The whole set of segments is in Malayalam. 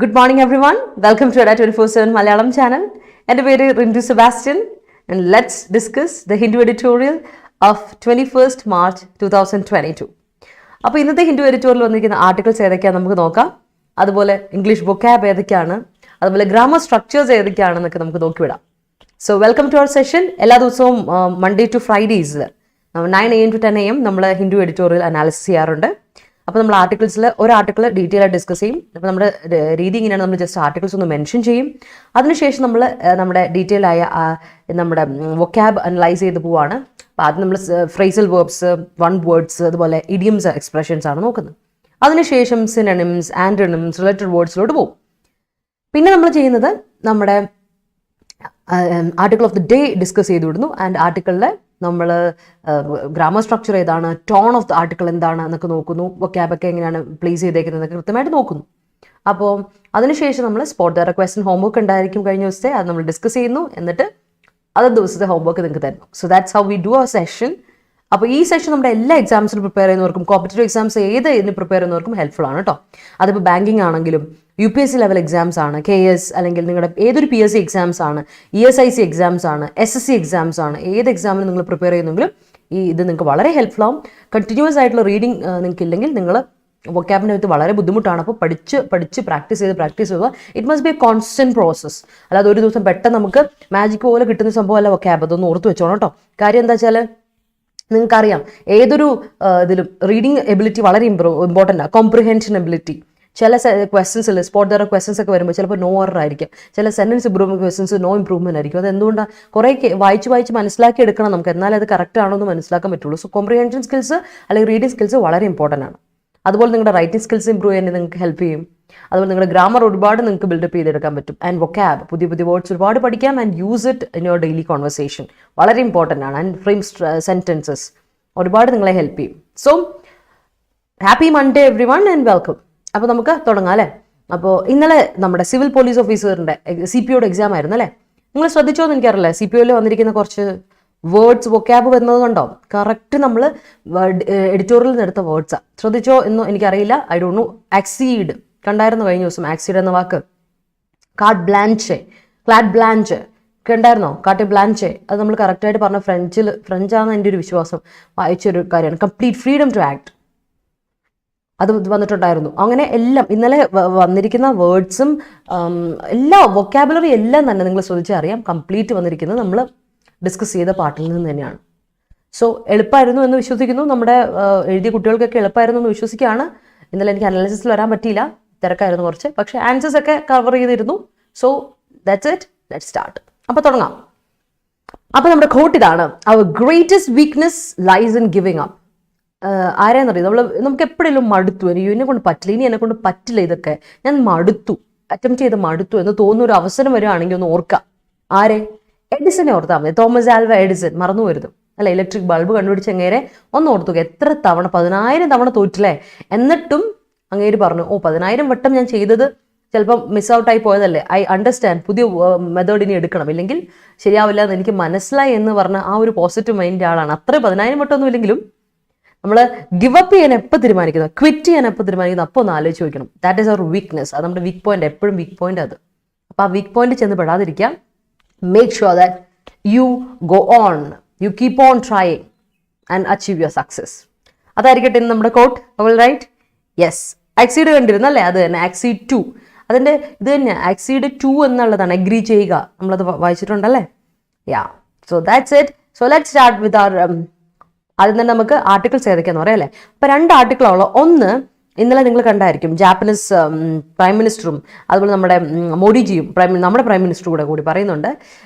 Good morning everyone. Welcome to Ada 24/7 Malayalam channel. എൻ്റെ പേര് Rindu Sebastian and let's discuss the Hindu Editorial of 21st March 2022. അപ്പോൾ ഇന്നത്തെ ഹിന്ദു എഡിറ്റോറിയൽ വന്നിരിക്കുന്ന ആർട്ടിക്കിൾസ് ഏതൊക്കെയാണെന്ന് നമുക്ക് നോക്കാം. അതുപോലെ ഇംഗ്ലീഷ് വൊക്കാബ് ഏതൊക്കെയാണ്, അതുപോലെ ഗ്രാമർ സ്ട്രക്ചേഴ്സ് ഏതൊക്കെയാണെന്നൊക്കെ നമുക്ക് നോക്കിവിടാം. So welcome to our session. എല്ലാ ദിവസവും മൺഡേ ടു ഫ്രൈഡേസിൽ 9 AM to 10 AM നമ്മൾ ഹിന്ദു എഡിറ്റോറിയൽ അനാലിസിസ് ചെയ്യാറുണ്ട്. അപ്പോൾ നമ്മൾ ആർട്ടിക്കിൾസിൽ ഒരു ആർട്ടിക്കിൾ ഡീറ്റെയിൽ ആയിട്ട് ഡിസ്കസ് ചെയ്യും. അപ്പോൾ നമ്മുടെ രീതി ഇങ്ങനെയാണ്, നമ്മൾ ജസ്റ്റ് ആർട്ടിക്കിൾസ് ഒന്ന് മെൻഷൻ ചെയ്യും. അതിനുശേഷം നമ്മൾ നമ്മുടെ ഡീറ്റെയിൽ ആയ നമ്മുടെ വൊക്കാബ് അനലൈസ് ചെയ്ത് പോവാണ്. അപ്പോൾ ആദ്യം നമ്മൾ ഫ്രേസൽ വേർബ്സ്, വൺ വേർഡ്സ്, അതുപോലെ ഇഡിയംസ്, എക്സ്പ്രഷൻസ് ആണ് നോക്കുന്നത്. അതിനുശേഷം സിനണിംസ്, ആൻറ്റണിംസ്, റിലേറ്റഡ് വേർഡ്സിലോട്ട് പോകും. പിന്നെ നമ്മൾ ചെയ്യുന്നത് നമ്മുടെ article of the day discuss ചെയ്ത് വിടുന്നു. ആൻഡ് ആർട്ടിക്കിളിൽ നമ്മൾ ഗ്രാമർ സ്ട്രക്ചർ ഏതാണ്, ടോൺ ഓഫ് ദ ആർട്ടിക്കിൾ എന്താണ് എന്നൊക്കെ നോക്കുന്നു. വൊക്കാബൊക്കെ എങ്ങനെയാണ് പ്ലേസ് ചെയ്തേക്കുന്നതൊക്കെ കൃത്യമായിട്ട് നോക്കുന്നു. അപ്പോൾ അതിനുശേഷം നമ്മൾ സ്പോട്ട് ദ ക്വസ്റ്റ്യൻ ഹോംവർക്ക് ഉണ്ടായിരിക്കും കഴിഞ്ഞ ദിവസത്തെ, അത് നമ്മൾ ഡിസ്കസ് ചെയ്യുന്നു. എന്നിട്ട് അത് ദിവസത്തെ ഹോംവർക്ക് നിങ്ങൾക്ക് തരുന്നു. So that's how we do our session. അപ്പോൾ ഈ സെഷൻ നമ്മുടെ എല്ലാ എക്സാംസിനും പ്രിപ്പയർ ചെയ്യുന്നവർക്കും, കോമ്പറ്റേറ്റീവ് എക്സാംസ് ഇതിന് പ്രിപ്പയർ ചെയ്യുന്നവർക്കും ഹെൽപ്ഫുൾ ആണ് കേട്ടോ. അതിപ്പോൾ ബാങ്കിങ് ആണെങ്കിലും, UPSC ലെവൽ എക്സാംസ് ആണ്, KS അല്ലെങ്കിൽ നിങ്ങളുടെ ഏതൊരു PSC എക്സാംസ് ആണ്, ESIC എക്സാംസ് ആണ്, SSC എക്സാംസ് ആണ്, ഏത് എക്സാമിന് നിങ്ങൾ പ്രിപ്പയർ ചെയ്യുന്നെങ്കിലും ഇത് നിങ്ങൾക്ക് വളരെ ഹെൽപ്ഫുൾ ആവും. കണ്ടിന്യൂസ് ആയിട്ടുള്ള റീഡിങ് നിങ്ങൾക്ക് ഇല്ലെങ്കിൽ നിങ്ങൾ വൊക്കാബിൻ്റെ അടുത്ത് വളരെ ബുദ്ധിമുട്ടാണ്. അപ്പോൾ പഠിച്ച് പ്രാക്ടീസ് ചെയ്ത് it must B A constant process. അല്ലാതെ ഒരു ദിവസം പെട്ടെന്ന് നമുക്ക് മാജിക് പോലെ കിട്ടുന്ന സംഭവമല്ല വൊക്കാബ്. അതൊന്ന് ഓർത്ത് വെച്ചോണം കേട്ടോ. കാര്യം എന്താ വെച്ചാൽ നിങ്ങൾക്കറിയാം, ഏതൊരു ഇതിലും റീഡിങ് എബിലിറ്റി വളരെ ഇമ്പോർട്ടൻ്റ് ആണ്. Comprehension ability. ചില ക്വസ്റ്റൻസിൽ സ്പോട്ട് ദർ ക്വസ്റ്റൻസ് ഒക്കെ വരുമ്പോൾ ചിലപ്പോൾ നോ എറർ ആയിരിക്കും. ചില sentence improvement questions no improvement ആയിരിക്കും. അത് എന്തുകൊണ്ടാണ്? കുറേ വായിച്ച് മനസ്സിലാക്കി എടുക്കണം നമുക്ക്, എന്നാലേ അത് കറക്റ്റ് ആണോ എന്ന് മനസ്സിലാക്കാൻ പറ്റുള്ളൂ. സോ കോംപ്രിഹെൻഷൻ സ്കിൽസ് അല്ലെങ്കിൽ റീഡിംഗ് സ്കിൽസ് വളരെ ഇമ്പോർട്ടൻ്റ് ആണ്. അതുപോലെ നിങ്ങളുടെ റൈറ്റിംഗ് സ്കിൽസ് ഇമ്പ്രൂവ് ചെയ്യാൻ നിങ്ങൾക്ക് ഹെൽപ്പ് ചെയ്യും. അതുപോലെ നിങ്ങളുടെ ഗ്രാമർ ഒരുപാട് നിങ്ങൾക്ക് ബിൽഡപ്പ് ചെയ്തെടുക്കാൻ പറ്റും. ആൻഡ് വൊക്കാബ്, പുതിയ വേർഡ്സ് ഒരുപാട് പഠിക്കാം. And use it in your daily conversation. വളരെ ഇമ്പോർട്ടൻ്റ് ആണ്. ആൻഡ് ഫ്രെയിം സെൻറ്റൻസസ് ഒരുപാട് നിങ്ങളെ ഹെൽപ്പ് ചെയ്യും. So happy Monday every one and welcome. അപ്പോൾ നമുക്ക് തുടങ്ങാം അല്ലേ. അപ്പോൾ ഇന്നലെ നമ്മുടെ സിവിൽ പോലീസ് ഓഫീസറിൻ്റെ CPOയുടെ എക്സാം ആയിരുന്നു അല്ലേ. നിങ്ങൾ ശ്രദ്ധിച്ചോ എന്ന് എനിക്കറിയില്ല. CPOയിൽ വന്നിരിക്കുന്ന കുറച്ച് വേർഡ്സ് വൊക്കാബ് വരുന്നത് കണ്ടോ? കറക്റ്റ് നമ്മൾ എഡിറ്റോറിയൽ നിന്ന് എടുത്ത വേർഡ്സാണ്. ശ്രദ്ധിച്ചോ എന്ന് എനിക്കറിയില്ല. I don't know. ആക്സീഡ് കണ്ടായിരുന്നു കഴിഞ്ഞ ദിവസം. ആക്സീഡ് എന്ന വാക്ക്. കാർട്ട് ബ്ലാഞ്ച് ഉണ്ടായിരുന്നോ? കാർട്ട് ബ്ലാഞ്ചെ അത് നമ്മൾ കറക്റ്റായിട്ട് പറഞ്ഞ ഫ്രഞ്ചാണെന്ന് എൻ്റെ ഒരു വിശ്വാസം. വായിച്ചൊരു കാര്യമാണ്. കംപ്ലീറ്റ് ഫ്രീഡം ടു ആക്ട്, അത് വന്നിട്ടുണ്ടായിരുന്നു. അങ്ങനെ എല്ലാം ഇന്നലെ വന്നിരിക്കുന്ന വേർഡ്സും എല്ലാ വൊക്കാബുലറി എല്ലാം തന്നെ നിങ്ങൾ ശ്രദ്ധിച്ചാൽ അറിയാം, കംപ്ലീറ്റ് വന്നിരിക്കുന്നത് നമ്മൾ ഡിസ്കസ് ചെയ്ത പാർട്ടിൽ നിന്ന് തന്നെയാണ്. സോ എളുപ്പമായിരുന്നു എന്ന് വിശ്വസിക്കുന്നു. നമ്മുടെ എഴുതിയ കുട്ടികൾക്കൊക്കെ എളുപ്പമായിരുന്നു എന്ന് വിശ്വസിക്കുകയാണ്. ഇന്നലെ എനിക്ക് അനാലിസിസിൽ വരാൻ പറ്റിയില്ല, തിരക്കായിരുന്നു കുറച്ച്. പക്ഷേ ആൻസേഴ്സ് ഒക്കെ കവർ ചെയ്തിരുന്നു. So that's it. Let's start. അപ്പോൾ തുടങ്ങാം. അപ്പോൾ നമ്മുടെ കോട്ട് ഇതാണ്: our greatest weakness lies in giving up. ആരെയെന്നറിയാം, നമുക്ക് എപ്പോഴെങ്കിലും മടുത്തു, എന്നെ കൊണ്ട് പറ്റില്ല, ഇനി എന്നെ കൊണ്ട് പറ്റില്ല, ഇതൊക്കെ ഞാൻ അറ്റംപ്റ്റ് ചെയ്ത് മടുത്തു എന്ന് തോന്നുന്ന ഒരു അവസരം വരികയാണെങ്കിൽ ഒന്ന് ഓർക്കാം. ആരെ? എഡിസനെ ഓർത്താൽ മതി. Thomas Alva Edison. മറന്നു വരുന്നു അല്ല, ഇലക്ട്രിക് ബൾബ് കണ്ടുപിടിച്ച അങ്ങേരെ ഒന്ന് ഓർത്തു. എത്ര തവണ, 10,000 തവണ തോറ്റില്ലേ. എന്നിട്ടും അങ്ങേര് പറഞ്ഞു, 10,000 വട്ടം ഞാൻ ചെയ്തത് ചിലപ്പം മിസ് ഔട്ടായി പോയതല്ലേ, ഐ അണ്ടർസ്റ്റാൻഡ്, പുതിയ മെത്തേഡ് ഇനി എടുക്കണം, ഇല്ലെങ്കിൽ ശരിയാവില്ല എന്ന് എനിക്ക് മനസ്സിലായി എന്ന് പറഞ്ഞ ആ ഒരു പോസിറ്റീവ് മൈൻഡ് ആളാണ്. അത്ര 10,000 വട്ടമൊന്നും ഇല്ലെങ്കിലും നമ്മൾ ഗിവ് അപ്പ് ചെയ്യാൻ എപ്പോൾ തീരുമാനിക്കുന്നത്, ക്വിറ്റ് ചെയ്യാൻ എപ്പോൾ തീരുമാനിക്കുന്നത്, അപ്പോൾ ഒന്ന് ആലോചിച്ച് ചോദിക്കണം. That is our weakness. അത് നമ്മുടെ വീക്ക് പോയിന്റ്, എപ്പോഴും വീക്ക് പോയിന്റ് അത്. അപ്പോൾ ആ വീക്ക് പോയിന്റ് ചെന്ന് പെടാതിരിക്കാം. Make sure that you go on, you keep on trying and achieve your success. അതായിരിക്കട്ടെ ഇന്ന് നമ്മുടെ quote. All right. Yes, accede കണ്ടിരുന്നല്ലേ, അത് തന്നെ ആക്സീഡ് 2. അതിൻ്റെ ഇത് തന്നെ ആക്സീഡ് 2 എന്നുള്ളതാണ്, അഗ്രി ചെയ്യുക. നമ്മളത് വായിച്ചിട്ടുണ്ടല്ലേ. Yeah, so that's it. So let's start with our അതിൽ തന്നെ നമുക്ക് ആർട്ടിക്കിൾസ് ഏതൊക്കെയാന്ന് പറയാം അല്ലേ. അപ്പോൾ 2 ആർട്ടിക്കിളാണല്ലോ. ഒന്ന് ഇന്നലെ നിങ്ങൾ കണ്ടായിരിക്കും, ജാപ്പനീസ് പ്രൈം മിനിസ്റ്ററും അതുപോലെ നമ്മുടെ മോഡിജിയും നമ്മുടെ പ്രൈം മിനിസ്റ്ററും കൂടി പറയുന്നുണ്ട്,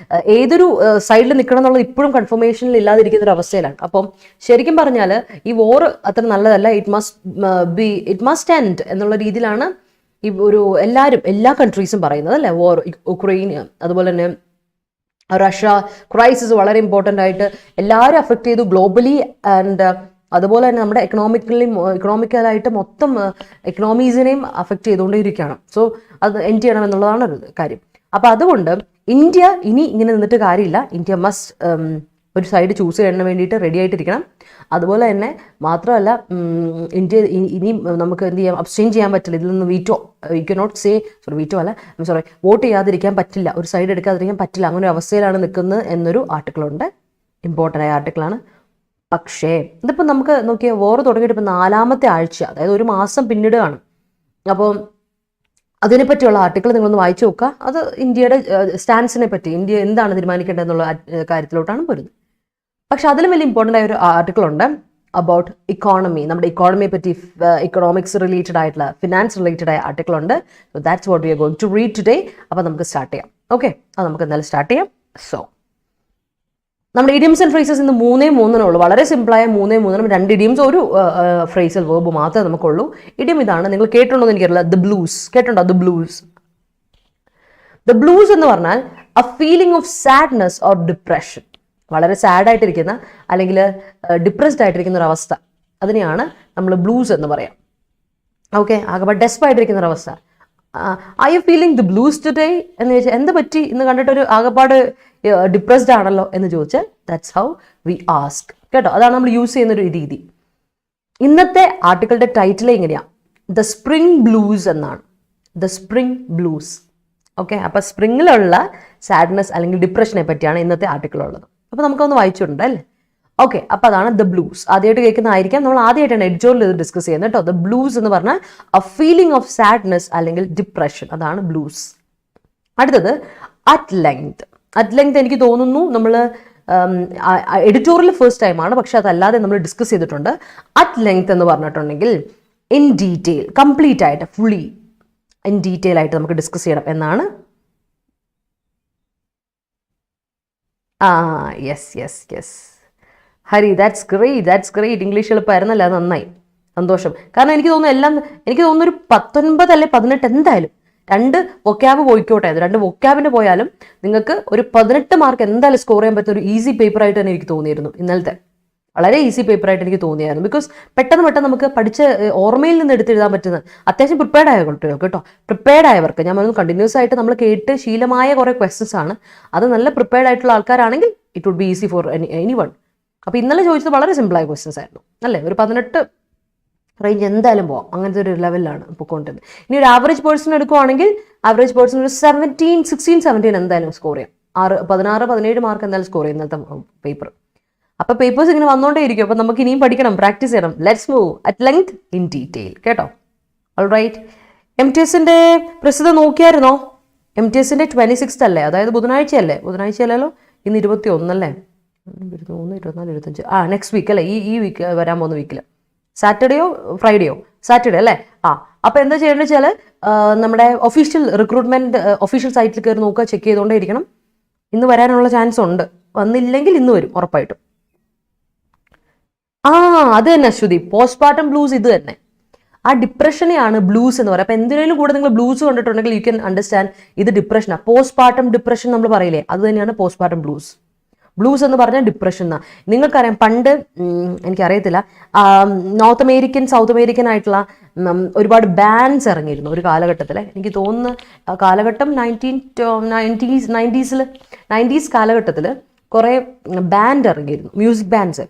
ഏതൊരു സൈഡിൽ നിൽക്കണം എന്നുള്ളത് ഇപ്പോഴും കൺഫർമേഷനിൽ ഇല്ലാതിരിക്കുന്ന ഒരു അവസ്ഥയിലാണ്. അപ്പം ശരിക്കും പറഞ്ഞാൽ ഈ വോർ അത്ര നല്ലതല്ല. ഇറ്റ് മസ്റ്റ് എൻഡ് എന്നുള്ള രീതിയിലാണ് ഈ എല്ലാ കൺട്രീസും പറയുന്നത് അല്ലേ. വോർ, ഉക്രൈൻ, അതുപോലെ തന്നെ റഷ്യ ക്രൈസിസ് വളരെ ഇമ്പോർട്ടൻ്റ് ആയിട്ട് എല്ലാവരും അഫക്റ്റ് ചെയ്തു ഗ്ലോബലി. ആൻഡ് അതുപോലെ തന്നെ നമ്മുടെ ഇക്കണോമിക്കലായിട്ട് മൊത്തം എക്കണോമീസിനെയും അഫക്റ്റ് ചെയ്തുകൊണ്ടേയിരിക്കുകയാണ്. സോ അത് എൻഡ് ചെയ്യണം എന്നുള്ളതാണ് ഒരു കാര്യം. അപ്പോൾ അതുകൊണ്ട് ഇന്ത്യ ഇനി ഇങ്ങനെ നിന്നിട്ട് കാര്യമില്ല. ഇന്ത്യ മസ്റ്റ് ഒരു സൈഡ് ചൂസ് ചെയ്യാൻ വേണ്ടിയിട്ട് റെഡി ആയിട്ടിരിക്കണം. അതുപോലെ തന്നെ മാത്രമല്ല ഇന്ത്യ ഇനി നമുക്ക് എന്ത് ചെയ്യാം, അബ്സ്റ്റെയിൻ ചെയ്യാൻ പറ്റില്ല, ഇതിൽ നിന്ന് veto, you can not say veto അല്ല വോട്ട് ചെയ്യാതിരിക്കാൻ പറ്റില്ല, ഒരു സൈഡ് എടുക്കാതിരിക്കാൻ പറ്റില്ല, അങ്ങനെ ഒരു അവസ്ഥയിലാണ് നിൽക്കുന്നത് എന്നൊരു ആർട്ടിക്കിളുണ്ട്. ഇമ്പോർട്ടൻ്റ് ആയ ആർട്ടിക്കിളാണ്. പക്ഷേ ഇതിപ്പോൾ നമുക്ക് നോക്കിയാൽ വോർ തുടങ്ങിയിട്ട് ഇപ്പോൾ 4ാമത്തെ ആഴ്ച, അതായത് ഒരു മാസം പിന്നിടുകയാണ്. അപ്പോൾ അതിനെപ്പറ്റിയുള്ള ആർട്ടിക്കിൾ നിങ്ങളൊന്ന് വായിച്ചു നോക്കുക. അത് ഇന്ത്യയുടെ സ്റ്റാൻസിനെ പറ്റി, ഇന്ത്യ എന്താണ് തീരുമാനിക്കേണ്ടതെന്നുള്ള കാര്യത്തിലോട്ടാണ് വരുന്നത്. പക്ഷെ അതിലും വലിയ ഇമ്പോർട്ടൻ്റ് ആയ ഒരു ആർട്ടിക്കിൾ ഉണ്ട് അബൌട്ട് ഇക്കോണമി, നമ്മുടെ ഇക്കോണമിയെ പറ്റി, ഇക്കണോമിക്സ് റിലേറ്റഡ് ആയിട്ടുള്ള, ഫിനാൻസ് റിലേറ്റഡ് ആയ ആർട്ടിക്കിൾ ഉണ്ട്. So that's what we are going to read today. അപ്പോൾ നമുക്ക് സ്റ്റാർട്ട് ചെയ്യാം. ഓക്കെ, അത് നമുക്ക് എന്തായാലും സ്റ്റാർട്ട് ചെയ്യാം. സോ നമ്മുടെ ഇഡിയംസ് ആൻഡ് ഫ്രേസസ് ഇന്ന് 3 ഉള്ളൂ. വളരെ സിമ്പിളായ 3 2 ഇഡിയംസ്, ഒരു ഫ്രേസൽ വേർബ് മാത്രമേ നമുക്കുള്ളൂ. ഇഡിയം ഇതാണ്, നിങ്ങൾ കേട്ടിട്ടുണ്ടോ എന്ന് എനിക്കറിയില്ല. ദ ബ്ലൂസ് കേട്ടിട്ടുണ്ടോ? The blues. ദ ബ്ലൂസ് എന്ന് പറഞ്ഞാൽ A feeling of sadness or depression. വളരെ സാഡായിട്ടിരിക്കുന്ന അല്ലെങ്കിൽ ഡിപ്രസ്ഡ് ആയിട്ടിരിക്കുന്ന ഒരു അവസ്ഥ, അതിനെയാണ് നമ്മൾ ബ്ലൂസ് എന്ന് പറയാം. ഓക്കെ, ആകെ ഡെസ്പായിട്ടിരിക്കുന്ന ഒരു അവസ്ഥ. Are you feeling the blues today എന്ന് ചോദിച്ചാൽ എന്ത് പറ്റി ഇന്ന് കണ്ടിട്ടൊരു ആകെപ്പാട് ഡിപ്രസ്ഡ് ആണല്ലോ എന്ന് ചോദിച്ചാൽ ദാറ്റ്സ് ഹൗ വി ആസ്ക് കേട്ടോ. അതാണ് നമ്മൾ യൂസ് ചെയ്യുന്നൊരു രീതി. ഇന്നത്തെ ആർട്ടിക്കിളുടെ ടൈറ്റിൽ ഇങ്ങനെയാണ്, ദ സ്പ്രിംഗ് ബ്ലൂസ് എന്നാണ്. The spring blues. ഓക്കെ, അപ്പോൾ സ്പ്രിങ്ങിലുള്ള സാഡ്നെസ് അല്ലെങ്കിൽ ഡിപ്രഷനെ പറ്റിയാണ് ഇന്നത്തെ ആർട്ടിക്കിൾ ഉള്ളത്. അപ്പോൾ നമുക്കൊന്ന് വായിച്ചിട്ടുണ്ട് അല്ലേ? ഓക്കെ, അപ്പോൾ അതാണ് ദ ബ്ലൂസ്. ആദ്യമായിട്ട് കേൾക്കുന്നതായിരിക്കാം, നമ്മൾ ആദ്യമായിട്ടാണ് എഡിറ്റോറിയൽ ഇത് ഡിസ്കസ് ചെയ്യുന്നത് കേട്ടോ. ദ ബ്ലൂസ് എന്ന് പറഞ്ഞാൽ എ ഫീലിംഗ് ഓഫ് സാഡ്നെസ് അല്ലെങ്കിൽ ഡിപ്രഷൻ, അതാണ് ബ്ലൂസ്. അടുത്തത് അറ്റ് ലെങ്ത്. അറ്റ് ലെങ്ത് എനിക്ക് തോന്നുന്നു നമ്മൾ എഡിറ്റോറിയൽ ഫസ്റ്റ് ടൈമാണ്, പക്ഷെ അതല്ലാതെ നമ്മൾ ഡിസ്കസ് ചെയ്തിട്ടുണ്ട്. അറ്റ് ലെങ്ത് എന്ന് പറഞ്ഞിട്ടുണ്ടെങ്കിൽ ഇൻ ഡീറ്റെയിൽ, കംപ്ലീറ്റ് ആയിട്ട്, ഫുള്ളി ഇൻ ഡീറ്റെയിൽ ആയിട്ട് നമുക്ക് ഡിസ്കസ് ചെയ്യണം എന്നാണ്. Yes Hari, that's great. English എളുപ്പമായിരുന്നല്ലോ, അത് നന്നായി, സന്തോഷം. കാരണം എനിക്ക് തോന്നുന്നു ഒരു 19 അല്ലെ 18 എന്തായാലും 2 വൊക്കാബ് പോയിക്കോട്ടെ, 2 വൊക്കാബിന് പോയാലും നിങ്ങൾക്ക് ഒരു 18 മാർക്ക് എന്തായാലും സ്കോർ ചെയ്യാൻ പറ്റുന്ന ഒരു ഈസി പേപ്പറായിട്ട് തന്നെ എനിക്ക് തോന്നിയിരുന്നു. ഇന്നലത്തെ വളരെ ഈസി പേപ്പറായിട്ട് എനിക്ക് തോന്നിയായിരുന്നു. ബിക്കോസ് പെട്ടെന്ന് നമുക്ക് പഠിച്ച ഓർമ്മയിൽ നിന്ന് എടുത്തെഴുതാൻ പറ്റുന്ന, അത്യാവശ്യം പ്രിപ്പയർഡ് ആയ കുട്ടികൾക്ക് കേട്ടോ, പ്രിപ്പയർഡ് ആയവർക്ക് ഞാൻ പറഞ്ഞു, കണ്ടിന്യൂസ് ആയിട്ട് നമ്മൾ കേട്ട് ശീലമായ കുറേ ക്വസ്റ്റ്യൻസ് ആണ്. അത് നല്ല പ്രിപ്പയർഡ് ആയിട്ടുള്ള ആൾക്കാരാണെങ്കിൽ it would be easy for anyone. അപ്പോൾ ഇന്നലെ ചോദിച്ചത് വളരെ സിമ്പിളായ ക്വസ്റ്റ്യൻസ് ആയിരുന്നു അല്ലേ? ഒരു 18 റേഞ്ച് എന്തായാലും പോവാം, അങ്ങനത്തെ ഒരു ലെവലിലാണ് പൊക്കോണ്ടിരുന്നത്. ഇനി ഒരു ആവറേജ് പേഴ്സൺ എടുക്കുവാണെങ്കിൽ ആവറേജ് പേഴ്സൺ ഒരു 16-17 എന്തായാലും സ്കോർ ചെയ്യാം. 16-17 മാർക്ക് എന്തായാലും സ്കോർ ചെയ്യും ഇന്നത്തെ പേപ്പർ. അപ്പോൾ പേപ്പേഴ്സ് ഇങ്ങനെ വന്നുകൊണ്ടേ ഇരിക്കും. അപ്പോൾ നമുക്ക് ഇനിയും പഠിക്കണം, പ്രാക്ടീസ് ചെയ്യണം. Let's move at length in detail കേട്ടോ. ഓൾറൈറ്റ്, MTSന്റെ പ്രസിദ്ധം നോക്കിയായിരുന്നോ? MTSന്റെ 26th അല്ലേ, അതായത് ബുധനാഴ്ചയല്ലല്ലോ, ഇന്ന് 21 അല്ലേ, 23, 24, 25 നെക്സ്റ്റ് വീക്ക് അല്ലേ, ഈ വീക്ക് വരാൻ പോകുന്ന വീക്കിൽ, സാറ്റർഡേയോ ഫ്രൈഡേയോ, സാറ്റർഡേ അല്ലേ. അപ്പോൾ എന്താ ചെയ്യേണ്ടത് വെച്ചാൽ നമ്മുടെ ഒഫീഷ്യൽ റിക്രൂട്ട്മെന്റ് ഒഫീഷ്യൽ സൈറ്റിൽ കയറി നോക്കുക, ചെക്ക് ചെയ്തുകൊണ്ടേ ഇരിക്കണം. ഇന്ന് വരാനുള്ള ചാൻസ് ഉണ്ട്, വന്നില്ലെങ്കിൽ ഇന്ന് വരും ഉറപ്പായിട്ടും. അത് തന്നെ അശ്വതി, പോസ്റ്റ്പാർട്ടം ബ്ലൂസ് ഇത് തന്നെ, ആ ഡിപ്രഷനെയാണ് ബ്ലൂസ് എന്ന് പറയുക. അപ്പോൾ എന്തിനേലും കൂടെ നിങ്ങൾ ബ്ലൂസ് കണ്ടിട്ടുണ്ടെങ്കിൽ യു ക്യാൻ അണ്ടർസ്റ്റാൻഡ് ഇത് ഡിപ്രഷനാണ്. പോസ്റ്റ്പാർട്ടം ഡിപ്രഷൻ നമ്മൾ പറയില്ലേ, അത് തന്നെയാണ് പോസ്റ്റ്പാർട്ടം ബ്ലൂസ്. ബ്ലൂസ് എന്ന് പറഞ്ഞാൽ ഡിപ്രഷൻ എന്നാണ്. നിങ്ങൾക്കറിയാം, പണ്ട് എനിക്കറിയത്തില്ല, നോർത്ത് അമേരിക്കൻ, സൗത്ത് അമേരിക്കൻ ആയിട്ടുള്ള ഒരുപാട് ബാൻഡ്സ് ഇറങ്ങിയിരുന്നു ഒരു കാലഘട്ടത്തിൽ. എനിക്ക് തോന്നുന്നു കാലഘട്ടം 90s കാലഘട്ടത്തിൽ കുറേ ബാൻഡ് ഇറങ്ങിയിരുന്നു, മ്യൂസിക് ബാൻഡ്സ്.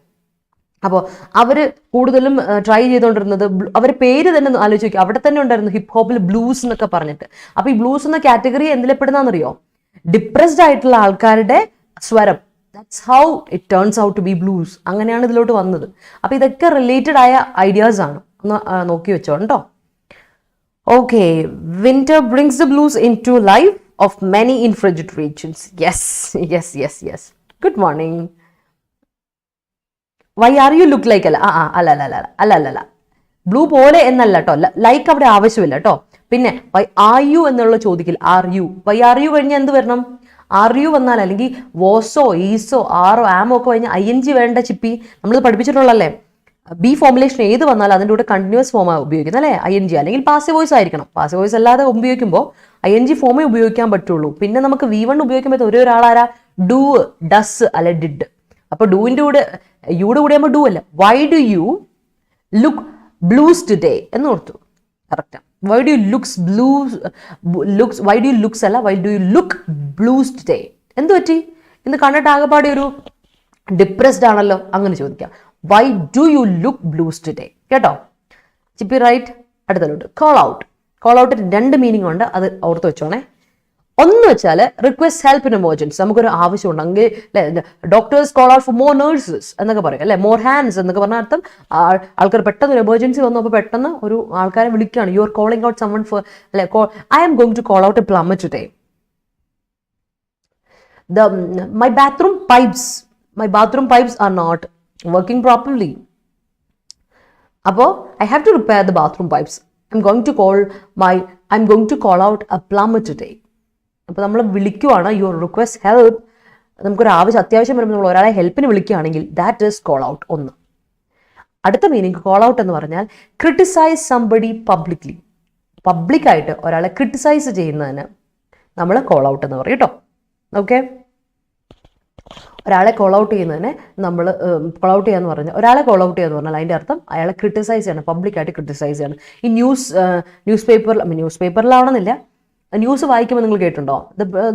അപ്പോൾ അവർ കൂടുതലും ട്രൈ ചെയ്തുകൊണ്ടിരുന്നത്, അവർ പേര് തന്നെ ആലോചിച്ച് നോക്കി, അവിടെ തന്നെ ഉണ്ടായിരുന്നു ഹിപ്പ് ഹോപ്പിൽ ബ്ലൂസ് എന്നൊക്കെ പറഞ്ഞിട്ട്. അപ്പോൾ ഈ ബ്ലൂസ് എന്ന കാറ്റഗറി എന്തിലെപ്പെടുന്നതെന്നറിയോ? ഡിപ്രസ്ഡ് ആയിട്ടുള്ള ആൾക്കാരുടെ സ്വരം. That's how it turns out to be blues. അങ്ങനെയാണ് ഇതിലോട്ട് വന്നത്. അപ്പോൾ ഇതൊക്കെ റിലേറ്റഡ് ആയ ഐഡിയാസ് ആണ്, ഒന്ന് നോക്കി വെച്ചോണ്ടോ. Okay, winter brings the blues into life of many in frigid regions. Yes. Good morning. Why are you look like അല്ല ബ്ലൂ പോലെ എന്നല്ല കേട്ടോ, ലൈക്ക് അവിടെ ആവശ്യമില്ല കേട്ടോ. പിന്നെ വൈ ആർ യു എന്നുള്ള ചോദിക്കില്ല, are you. Why are you കഴിഞ്ഞാൽ എന്ത് വരണം? ആർ യു വന്നാൽ, അല്ലെങ്കിൽ വോസോ, ഈസോ, ആറോ, ആമോ ഒക്കെ കഴിഞ്ഞാൽ ING വേണ്ട ചിപ്പി. നമ്മളിത് പഠിപ്പിച്ചിട്ടുള്ളല്ലേ, ബി ഫോമുലേഷൻ ഏത് വന്നാലും അതിൻ്റെ കൂടെ കണ്ടിന്യൂസ് ഫോമാണ് ഉപയോഗിക്കുന്നത് അല്ലേ, ING. അല്ലെങ്കിൽ പാസീവ് വോയിസ് ആയിരിക്കണം. പാസീവ് വോയിസ് അല്ലാതെ ഉപയോഗിക്കുമ്പോൾ ING ഫോമേ ഉപയോഗിക്കാൻ പറ്റുള്ളൂ. പിന്നെ നമുക്ക് V1 ഉപയോഗിക്കാൻ പറ്റും ഒരാളാരാ, ഡു, ഡസ് അല്ലെ ഡിഡ്. അപ്പോൾ ഡൂവിൻ്റെ കൂടെ യുടെ കൂടെ ആകുമ്പോൾ ഡു അല്ല. Y do you look blues today എന്ന് ഓർത്തു, കറക്റ്റാണ്. Why do you look blues today? എന്ത് പറ്റി? ഇന്ന് കണ്ടിട്ട് ആകെപ്പാടെ ഒരു ഡിപ്രസ്ഡ് ആണല്ലോ, അങ്ങനെ ചോദിക്കാം. Why do you look blues today? കേട്ടോ, ചിപ്പി റൈറ്റ്. അടുത്തലോട്ട് കോൾ ഔട്ട്. കോൾ ഔട്ടിന് 2 മീനിങ് ഉണ്ട്, അത് ഓർത്ത് വെച്ചോണേ. ഒന്ന് വെച്ചാൽ റിക്വസ്റ്റ് ഹെൽപ്പ് ഇൻ എമർജൻസി, നമുക്കൊരു ആവശ്യമുണ്ടെങ്കിൽ അല്ലെ, doctors call out for more nurses എന്നൊക്കെ പറയും അല്ലെ, മോർ ഹാൻഡ്സ് എന്നൊക്കെ പറഞ്ഞ അർത്ഥം ആൾക്കാർ പെട്ടെന്ന് ഒരു എമർജൻസി വന്നു, അപ്പോൾ പെട്ടെന്ന് ഒരു ആൾക്കാരെ വിളിക്കുകയാണ്. You are calling out summon for അല്ലെ, I am going to call out a plumber today. My bathroom pipes are not working properly. അപ്പോൾ I have to repair the bathroom pipes. I'm going to call out a plumber today. അപ്പോൾ നമ്മൾ വിളിക്കുവാണ്, യുവർ റിക്വസ്റ്റ് ഹെൽപ്പ്. നമുക്കൊരു അത്യാവശ്യം വരുമ്പോൾ നമ്മൾ ഒരാളെ ഹെൽപ്പിന് വിളിക്കുകയാണെങ്കിൽ ദാറ്റ് ഈസ് കോൾ ഔട്ട്. ഒന്ന്. അടുത്ത മീനിങ് കോൾ ഔട്ട് എന്ന് പറഞ്ഞാൽ ക്രിട്ടിസൈസ് സംബഡി പബ്ലിക്ലി. പബ്ലിക്കായിട്ട് ഒരാളെ ക്രിട്ടിസൈസ് ചെയ്യുന്നതിന് നമ്മൾ കോൾ ഔട്ട് എന്ന് പറയും കേട്ടോ. ഓക്കെ, ഒരാളെ കോൾ ഔട്ട് ചെയ്യുന്നതിനെ നമ്മൾ കോൾ ഔട്ട് ചെയ്യാന്ന് പറഞ്ഞാൽ, ഒരാളെ കോൾ ഔട്ട് ചെയ്യാന്ന് പറഞ്ഞാൽ അതിൻ്റെ അർത്ഥം അയാളെ ക്രിട്ടിസൈസ് ചെയ്യണം, പബ്ലിക്കായിട്ട് ക്രിട്ടിസൈസ് ചെയ്യണം. ഈ ന്യൂസ് പേപ്പറിലാവണമെന്നില്ല, ന്യൂസ് വായിക്കുമ്പോൾ നിങ്ങൾ കേട്ടിട്ടുണ്ടോ,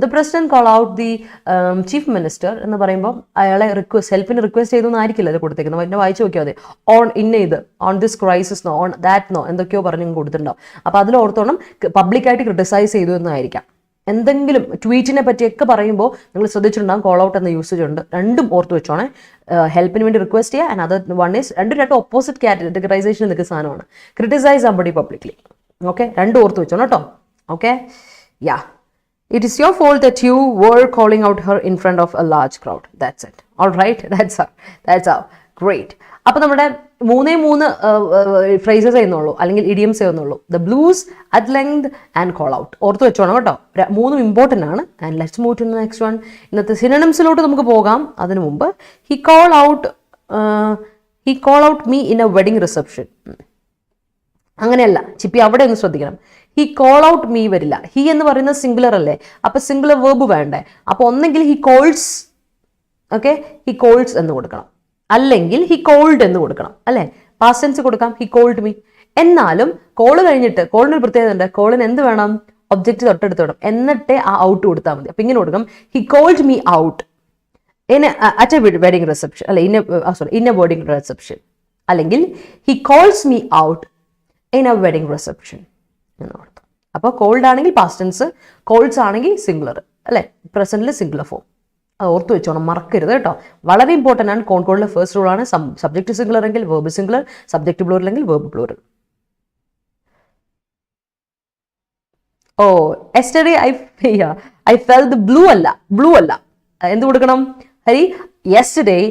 the president call out the chief minister എന്ന് പറയുമ്പോൾ അയാളെ ഹെൽപ്പിന് റിക്വസ്റ്റ് ചെയ്തൊന്നും ആയിരിക്കില്ല അത് കൊടുത്തേക്കുന്നത്. അതിനെ വായിച്ച് നോക്കിയാൽ മതി. On this crisis no, on that no എന്തൊക്കെയോ പറഞ്ഞ് കൊടുത്തിട്ടുണ്ടാവും. അപ്പോൾ അതിൽ ഓർത്തോണം പബ്ലിക്കായിട്ട് ക്രിട്ടിസൈസ് ചെയ്തു എന്നായിരിക്കാം. എന്തെങ്കിലും ട്വീറ്റിനെ പറ്റിയൊക്കെ പറയുമ്പോൾ നിങ്ങൾ ശ്രദ്ധിച്ചിട്ടുണ്ടാകും കോൾ ഔട്ട് എന്ന യൂസേജ് ഉണ്ട്. രണ്ടും ഓർത്ത് വെച്ചോണേ. ഹെൽപ്പിന് വേണ്ടി റിക്വസ്റ്റ് ചെയ്യുക, ആൻഡ് അതർ വൺ ഈസ് രണ്ട് ഓപ്പോസിറ്റ് കാറ്റഗറൈസേഷൻ നിൽക്കുന്ന സാധനമാണ്. Criticise somebody publicly. ഓക്കെ, രണ്ടും ഓർത്ത് വെച്ചോണം കേട്ടോ. Okay, yeah, it is your fault that you were calling out her in front of a large crowd. That's it. All right, that's how. Great. അപ്പോൾ നമ്മുടെ 3 ഫ്രേസസ് ചെയ്യുന്നുള്ളൂ, അല്ലെങ്കിൽ ഇഡിയംസ് ചെയ്യുന്നുള്ളൂ. The blues, at length and call out. ഓർത്ത് വെച്ചോണം കേട്ടോ, 3 ഇമ്പോർട്ടൻ്റ് ആണ്. And let's move to the next one. ഇന്നത്തെ സിനോണിംസിലോട്ട് നമുക്ക് പോകാം. അതിനു മുമ്പ് he call out me in a wedding reception. അങ്ങനെയല്ല ചിപ്പി, അവിടെ ഒന്ന് ശ്രദ്ധിക്കണം. ഹി കോൾ ഔട്ട് മീ വരില്ല. ഹി എന്ന് പറയുന്നത് സിംഗുലർ അല്ലേ, അപ്പോൾ സിംഗുലർ വേർബ് വേണ്ടേ. അപ്പോൾ ഒന്നെങ്കിൽ he calls, okay, he calls എന്ന് കൊടുക്കണം, അല്ലെങ്കിൽ ഹി കോൾഡ് എന്ന് കൊടുക്കണം അല്ലേ. പാസ്റ്റ് ടെൻസ് കൊടുക്കാം, ഹി കോൾഡ് മീ. എന്നാലും കോള് കഴിഞ്ഞിട്ട്, കോളിനൊരു പ്രത്യേകത ഉണ്ട്, കോളിന് എന്ത് വേണം, ഒബ്ജക്റ്റ് തൊട്ടടുത്ത് വേണം, എന്നിട്ടേ ആ ഔട്ട് കൊടുത്താൽ മതി. അപ്പം ഇങ്ങനെ കൊടുക്കാം, he called me out at a wedding reception, അല്ലെ ഇൻ എ വെഡിങ് റിസപ്ഷൻ, അല്ലെങ്കിൽ he calls me out in a wedding reception എന്നർത്ഥം. അപ്പോൾ കോൾഡ് ആണെങ്കിൽ പാസ്റ്റ് ടെൻസ്, കോൾസ് ആണെങ്കിൽ സിംഗുലർ അല്ലെ, പ്രസന്റിൽ സിംഗുലർ ഫോം. അത് ഓർത്ത് വെച്ചോണം, മറക്കരുത് കേട്ടോ. വളരെ ഇമ്പോർട്ടൻ്റ് ആണ്. കോൺകോളിലെ ഫസ്റ്റ് റൂൾ ആണ് സബ്ജക്റ്റ് സിംഗുലർ എങ്കിൽ വേർബ് സിംഗുലർ, സബ്ജക്റ്റ് പ്ലൂറൽ എങ്കിൽ verb plural. yesterday I felt the blue അല്ല എന്ത് കൊടുക്കണം Hari? yesterday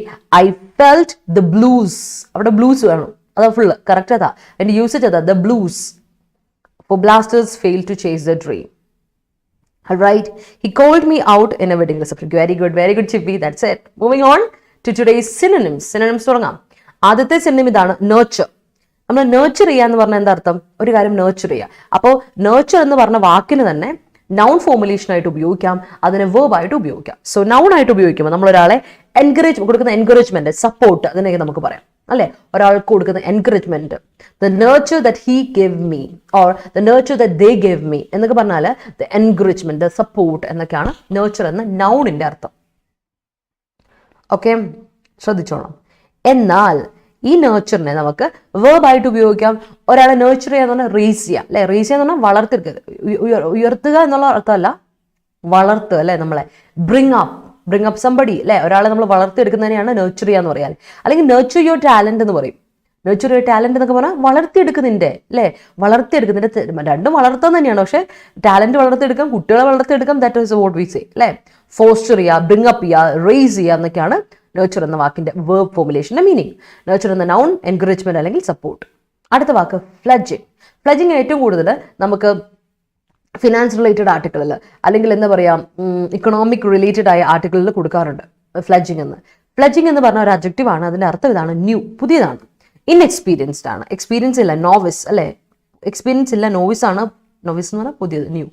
I felt the blues. അവിടെ ബ്ലൂസ് വേണം, അതാ ഫുള്ള് കറക്റ്റ്. അതാ അതിൻ്റെ യൂസേജ്, അതാ the blues for blasters fail to chase their dream. All right, he called me out in a wedding reception. Very good Chippy. That's it. Moving on to today's synonyms തുടങ്ങാം. ആദ്യത്തെ സിനോണിം ഇതാണ്, nurture. നമ്മൾ നേർച്ചർ ചെയ്യുക എന്ന് പറഞ്ഞാൽ എന്താ അർത്ഥം? ഒരു കാര്യം നേർച്ചർ ചെയ്യുക. അപ്പോൾ നേർച്ചർ എന്ന് പറഞ്ഞ വാക്കിന് തന്നെ നൗൺ ഫോർമുലേഷൻ ആയിട്ട് ഉപയോഗിക്കാം, അതിനെ വേർബ് ആയിട്ട് ഉപയോഗിക്കാം. സോ നൗൺ ആയിട്ട് ഉപയോഗിക്കുമ്പോൾ നമ്മൾ ഒരാളെ കൊടുക്കുന്ന എൻകറേജ്മെന്റ്, സപ്പോർട്ട്, അതിനൊക്കെ നമുക്ക് പറയാം അല്ലെ. ഒരാൾക്ക് കൊടുക്കുന്ന encouragement, the nurture that he gave me or the nurture that they gave me എന്നൊക്കെ പറഞ്ഞാൽ ദ എൻകറേജ്മെന്റ്, ദ സപ്പോർട്ട് എന്നൊക്കെയാണ് നേർച്ചർ എന്ന നൗണിന്റെ അർത്ഥം. ഓക്കെ, ശ്രദ്ധിച്ചോണം. എന്നാൽ ഈ നേർച്ചറിനെ നമുക്ക് വേർബ് ആയിട്ട് ഉപയോഗിക്കാം. ഒരാളെ നേർച്ചർ ചെയ്യാന്ന് പറഞ്ഞാൽ റേസ് ചെയ്യുക അല്ലെ. റേസ് ചെയ്യാന്ന് പറഞ്ഞാൽ വളർത്തിയെടുക്കുക, ഉയർത്തുക എന്നുള്ള അർത്ഥമല്ല, വളർത്തുക അല്ലെ. നമ്മളെ ബ്രിങ് അപ്പ് സംബഡി അല്ലെ. ഒരാളെ നമ്മൾ വളർത്തിയെടുക്കുന്നതിനെയാണ് നേർച്ചർ ചെയ്യാന്ന് പറയാൻ. അല്ലെങ്കിൽ നേർച്ചർ യുവർ ടാലന്റ് എന്ന് പറയും. നേർച്ചർ യുവർ ടാലന്റ് എന്നൊക്കെ പറഞ്ഞാൽ വളർത്തിയെടുക്കുന്നതിൻ്റെ അല്ലെ, വളർത്തിയെടുക്കുന്നതിൻ്റെ. രണ്ടും വളർത്താൻ തന്നെയാണ്, പക്ഷേ ടാലന്റ് വളർത്തിയെടുക്കാം, കുട്ടികളെ വളർത്തിയെടുക്കാം. That is what we say അല്ലെ. ഫോസ്റ്റർ ചെയ്യുക, ബ്രിങ് അപ്പ് ചെയ്യുക, റേസ് ചെയ്യുക എന്നൊക്കെയാണ് നേർച്ചർ എന്ന വാക്കിന്റെ വേർബ് ഫോർമുലേഷന്റെ മീനിങ്. നേർച്ചർ എന്ന നൗൺ എൻകറേജ്മെന്റ് അല്ലെങ്കിൽ സപ്പോർട്ട്. അടുത്ത വാക്ക് ഫ്ലഡ്ജിങ്. ഫ്ലഡ്ജിങ് ഏറ്റവും കൂടുതൽ നമുക്ക് ഫിനാൻസ് റിലേറ്റഡ് ആർട്ടിക്കിളിൽ, അല്ലെങ്കിൽ എന്താ പറയുക, ഇക്കണോമിക് റിലേറ്റഡ് ആയ ആർട്ടിക്കിളിൽ കൊടുക്കാറുണ്ട് ഫ്ലഡ്ജിങ് എന്ന്. ഫ്ലഡ്ജിങ് എന്ന് പറഞ്ഞ ഒരു അഡ്ജക്റ്റീവ് ആണ്. അതിന്റെ അർത്ഥം ഇതാണ്, ന്യൂ, പുതിയതാണ്. ഇൻഎക്സ്പീരിയൻസ്ഡ് ആണ്. എക്സ്പീരിയൻസ് ഇല്ല, നോവിസ് അല്ലെ. എക്സ്പീരിയൻസ് ഇല്ല, നോവിസ് ആണ്. നോവിസ് എന്ന് പറഞ്ഞാൽ പുതിയത്, ന്യൂ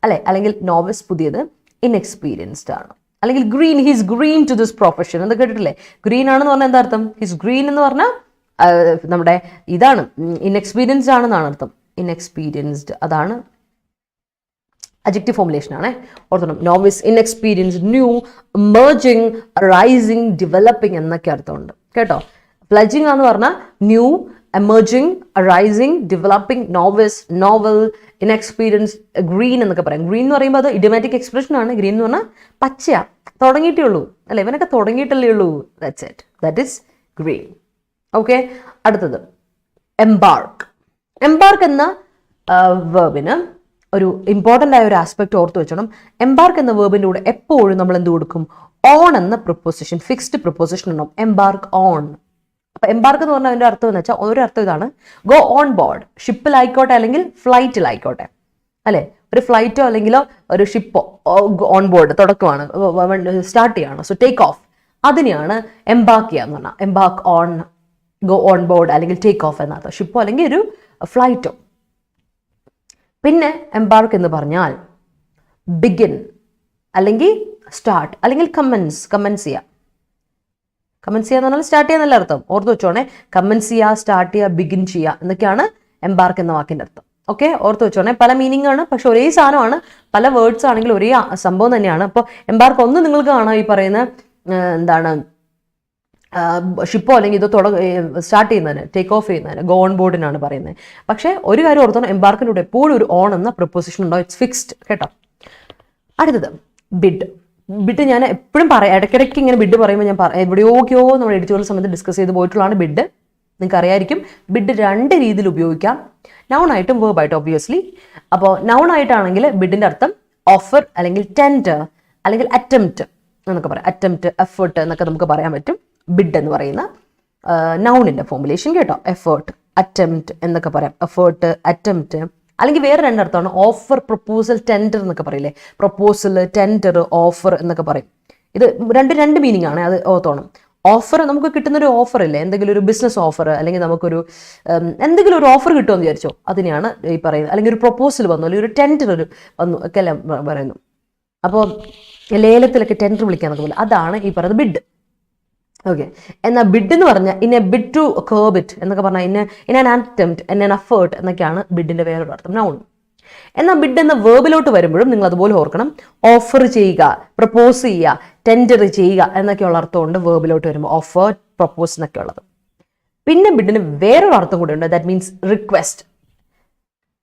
അല്ലെ. അല്ലെങ്കിൽ നോവിസ് പുതിയത്, ഇൻഎക്സ്പീരിയൻസ്ഡ് ആണ്. അല്ലെങ്കിൽ green, he's green to this profession എന്ന് കേട്ടിട്ടില്ലേ. ഗ്രീൻ ആണെന്ന് പറഞ്ഞാൽ എന്താ അർത്ഥം? ഹിസ് ഗ്രീൻ എന്ന് പറഞ്ഞാൽ നമ്മുടെ ഇതാണ്, ഇൻഎക്സ്പീരിയൻസ്ഡ് ആണെന്നാണ് അർത്ഥം. ഇൻഎക്സ്പീരിയൻസ്ഡ്, അതാണ് adjective formulation ആണ്. ഓർത്തോണം, novice, inexperienced, new, emerging, rising, developing എന്നൊക്കെ അർത്ഥമുണ്ട് കേട്ടോ. Fledging ആണെന്ന് പറഞ്ഞാൽ new, emerging, arising, developing, novice, novel, inexperience, green എന്നൊക്കെ പറയാം. ഗ്രീൻ എന്ന് പറയുമ്പോൾ അത് ഇഡിയോമാറ്റിക് എക്സ്പ്രഷൻ ആണ്. ഗ്രീൻ എന്ന് പറഞ്ഞാൽ പച്ചയാ, തുടങ്ങിയിട്ടേ ഉള്ളൂ അല്ലേ, ഇവനൊക്കെ തുടങ്ങിയിട്ടല്ലേ ഉള്ളൂ. That's it, that is green. Okay, അടുത്തത് എംബാർക്ക്. എംബാർക്ക് എന്ന വേർബിന് ഒരു ഇമ്പോർട്ടൻ്റ് ആയ ഒരു ആസ്പെക്ട് ഓർത്ത് വെച്ചോണം. എംബാർക്ക് എന്ന വേർബിൻ്റെ കൂടെ എപ്പോഴും നമ്മൾ എന്ത് കൊടുക്കും? ഓൺ എന്ന പ്രിപ്പോസിഷൻ, ഫിക്സ്ഡ് പ്രിപ്പോസിഷൻ ഉണ്ടാവും. എംബാർക്ക് ഓൺ. അപ്പൊ എംബാർക്ക് എന്ന് പറഞ്ഞാൽ അതിന്റെ അർത്ഥം എന്ന് വെച്ചാൽ ഒരു അർത്ഥം ഇതാണ്, ഗോ ഓൺ ബോർഡ്. ഷിപ്പിലായിക്കോട്ടെ അല്ലെങ്കിൽ ഫ്ലൈറ്റിലായിക്കോട്ടെ അല്ലെ, ഒരു ഫ്ലൈറ്റോ അല്ലെങ്കിലോ ഒരു ഷിപ്പോ ഓൺ ബോർഡ് തുടക്കമാണ്, സ്റ്റാർട്ട് ചെയ്യാണ്. സോ ടേക്ക് ഓഫ്, അതിനെയാണ് എംബാർക്ക് ചെയ്യുക എന്ന് പറഞ്ഞാൽ. എംബാർക്ക് ഓൺ, ഗോ ഓൺ ബോർഡ് അല്ലെങ്കിൽ ടേക്ക് ഓഫ് എന്നർത്ഥം, ഷിപ്പോ അല്ലെങ്കിൽ ഒരു ഫ്ലൈറ്റോ. പിന്നെ എംബാർക്ക് എന്ന് പറഞ്ഞാൽ ബിഗിൻ അല്ലെങ്കിൽ സ്റ്റാർട്ട് അല്ലെങ്കിൽ കമൻസ് ചെയ്യുക. കമൻസ് ചെയ്യുക എന്ന് പറഞ്ഞാൽ സ്റ്റാർട്ട് ചെയ്യാന്നല്ല അർത്ഥം, ഓർത്ത് വെച്ചോണേ. കമൻസ് ചെയ്യുക, സ്റ്റാർട്ട് ചെയ്യുക, ബിഗിൻ ചെയ്യുക എന്നൊക്കെയാണ് എംബാർക്ക് എന്ന വാക്കിൻ്റെ അർത്ഥം. ഓക്കെ, ഓർത്ത് വെച്ചോണേ. പല മീനിങ് ആണ്, പക്ഷെ ഒരേ സാധനമാണ്. പല വേർഡ്സ് ആണെങ്കിലും ഒരേ സംഭവം തന്നെയാണ്. അപ്പോൾ എംബാർക്ക് ഒന്ന് നിങ്ങൾക്ക് കാണാം, ഈ പറയുന്ന എന്താണ് ഷിപ്പോ അല്ലെങ്കിൽ ഇത് സ്റ്റാർട്ട് ചെയ്യുന്നതിന്, ടേക്ക് ഓഫ് ചെയ്യുന്നതിന്, ഗോ ഓൺ ബോർഡിനാണ് പറയുന്നത്. പക്ഷേ ഒരു കാര്യം ഓർത്തോണം, എംബാർക്കിലൂടെ എപ്പോഴും ഒരു ഓൺ എന്ന പ്രപ്പോസിഷൻ ഉണ്ടാവും. ഇറ്റ്സ് ഫിക്സ്ഡ് കേട്ടോ. അടുത്തത് ബിഡ്. ബിഡ് ഞാൻ എപ്പോഴും പറയാം, ഇടയ്ക്കിടയ്ക്ക് ഇങ്ങനെ ബിഡ് പറയുമ്പോൾ ഞാൻ എവിടെയോക്കെയോ നമ്മൾ എഡിറ്റോറിയൽ സമയത്ത് ഡിസ്കസ് ചെയ്ത് പോയിട്ടുള്ളതാണ് ബിഡ്. നിങ്ങൾക്ക് അറിയായിരിക്കും ബിഡ് രണ്ട് രീതിയിൽ ഉപയോഗിക്കാം, നൗൺ ആയിട്ടും വേർബ് ആയിട്ടും ഒബ്വിയസ്ലി. അപ്പോൾ നൗൺ ആയിട്ടാണെങ്കിൽ ബിഡിൻ്റെ അർത്ഥം ഓഫർ അല്ലെങ്കിൽ ടെൻഡർ അല്ലെങ്കിൽ അറ്റംപ്റ്റ് എന്നൊക്കെ പറയാം. അറ്റംപ്റ്റ്, എഫേർട്ട് എന്നൊക്കെ നമുക്ക് പറയാൻ പറ്റും ബിഡ് എന്ന് പറയുന്ന നൗണിൻ്റെ ഫോർമുലേഷൻ കേട്ടോ. എഫേർട്ട്, അറ്റംപ്റ്റ് എന്നൊക്കെ പറയാം. Effort, attempt. അല്ലെങ്കിൽ വേറെ രണ്ടർത്ഥമാണ്, ഓഫർ, പ്രപ്പോസൽ, ടെൻഡർ എന്നൊക്കെ പറയില്ലേ. പ്രപ്പോസൽ, ടെൻഡർ, ഓഫർ എന്നൊക്കെ പറയും. ഇത് രണ്ട് മീനിങ് ആണ്, അത് ഓർത്തോണം. ഓഫർ, നമുക്ക് കിട്ടുന്നൊരു ഓഫർ ഇല്ലേ, എന്തെങ്കിലും ഒരു ബിസിനസ് ഓഫർ അല്ലെങ്കിൽ നമുക്കൊരു എന്തെങ്കിലും ഒരു ഓഫർ കിട്ടുമെന്ന് വിചാരിച്ചോ, അതിനെയാണ് ഈ പറയുന്നത്. അല്ലെങ്കിൽ ഒരു പ്രപ്പോസൽ വന്നു അല്ലെങ്കിൽ ഒരു ടെൻഡർ വന്നു ഒക്കെ അല്ലേ പറയുന്നു. അപ്പോൾ ലേലത്തിലൊക്കെ ടെൻഡർ വിളിക്കാന്നൊക്കെ പോലെ, അതാണ് ഈ പറയുന്നത് ബിഡ്. ഓക്കെ, എന്നാൽ ബിഡ് എന്ന് പറഞ്ഞാൽ in a bid to curb it എന്നൊക്കെ പറഞ്ഞാൽ in an attempt, in an effort എന്നൊക്കെയാണ് ബിഡിൻ്റെ വേറൊരു അർത്ഥം, നൗൺ. എന്നാൽ ബിഡ് എന്ന വേർബിലോട്ട് വരുമ്പോഴും നിങ്ങൾ അതുപോലെ ഓർക്കണം, ഓഫർ ചെയ്യുക, പ്രപ്പോസ് ചെയ്യുക, ടെൻഡർ ചെയ്യുക എന്നൊക്കെയുള്ള അർത്ഥമുണ്ട് വേർബിലോട്ട് വരുമ്പോൾ, ഓഫർ, പ്രപ്പോസ് എന്നൊക്കെ ഉള്ളത്. പിന്നെ ബിഡിന് വേറൊരു അർത്ഥം കൂടെ ഉണ്ട്, ദാറ്റ് മീൻസ് റിക്വസ്റ്റ്.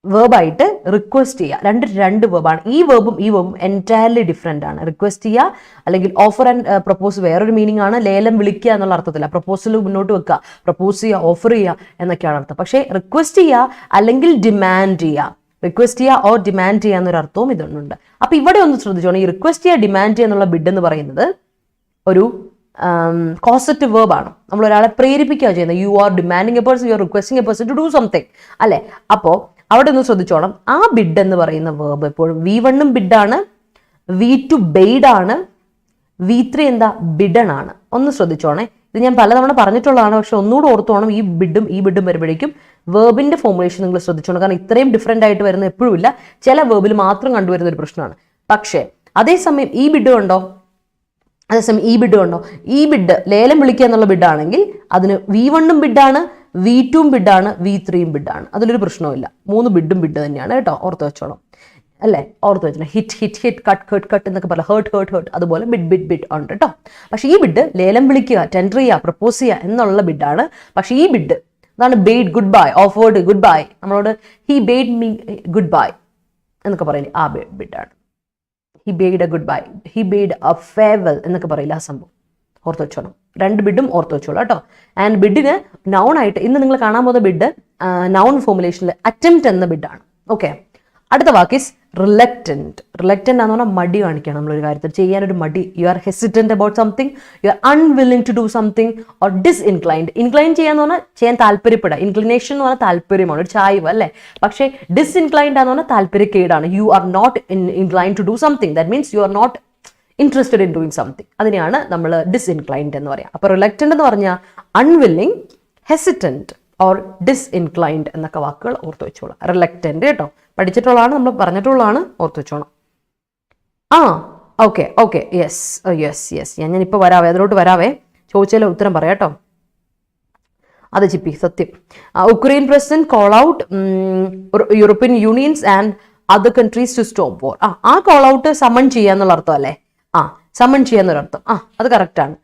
വേർബായിട്ട് റിക്വസ്റ്റ് ചെയ്യുക, രണ്ട് വേർബാണ്. ഈ വേർബും എൻറ്റയർലി ഡിഫറെൻ്റ് ആണ്. റിക്വസ്റ്റ് ചെയ്യുക അല്ലെങ്കിൽ ഓഫർ ആൻഡ് പ്രപ്പോസ് വേറൊരു മീനിങ് ആണ്. ലേലം വിളിക്കുക എന്നുള്ള അർത്ഥത്തില്ല, പ്രപ്പോസൽ മുന്നോട്ട് വെക്കുക, പ്രപ്പോസ് ചെയ്യുക, ഓഫർ ചെയ്യുക എന്നൊക്കെയാണ് അർത്ഥം. പക്ഷേ റിക്വസ്റ്റ് ചെയ്യുക അല്ലെങ്കിൽ ഡിമാൻഡ് ചെയ്യുക, റിക്വസ്റ്റ് ചെയ്യുക ഓർ ഡിമാൻഡ് ചെയ്യുക എന്നൊരു അർത്ഥവും ഇതൊന്നുണ്ട്. അപ്പോൾ ഇവിടെ ഒന്ന് ശ്രദ്ധിച്ചോണം, ഈ റിക്വസ്റ്റ് ചെയ്യുക, ഡിമാൻഡ് ചെയ്യുക എന്നുള്ള ബിഡ് എന്ന് പറയുന്നത് ഒരു കോസറ്റീവ് വേർബാണ്. നമ്മൾ ഒരാളെ പ്രേരിപ്പിക്കുക ചെയ്യുന്നത്. You are demanding a person, you are requesting a person to do something അല്ലേ. അപ്പോൾ അവിടെ ഒന്ന് ശ്രദ്ധിച്ചോണം, ആ ബിഡ് എന്ന് പറയുന്ന വേർബ് എപ്പോഴും V1 ബിഡാണ്, V2 ബെയ്ഡാണ്, V3 എന്താ ബിഡൺ ആണ്. ഒന്ന് ശ്രദ്ധിച്ചോണേ, ഇത് ഞാൻ പലതവണ പറഞ്ഞിട്ടുള്ളതാണ്, പക്ഷെ ഒന്നുകൂടെ ഓർത്തോണം. ഈ ബിഡും വരുമ്പോഴേക്കും വേർബിന്റെ ഫോർമുലേഷൻ നിങ്ങൾ ശ്രദ്ധിച്ചോണം. കാരണം ഇത്രയും ഡിഫറെൻ്റ് ആയിട്ട് വരുന്ന എപ്പോഴും ഇല്ല, ചില വേർബിൽ മാത്രം കണ്ടുവരുന്ന ഒരു പ്രശ്നമാണ്. പക്ഷേ അതേസമയം ഈ ബിഡ് കണ്ടോ, ഈ ബിഡ് ലേലം വിളിക്കുക എന്നുള്ള ബിഡാണെങ്കിൽ അതിന് V1 ബിഡാണ്, V2 ബിഡാണ്, V3 ബിഡാണ്. അതിലൊരു പ്രശ്നവുമില്ല, 3 ബിഡും ബിഡ് തന്നെയാണ് കേട്ടോ, ഓർത്ത് വെച്ചോണം അല്ലേ. ഓർത്ത് വെച്ചോണം, ഹിറ്റ് കട്ട് എന്നൊക്കെ പറയാം, ഹേർട്ട് അതുപോലെ ബിഡ് ഉണ്ട് കേട്ടോ. പക്ഷേ ഈ ബിഡ് ലേലം വിളിക്കുക, ടെൻഡർ ചെയ്യുക, പ്രപ്പോസ് ചെയ്യുക എന്നുള്ള ബിഡാണ്. പക്ഷേ ഈ ബിഡ് അതാണ് bade, goodbye, offered goodbye, നമ്മളോട് he bade me goodbye എന്നൊക്കെ പറയുന്നത് ആ ബിഡാണ്. He bade a goodbye, he bade a farewell എന്നൊക്കെ പറയില്ല, ആ സംഭവം ഓർത്ത് വെച്ചോണം. 2 ബിഡും ഓർത്ത് വെച്ചോളൂ കേട്ടോ. ആൻഡ് ബിഡിന് നൗൺ ആയിട്ട് ഇന്ന് നിങ്ങൾ കാണാൻ പോകുന്ന ബിഡ് നൗൺ ഫോർമുലേഷനിൽ അറ്റംപ്റ്റ് എന്ന ബിഡാണ്. ഓക്കെ, അടുത്ത വാക്ക് റിലക്റ്റൻറ്റ്. റിലക്റ്റൻ്റ് ആണെന്ന് പറഞ്ഞാൽ മടി കാണിക്കുകയാണ് നമ്മളൊരു കാര്യത്തിൽ ചെയ്യാനൊരു മടി. You are hesitant about something, you are unwilling to do something or disinclined. Incline ചെയ്യാന്ന് പറഞ്ഞാൽ ചെയ്യാൻ താല്പര്യപ്പെടുക, ഇൻക്ലിനേഷൻ എന്ന് പറഞ്ഞാൽ താല്പര്യമാണ്, ഒരു ചായ്വ് അല്ലേ. പക്ഷേ ഡിസ്ഇൻക്ലൈൻഡ് ആണെന്ന് പറഞ്ഞാൽ താല്പര്യക്കേടാണ്. You are not incline to do something, that means you are not interested in doing something. അതിനെയാണ് നമ്മൾ ഡിസ്ഇൻക്ലൈൻഡ് എന്ന് പറയാം. അപ്പോൾ റിലക്റ്റൻ്റ് എന്ന് പറഞ്ഞാൽ അൺവില്ലിംഗ്, ഹെസിറ്റൻറ്റ് ഓർ ഡിസ്ഇൻക്ലൈൻഡ് എന്നൊക്കെ വാക്കുകൾ ഓർത്ത് വെച്ചോളാം. റിലക്റ്റൻ്റ് കേട്ടോ, പഠിച്ചിട്ടുള്ളതാണ്, നമ്മൾ പറഞ്ഞിട്ടുള്ളതാണ്, ഓർത്ത് വെച്ചോണം. ഓക്കെ യെസ് ഞാനിപ്പോൾ വരാവേ, അതിലോട്ട് വരാവേ, ചോദിച്ചാലോ ഉത്തരം പറയാം കേട്ടോ. അത് ചിപ്പി സത്യം. Ukraine president call out European unions and other countries to stop war. ആ കോൾ ഔട്ട് സമ്മൺ ചെയ്യാന്നുള്ള അർത്ഥം അല്ലേ? സമ്മൺ ചെയ്യാന്നൊരർത്ഥം. അത് കറക്റ്റ് ആണ്.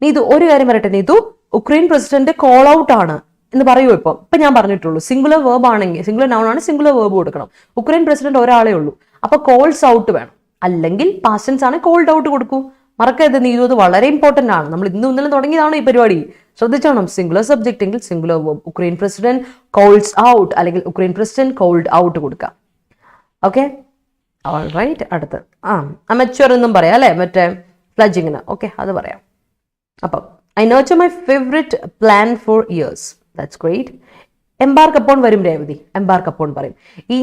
നീതു ഒരു കാര്യം പറയട്ടെ, Neethu Ukraine president call out ആണ് എന്ന് പറയൂ. ഇപ്പൊ ഞാൻ പറഞ്ഞിട്ടുള്ളൂ സിംഗുലർ വേർബ് ആണെങ്കിൽ, സിംഗുലർ നൗൺ ആണ്, സിംഗുലർ വേർബ് കൊടുക്കണം. ഉക്രൈൻ പ്രസിഡന്റ് ഒരാളേ ഉള്ളൂ, അപ്പൊ കോൾസ് ഔട്ട് വേണം. അല്ലെങ്കിൽ പാസ്റ്റ് ടെൻസ് ആണ്, കോൾഡ് ഔട്ട് കൊടുക്കൂ. മറക്കരുത് നീതു, അത് വളരെ ഇമ്പോർട്ടന്റ് ആണ്. നമ്മൾ ഇന്നലെ തുടങ്ങിയതാണ് ഈ പരിപാടി, ശ്രദ്ധിച്ചോണം. സിംഗുലർ സബ്ജക്റ്റ് എങ്കിൽ singular verb. Ukraine president calls out അല്ലെങ്കിൽ ഉക്രൈൻ പ്രസിഡന്റ് കോൾഡ് ഔട്ട് കൊടുക്കാം. Okay, all right. അടുത്ത് അമച്വർ എന്നും പറയാം അല്ലെ, മറ്റേ ഫ്ലജിങ്ങിന്. ഓക്കെ, അത് പറയാം. അപ്പം I nurture my favourite plan for years. That's great. Embark upon വരും രേവതി, എംബാർക്ക് അപ്പോൺ പറയും.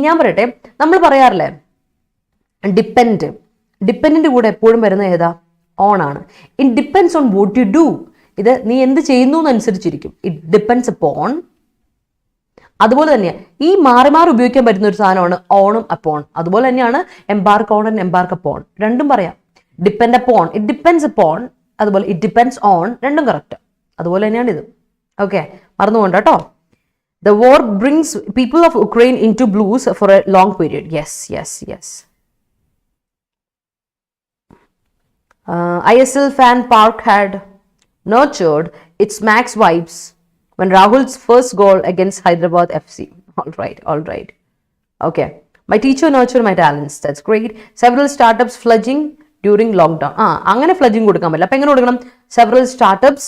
ഞാൻ പറയട്ടെ, നമ്മൾ പറയാറില്ലേ ഡിപ്പെൻഡിന്റെ കൂടെ എപ്പോഴും വരുന്ന ഏതാ? ഓൺ ആണ്. It depends on what you do. ഇത് നീ എന്ത് ചെയ്യുന്നു എന്നനുസരിച്ചിരിക്കും. It depends upon. അതുപോലെ തന്നെയാണ് ഈ മാറി മാറി ഉപയോഗിക്കാൻ പറ്റുന്ന ഒരു സാധനമാണ് ഓണും അപ്പോൺ. അതുപോലെ തന്നെയാണ് എംബാർക്ക് ഓൺ ആൻഡ് എംബാർക്ക് അപ്പോൺ, രണ്ടും പറയാം. Depend upon, it depends upon, അതുപോലെ ഇറ്റ് ഡിപ്പെൻഡ്സ് ഓൺ, രണ്ടും കറക്റ്റ്. അതുപോലെ തന്നെയാണ് ഇത്. ഓക്കെ, മറന്നുകൊണ്ട് കേട്ടോ. The war brings people of Ukraine into blues for a long period. Yes. ISL fan Park had nurtured its max vibes when Rahul's first goal against Hyderabad FC. All right. Okay. My teacher nurtured my talents. That's great. Several startups fledging during lockdown. അങ്ങനെ ഫ്ലജിങ് കൊടുക്കാൻ പറ്റില്ല. അപ്പൊ എങ്ങനെ കൊടുക്കണം? Several startups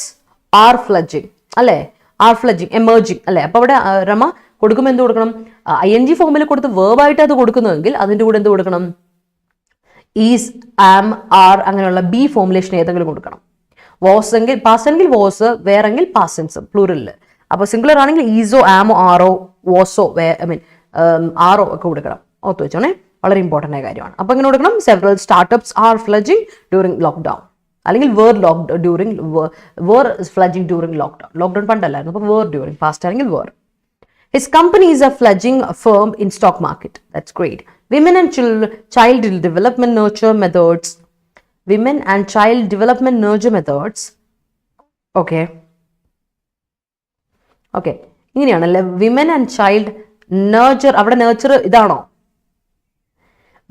are fledging അല്ലേ, ആർ ഫ്ലജിങ്, എമേർജിങ് അല്ലെ. അപ്പൊ അവിടെ രമ കൊടുക്കുമ്പോൾ എന്ത് കൊടുക്കണം? ING ഫോമിൽ കൊടുത്ത് വേർബായിട്ട് അത് കൊടുക്കുന്നതെങ്കിൽ അതിന്റെ കൂടെ എന്ത് കൊടുക്കണം? ഈസ്, ആം, ആർ അങ്ങനെയുള്ള ബി ഫോമുലേഷൻ ഏതെങ്കിലും കൊടുക്കണം. വാസ് എങ്കിൽ പാസ്റ്റ് എങ്കിൽ വാസ്, വേറെങ്കിൽ പാസ്റ്റ് ടെൻസ് പ്ലൂറലിൽ. അപ്പൊ സിംഗുലർ ആണെങ്കിൽ ഈസോ, ആമോ, ആറോ, വാസോ, ആറോ ഒക്കെ കൊടുക്കണം. ഓർത്ത് വെച്ചോണേ, വളരെ ഇമ്പോർട്ടൻ്റ് ആയ കാര്യമാണ്. അപ്പൊ എങ്ങനെ കൊടുക്കണം? Several startups are fledging during lockdown, അല്ലെങ്കിൽ were fledging during lockdown. Lockdown പണ്ടല്ലായിരുന്നു, അപ്പൊ വേർ ഡ്യൂറിങ്, പാസ്റ്റ് ആണെങ്കിൽ were. His company is a fledgling firm in stock market. That's great. Women and child development nurture methods. Women and child development nurture methods. Okay. ഇങ്ങനെയാണല്ലേ വിമൻ ആൻഡ് ചൈൽഡ് നർച്ചർ. അവിടെ നർച്ചർ ഇതാണോ?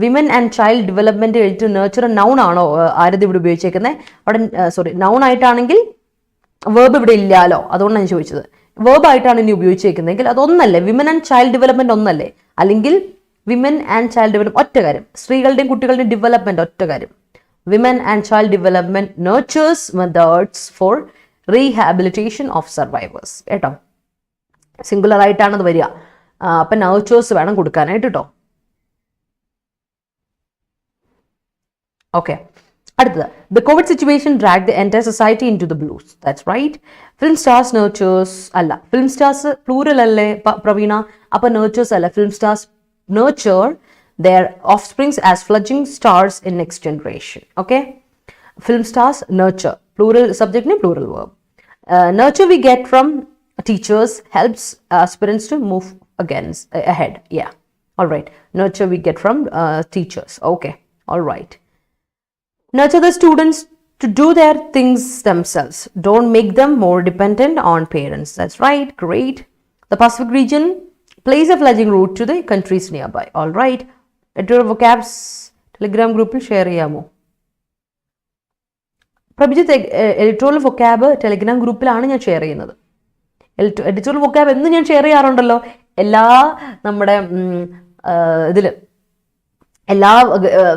വിമൻ ആൻഡ് ചൈൽഡ് ഡെവലപ്മെന്റ് കഴിഞ്ഞിട്ട് നർച്ചർ നൗൺ ആണോ ആരത് ഇവിടെ ഉപയോഗിച്ചേക്കുന്നത്? അവിടെ സോറി, നൗൺ ആയിട്ടാണെങ്കിൽ വേർബ് ഇവിടെ ഇല്ലാലോ, അതുകൊണ്ടാണ് ഞാൻ ചോദിച്ചത്. വേർബ് ആയിട്ടാണ് ഇനി ഉപയോഗിച്ചേക്കുന്നതെങ്കിൽ അതൊന്നല്ലേ, വിമൻ ആൻഡ് ചൈൽഡ് ഡെവലപ്മെന്റ് ഒന്നല്ലേ? അല്ലെങ്കിൽ വിമൻ ആൻഡ് ചൈൽഡ് ഡെവലപ്മെന്റ് ഒറ്റ കാര്യം, സ്ത്രീകളുടെയും കുട്ടികളുടെയും ഡെവലപ്മെന്റ് ഒറ്റ കാര്യം. Women and child development nurtures methods for rehabilitation of survivors. കേട്ടോ, സിംഗുലർ ആയിട്ടാണ് അത് വരിക. അപ്പൊ നർച്ചേഴ്സ് വേണം കൊടുക്കാനായിട്ട് കേട്ടോ. ഓക്കെ, അടുത്തത് the COVID situation dragged the entire society into the blues. That's right. Film stars nurtures അല്ല, film stars plural അല്ലേ പ്രവീണ? അപ്പൊ nurtures അല്ല, film stars nurture their offsprings as fledgling stars in next generation. Okay, film stars nurture, plural subject ne plural verb. Nurture we get from teachers, helps aspirants to move ahead. Yeah, all right. Nurture we get from teachers. Okay, all right. Nurture the students to do their things themselves. Don't make them more dependent on parents. That's right. Great. The Pacific region plays a fledgling route to the countries nearby. All right. Editorial vocabs Telegram group share cheyamo. Prabhijit, editorial vocab Telegram group ലാണ് ഞാൻ ഷെയർ ചെയ്യുന്നത്. എഡിറ്റോറിയൽ vocab എന്ന് ഞാൻ ഷെയർ ചെയ്യാറുണ്ടല്ലോ എല്ലാ നമ്മുടെ ഇതിൽ, എല്ലാ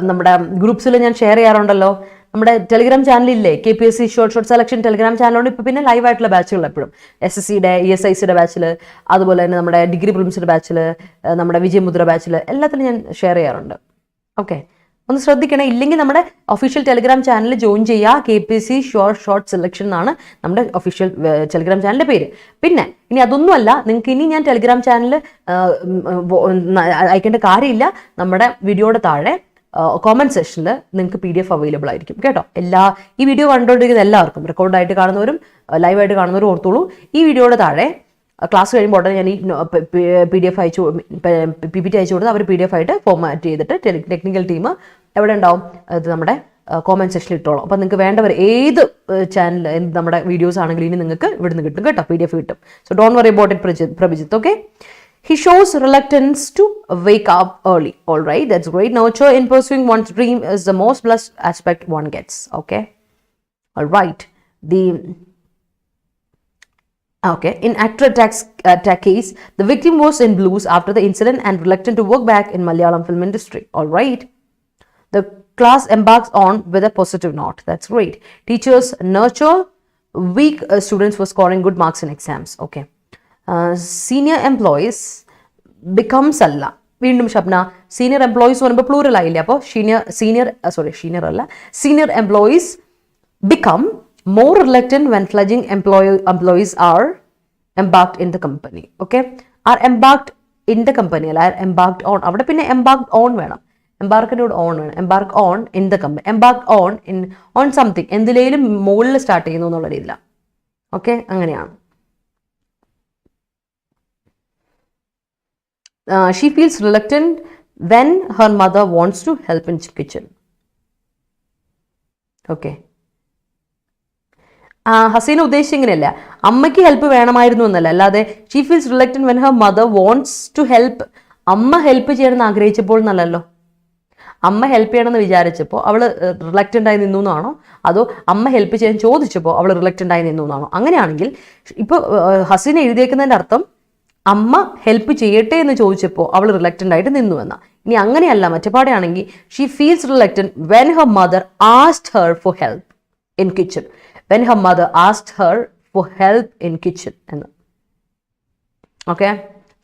നമ്മുടെ ഗ്രൂപ്പ്സിലും ഞാൻ ഷെയർ ചെയ്യാറുണ്ടല്ലോ. നമ്മുടെ ടെലിഗ്രാം ചാനലില്ലേ, KPSC ഷോർട്ട് സെലക്ഷൻ ടെലിഗ്രാം ചാനലുണ്ട്. ഇപ്പം പിന്നെ ലൈവ് ആയിട്ടുള്ള ബാച്ചുകൾ എപ്പോഴും SSCയുടെ ESICയുടെ ബാച്ചിൽ, അതുപോലെ തന്നെ നമ്മുടെ ഡിഗ്രി പ്രിലിംസിൻ്റെ ബാച്ചിൽ, നമ്മുടെ വിജയമുദ്ര ബാച്ചിൽ എല്ലാത്തിലും ഞാൻ ഷെയർ ചെയ്യാറുണ്ട്. ഓക്കെ, ഒന്ന് ശ്രദ്ധിക്കണേ. ഇല്ലെങ്കിൽ നമ്മുടെ ഒഫീഷ്യൽ ടെലിഗ്രാം ചാനൽ ജോയിൻ ചെയ്യുക. KPSC ഷോർട്ട് സെലക്ഷൻ എന്നാണ് നമ്മുടെ ഒഫീഷ്യൽ ടെലിഗ്രാം ചാനലിൻ്റെ പേര്. പിന്നെ ഇനി അതൊന്നുമല്ല, നിങ്ങൾക്ക് ഇനി ഞാൻ ടെലിഗ്രാം ചാനൽ അയക്കേണ്ട കാര്യമില്ല. നമ്മുടെ വീഡിയോയുടെ താഴെ കോമന്റ് സെക്ഷനിൽ നിങ്ങൾക്ക് PDF അവൈലബിൾ ആയിരിക്കും കേട്ടോ. ഈ വീഡിയോ കണ്ടുകൊണ്ടിരിക്കുന്ന എല്ലാവർക്കും, റെക്കോർഡായിട്ട് കാണുന്നവരും ലൈവായിട്ട് കാണുന്നവരും ഓർത്തോളൂ, ഈ വീഡിയോയുടെ താഴെ ക്ലാസ് കഴിയുമ്പോൾ ഉടനെ ഞാൻ ഈ PDF അയച്ചു, PPT അയച്ചു കൊടുത്ത് അവർ PDF ആയിട്ട് ഫോർമാറ്റ് ചെയ്തിട്ട് ടെക്നിക്കൽ ടീം എവിടെ ഉണ്ടാവും, അത് നമ്മുടെ കോമന്റ് സെക്ഷനിൽ ഇട്ടോളാം. അപ്പം നിങ്ങൾക്ക് വേണ്ടവർ ഏത് ചാനൽ നമ്മുടെ വീഡിയോസ് ആണെങ്കിലും ഇനി നിങ്ങൾക്ക് ഇവിടുന്ന് കിട്ടും കേട്ടോ, PDF കിട്ടും. So don't worry about it Prabhijith. Okay, He shows reluctance to wake up early. All right, that's great. Nurture in pursuing one's dream is the most blessed aspect one gets. Okay, all right. In actor attack case, the victim was in blues after the incident and reluctant to work back in Malayalam film industry. All right. The class embarks on with a positive note. That's great. Teachers nurture weak students for scoring good marks in exams. Okay. Senior employees becomes അല്ല വീണ്ടും ഷബ്ന സീനിയർ എംപ്ലോയീസ് പറയുമ്പോൾ പ്ലൂറൽ ആയില്ലേ അപ്പോൾ senior employees become more reluctant when fledgling employees are embarked in the company. Okay, are embarked in the company അല്ല embarked on. അവിടെ പിന്നെ embarked on വേണം, embarked on വേണം, embark on in the company, embarked on something, എന്തിലേലും മുകളിൽ സ്റ്റാർട്ട് ചെയ്യുന്നു എന്നുള്ള രീതിയിലാണ്. ഓക്കെ, അങ്ങനെയാണ്. She feels reluctant when her mother wants to help in kitchen. Okay. Hasina ഉദ്ദേശിച്ച ഇങ്ങനെയല്ല, അമ്മയ്ക്ക് ഹെൽപ്പ് വേണമായിരുന്നു എന്നല്ല, അല്ലാതെ she feels reluctant when her mother wants to help. അമ്മ ഹെൽപ്പ് ചെയ്യണമെന്ന് ആഗ്രഹിച്ചപ്പോൾ എന്നല്ലല്ലോ, അമ്മ ഹെൽപ്പ് ചെയ്യണമെന്ന് വിചാരിച്ചപ്പോൾ അവൾ റിലക്റ്റൻ്റ് ആയി നിന്നു എന്നാണോ, അതോ അമ്മ ഹെൽപ്പ് ചെയ്യാൻ ചോദിച്ചപ്പോൾ അവൾ റിലക്റ്റൻ്റ് ആയി നിന്നു എന്നാണോ? അങ്ങനെയാണെങ്കിൽ ഇപ്പോൾ ഹസീന എഴുതിയേക്കുന്നതിൻ്റെ അർത്ഥം അമ്മ ഹെൽപ്പ് ചെയ്യട്ടെ എന്ന് ചോദിച്ചപ്പോൾ അവൾ റിലക്റ്റൻ്റ് ആയിട്ട് നിന്നു എന്നാ. ഇനി അങ്ങനെയല്ല, മറ്റേപാടെയാണെങ്കിൽ she feels reluctant when her mother asked her for help in kitchen. When her mother asked her for help in kitchen എന്ന്. ഓക്കെ,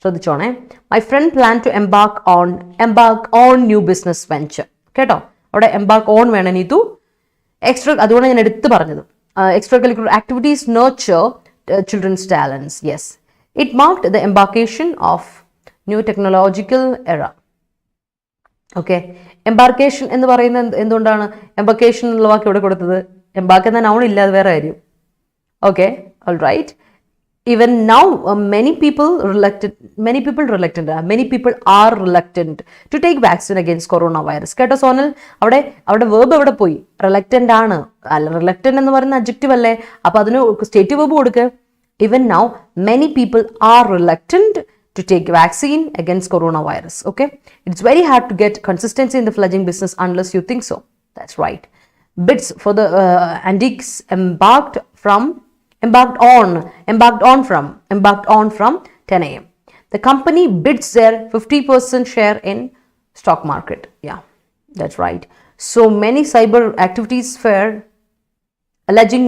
ശ്രദ്ധിച്ചോണേ. My friend plan to embark on new business venture. കേട്ടോ, അവിടെ എംബാർക്ക് ഓൺ വേണം നീതു. അതുകൊണ്ട് ഞാൻ എടുത്തു പറഞ്ഞത് extra curricular activities nurture children's talents. Yes, it marked the embarkation of new technological era. Okay, embarkation എന്ന് പറയുന്നത് എന്തുകൊണ്ടാണ് embarkation എന്നുള്ള വാക്ക് ഇവിടെ കൊടുത്തത്? embark എന്ന noun ഇല്ല, അത് വേറെ കാര്യം. Okay, all right. Even now many people are reluctant to take vaccine against coronavirus. കേട്ടോ സോനൽ, അവിടെ വേർബ് എവിടെ പോയി? reluctant ആണ് അല്ല, reluctant എന്ന് പറയുന്ന adjective അല്ലേ, അപ്പോൾ അതിന് സ്റ്റേറ്റീവ് വേർബ് കൊടുക്കുക. Even now, many people are reluctant to take vaccine against coronavirus. Okay, it's very hard to get consistency in the fledgling business unless you think so. That's right. Bids for the antiques embarked on from 10 a.m. The company bids their 50% share in stock market. Yeah, that's right. So many cyber activities fair alleging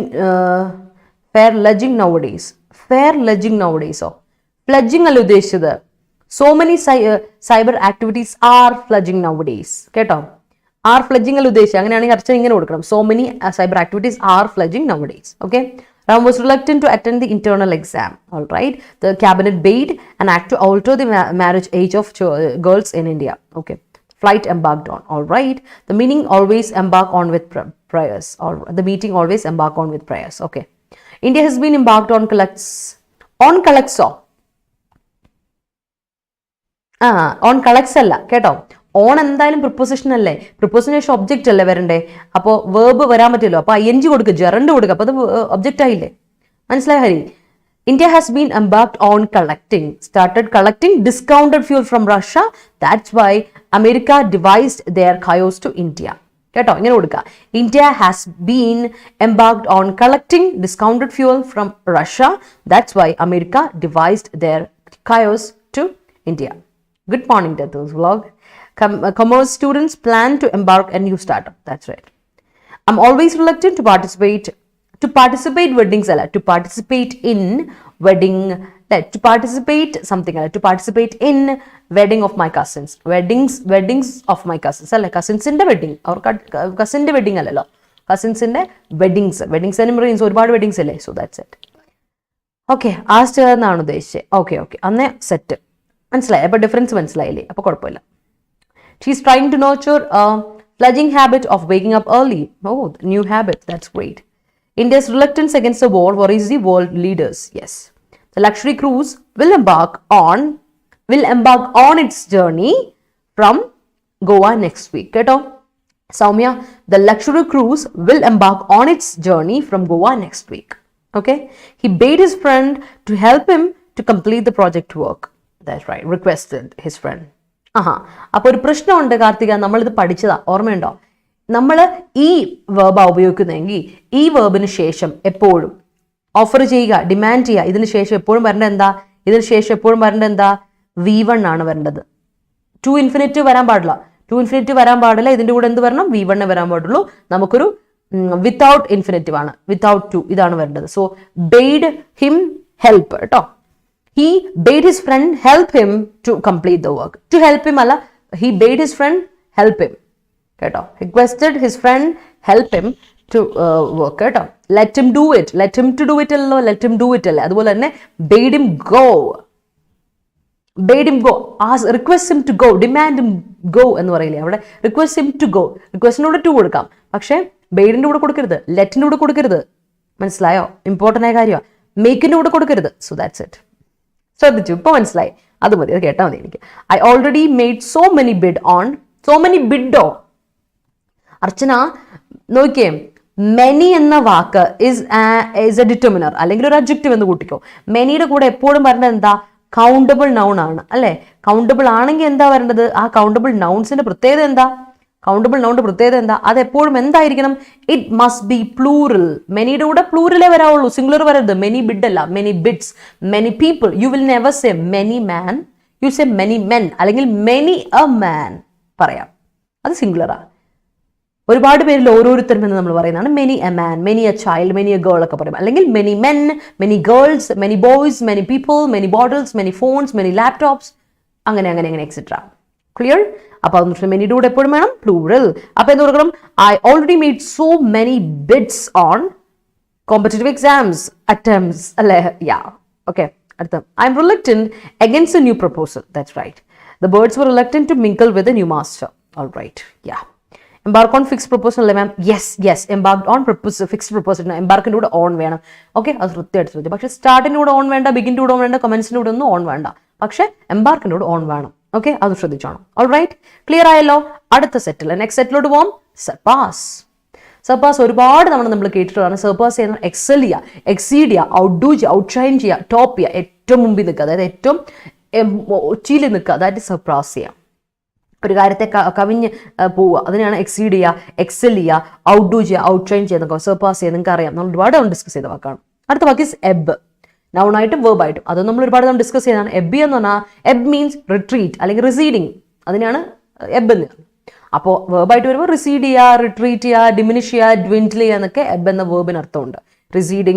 nowadays. Pledging അല്ല ഉദ്ദേശിച്ചത്. So many cyber activities are pledging nowadays. കേട്ടോ, are pledging അല്ല ഉദ്ദേശിച്ചത്. അങ്ങനെയാണെങ്കിൽ അർത്ഥം ഇങ്ങനെ കൊടുക്കണം, so many cyber activities are pledging nowadays. Okay, Ram was reluctant to attend the internal exam. All right, the cabinet bade an act to alter the marriage age of girls in India. Okay, flight embarked on. All right, the meeting always embark on with prayers, or the meeting always embark on with prayers. Okay, India has been embarked on collects. On collects അല്ല കേട്ടോ. ഓൺ എന്തായാലും പ്രിപ്പോസിഷൻ അല്ലേ, പ്രിപ്പോസിന് ശേഷം ഒബ്ജക്റ്റ് അല്ലേ വരണ്ടേ, അപ്പോൾ വേർബ് വരാൻ പറ്റില്ലോ, അപ്പോൾ ING കൊടുക്കുക, ജെറണ്ട് കൊടുക്കുക, അപ്പോൾ അത് ഒബ്ജക്റ്റ് ആയില്ലേ? മനസ്സിലായി Hari? India has been embarked on started collecting discounted fuel from Russia. That's why America devised their chaos to India. കേട്ടോ, ഇങ്ങനെ കൊടുക്കുക. India has been embarked on collecting discounted fuel from Russia. That's why America devised their chaos to India. Good morning, Datus vlog. Commerce students plan to embark a new startup. That's right. I'm always reluctant to participate weddings അല്ല, to participate in wedding, to participate something അല്ല, to participate in wedding of my cousins. weddings of my cousins അല്ല, കസിൻസിന്റെ വെഡിങ്, അവർ കസിന്റെ വെഡിങ് അല്ലല്ലോ, കസിൻസിന്റെ വെഡിങ്സ് എന്ന് പറയുന്നത് ഒരുപാട് വെഡിങ്സ് അല്ലേ. So that's it. Okay, asked എന്നാണ് ഉദ്ദേശിച്ചത്. ഓക്കെ, അന്നേ സെറ്റ് മനസ്സിലായി, അപ്പോൾ ഡിഫറൻസ് മനസ്സിലായില്ലേ, അപ്പോൾ കുഴപ്പമില്ല. She's trying to nurture a fledgling habit of waking up early. Oh, new habit, that's great. India's reluctance against the war worries the world leaders. Yes, the luxury cruise will embark on its journey from Goa next week. Keto Soumya, the luxury cruise will embark on its journey from Goa next week. Okay, he bade his friend to help him to complete the project work. That's right. Requested his friend. അപ്പോൾ ഒരു പ്രശ്നമുണ്ട് കാർത്തിക, നമ്മളിത് പഠിച്ചതാ, ഓർമ്മയുണ്ടോ? നമ്മൾ ഈ വേർബാ ഉപയോഗിക്കുന്നതെങ്കിൽ ഈ വേർബിന് ശേഷം എപ്പോഴും ഓഫർ ചെയ്യുക, ഡിമാൻഡ് ചെയ്യുക, ഇതിന് ശേഷം എപ്പോഴും വരേണ്ടത് എന്താ? ഇതിന് ശേഷം എപ്പോഴും വരേണ്ടത് എന്താ? V1 ആണ് വരേണ്ടത്. ടു ഇൻഫിനിറ്റീവ് വരാൻ പാടില്ല. ഇതിൻ്റെ കൂടെ എന്ത് വരണം? V1 വരാൻ പാടുള്ളൂ. നമുക്കൊരു വിത്തൗട്ട് ഇൻഫിനിറ്റീവ് ആണ്, വിത്തൗട്ട് ടു, ഇതാണ് വരേണ്ടത്. സോ ബെയ്ഡ് ഹിം ഹെൽപ്പ് കേട്ടോ. He bade his friend help him to complete the work. To help him അല്ല, he bade his friend help him കേട്ടോ. Requested his friend help him to work കേട്ടോ. Let him do it. Let him to do it അല്ലോ, let him do it അല്ലേ. അതുപോലെ തന്നെ bade him go. Bade him go. Ask, request him to go. Demand him go എന്ന് പറയില്ലേ അവിടെ. Request him to go. റിക്വസ്റ്റിനോട് ടു കൊടുക്കാം, പക്ഷേ ബെയ്ഡിൻ്റെ കൂടെ കൊടുക്കരുത്, ലെറ്റിൻ്റെ കൂടെ കൊടുക്കരുത്. മനസ്സിലായോ? ഇമ്പോർട്ടൻ്റ് ആയ കാര്യമാണ്. മേക്കിൻ്റെ കൂടെ കൊടുക്കരുത്. So that's it. ശ്രദ്ധിച്ചു? ഇപ്പോൾ മനസ്സിലായി? അത് മതി, അത് കേട്ടാൽ മതി എനിക്ക്. I already made so many bid on. So many ബിഡോ? അർച്ചന നോക്കിയേ, മെനി എന്ന വാക്ക് ഇസ് എ ഡിറ്റർമിനർ, അല്ലെങ്കിൽ ഒരു അഡ്ജക്റ്റീവ് എന്ന് കൂട്ടിക്കോ. മെനിയുടെ കൂടെ എപ്പോഴും വരേണ്ടത് എന്താ? കൗണ്ടബിൾ നൗൺ ആണ് അല്ലേ? കൗണ്ടബിൾ ആണെങ്കിൽ എന്താ വരേണ്ടത്? ആ കൗണ്ടബിൾ നൗൺസിന്റെ പ്രത്യേകത എന്താ? അത് എപ്പോഴും എന്തായിരിക്കണം? It must be plural. മെനിയുടെ കൂടെ പ്ലൂറലേ വരാവുള്ളൂ, സിംഗുലർ വരരുത്. മെനി ബിഡ് അല്ല, many bids, many people. You will never say many man, you say many men, അല്ലെങ്കിൽ മെനി എ മാൻ പറയാം. അത് സിംഗുലറാ. ഒരുപാട് പേരിൽ ഓരോരുത്തരും എന്ന് നമ്മൾ പറയുന്നതാണ് many a man, many a child, many a girl ഒക്കെ പറയും. അല്ലെങ്കിൽ many men, many girls, many boys, many people, many bottles, many phones, many laptops, അങ്ങനെ എക്സെട്ര. ക്ലിയർ? അപ്പൊ അത് മെനിയുടെ കൂടെ എപ്പോഴും വേണം പ്ലൂറൽ. അപ്പൊ എന്ത് കൊടുക്കണം? I already made so many bids on competitive exams attempts അല്ലേ? Yeah, okay. അടുത്ത, I am reluctant against a new proposal. That's right. The birds were reluctant to mingle with a new master. All right. Yeah. Embark on fixed proposal അല്ലേ ma'am? Yes. Embark on fixed proposal. എംബാർക്കിൻ്റെ കൂടെ ഓൺ വേണം. ഓക്കെ, അത് കൃത്യമായിട്ട് ശ്രദ്ധിച്ചു. പക്ഷേ സ്റ്റാർട്ടിൻ്റെ കൂടെ ഓൺ വേണ്ട, ബിഗിൻ്റെ കൂടെ ഓൺ വേണ്ട, കമൻസിൻ്റെ കൂടെ ഒന്നും ഓൺ വേണ്ട. പക്ഷേ എംബാർക്കിൻ്റെ കൂടെ ഓൺ വേണം. ഓക്കെ, അത് ശ്രദ്ധിച്ചോണം. ഓൾ റൈറ്റ്, ക്ലിയർ ആയല്ലോ? അടുത്ത സെറ്റിൽ, നെക്സ്റ്റ് സെറ്റിലോട്ട് പോകാം. സർപ്പാസ് ഒരുപാട് തവണ നമ്മൾ കേട്ടിട്ടുള്ളതാണ്. സർപ്പാസ് ചെയ്യുന്ന എക്സൽ ചെയ്യുക, എക്സീഡ് ചെയ്യുക, ഔട്ട്ഡു ചെയ്യുക, ഔട്ട്ഷൈൻ ചെയ്യുക, ടോപ്പ് ചെയ്യുക, ഏറ്റവും മുമ്പിൽ നിൽക്കുക, അതായത് ഏറ്റവും ഉച്ചിയിൽ നിൽക്കുക, അതായത് സർപ്പാസ് ചെയ്യുക. ഒരു കാര്യത്തെ കവിഞ്ഞ് പോവുക, അതിനാണ് എക്സീഡ് ചെയ്യുക, എക്സൽ ചെയ്യുക, ഔട്ട്ഡു ചെയ്യുക, ഔട്ട്ഷൈൻ ചെയ്യുക, സർപ്പാസ് ചെയ്യുക. നിങ്ങൾക്ക് അറിയാം, നമ്മൾ ഒരുപാട് തവണ ഡിസ്കസ് ചെയ്ത വാക്കാണ്. അടുത്ത വാക്ക് ഇസ് എബ്. നൗണായിട്ടും വേർബായിട്ടും, അത് നമ്മൾ ഒരുപാട് തവണ ഡിസ്കസ് ചെയ്തതാണ്. എബ് എന്ന് പറഞ്ഞാൽ എബ് മീൻസ് റിട്രീറ്റ് അല്ലെങ്കിൽ റിസീഡിങ്, അതിനാണ് എബ് എന്ന്. അപ്പോൾ വേർബായിട്ട് വരുമ്പോൾ റിസീഡ് ചെയ്യുക, റിട്രീറ്റ് ചെയ്യുക, ഡിമിനിഷ് ചെയ്യുക, ഡ്വിൻറ്റിൽ ചെയ്യുക എന്നൊക്കെ എബ് എന്ന വേർബിന് അർത്ഥമുണ്ട്. റിസീഡ്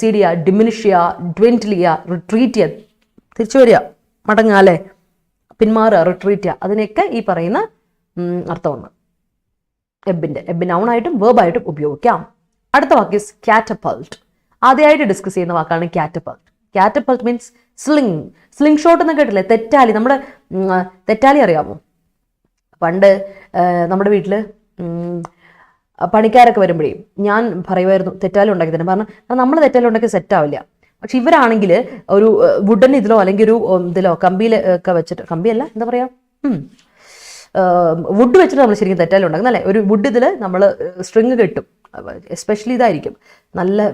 ചെയ്യുക, ഡിമിനിഷ് ചെയ്യുക, ഡ്വിൻറ്റിൽ ചെയ്യുക, റിട്രീറ്റ് ചെയ്യുക, തിരിച്ചു വരിക, മടങ്ങുക അല്ലേ, പിന്മാറുക, റിട്രീറ്റ് ചെയ്യുക, അതിനൊക്കെ ഈ പറയുന്ന അർത്ഥമുണ്ട്. എബ് നൗണായിട്ടും വേർബായിട്ടും ഉപയോഗിക്കാം. അടുത്ത വാക്ക് ഇസ് കാറ്റപ്പൾട്ട്. ആദ്യമായിട്ട് ഡിസ്കസ് ചെയ്യുന്ന വാക്കാണ് കാറ്റപ്പൾട്ട്. കാറ്റപ്പൾട്ട് മീൻസ് സ്ലിംഗ് ഷോട്ട് എന്ന് കേട്ടില്ലേ? തെറ്റാലി. നമ്മുടെ തെറ്റാലി അറിയാമോ? പണ്ട് നമ്മുടെ വീട്ടിൽ പണിക്കാരൊക്കെ വരുമ്പോഴേ ഞാൻ പറയുമായിരുന്നു തെറ്റാലി ഉണ്ടാക്കി തന്നെ. കാരണം നമ്മൾ തെറ്റാലി ഉണ്ടാക്കി സെറ്റാവില്ല. പക്ഷെ ഇവരാണെങ്കിൽ ഒരു വുഡൻ ഇതിലോ അല്ലെങ്കിൽ ഒരു ഇതിലോ കമ്പിയിൽ ഒക്കെ വെച്ചിട്ട്, കമ്പിയല്ല എന്താ പറയുക, വുഡ് വെച്ചിട്ട് നമ്മൾ ശരിക്കും തെറ്റാലി ഉണ്ടാക്കുന്നത് അല്ലേ? ഒരു വുഡ് ഇതിൽ നമ്മൾ സ്ട്രിങ് കെട്ടും, എസ്പെഷ്യലി ഇതായിരിക്കും നല്ല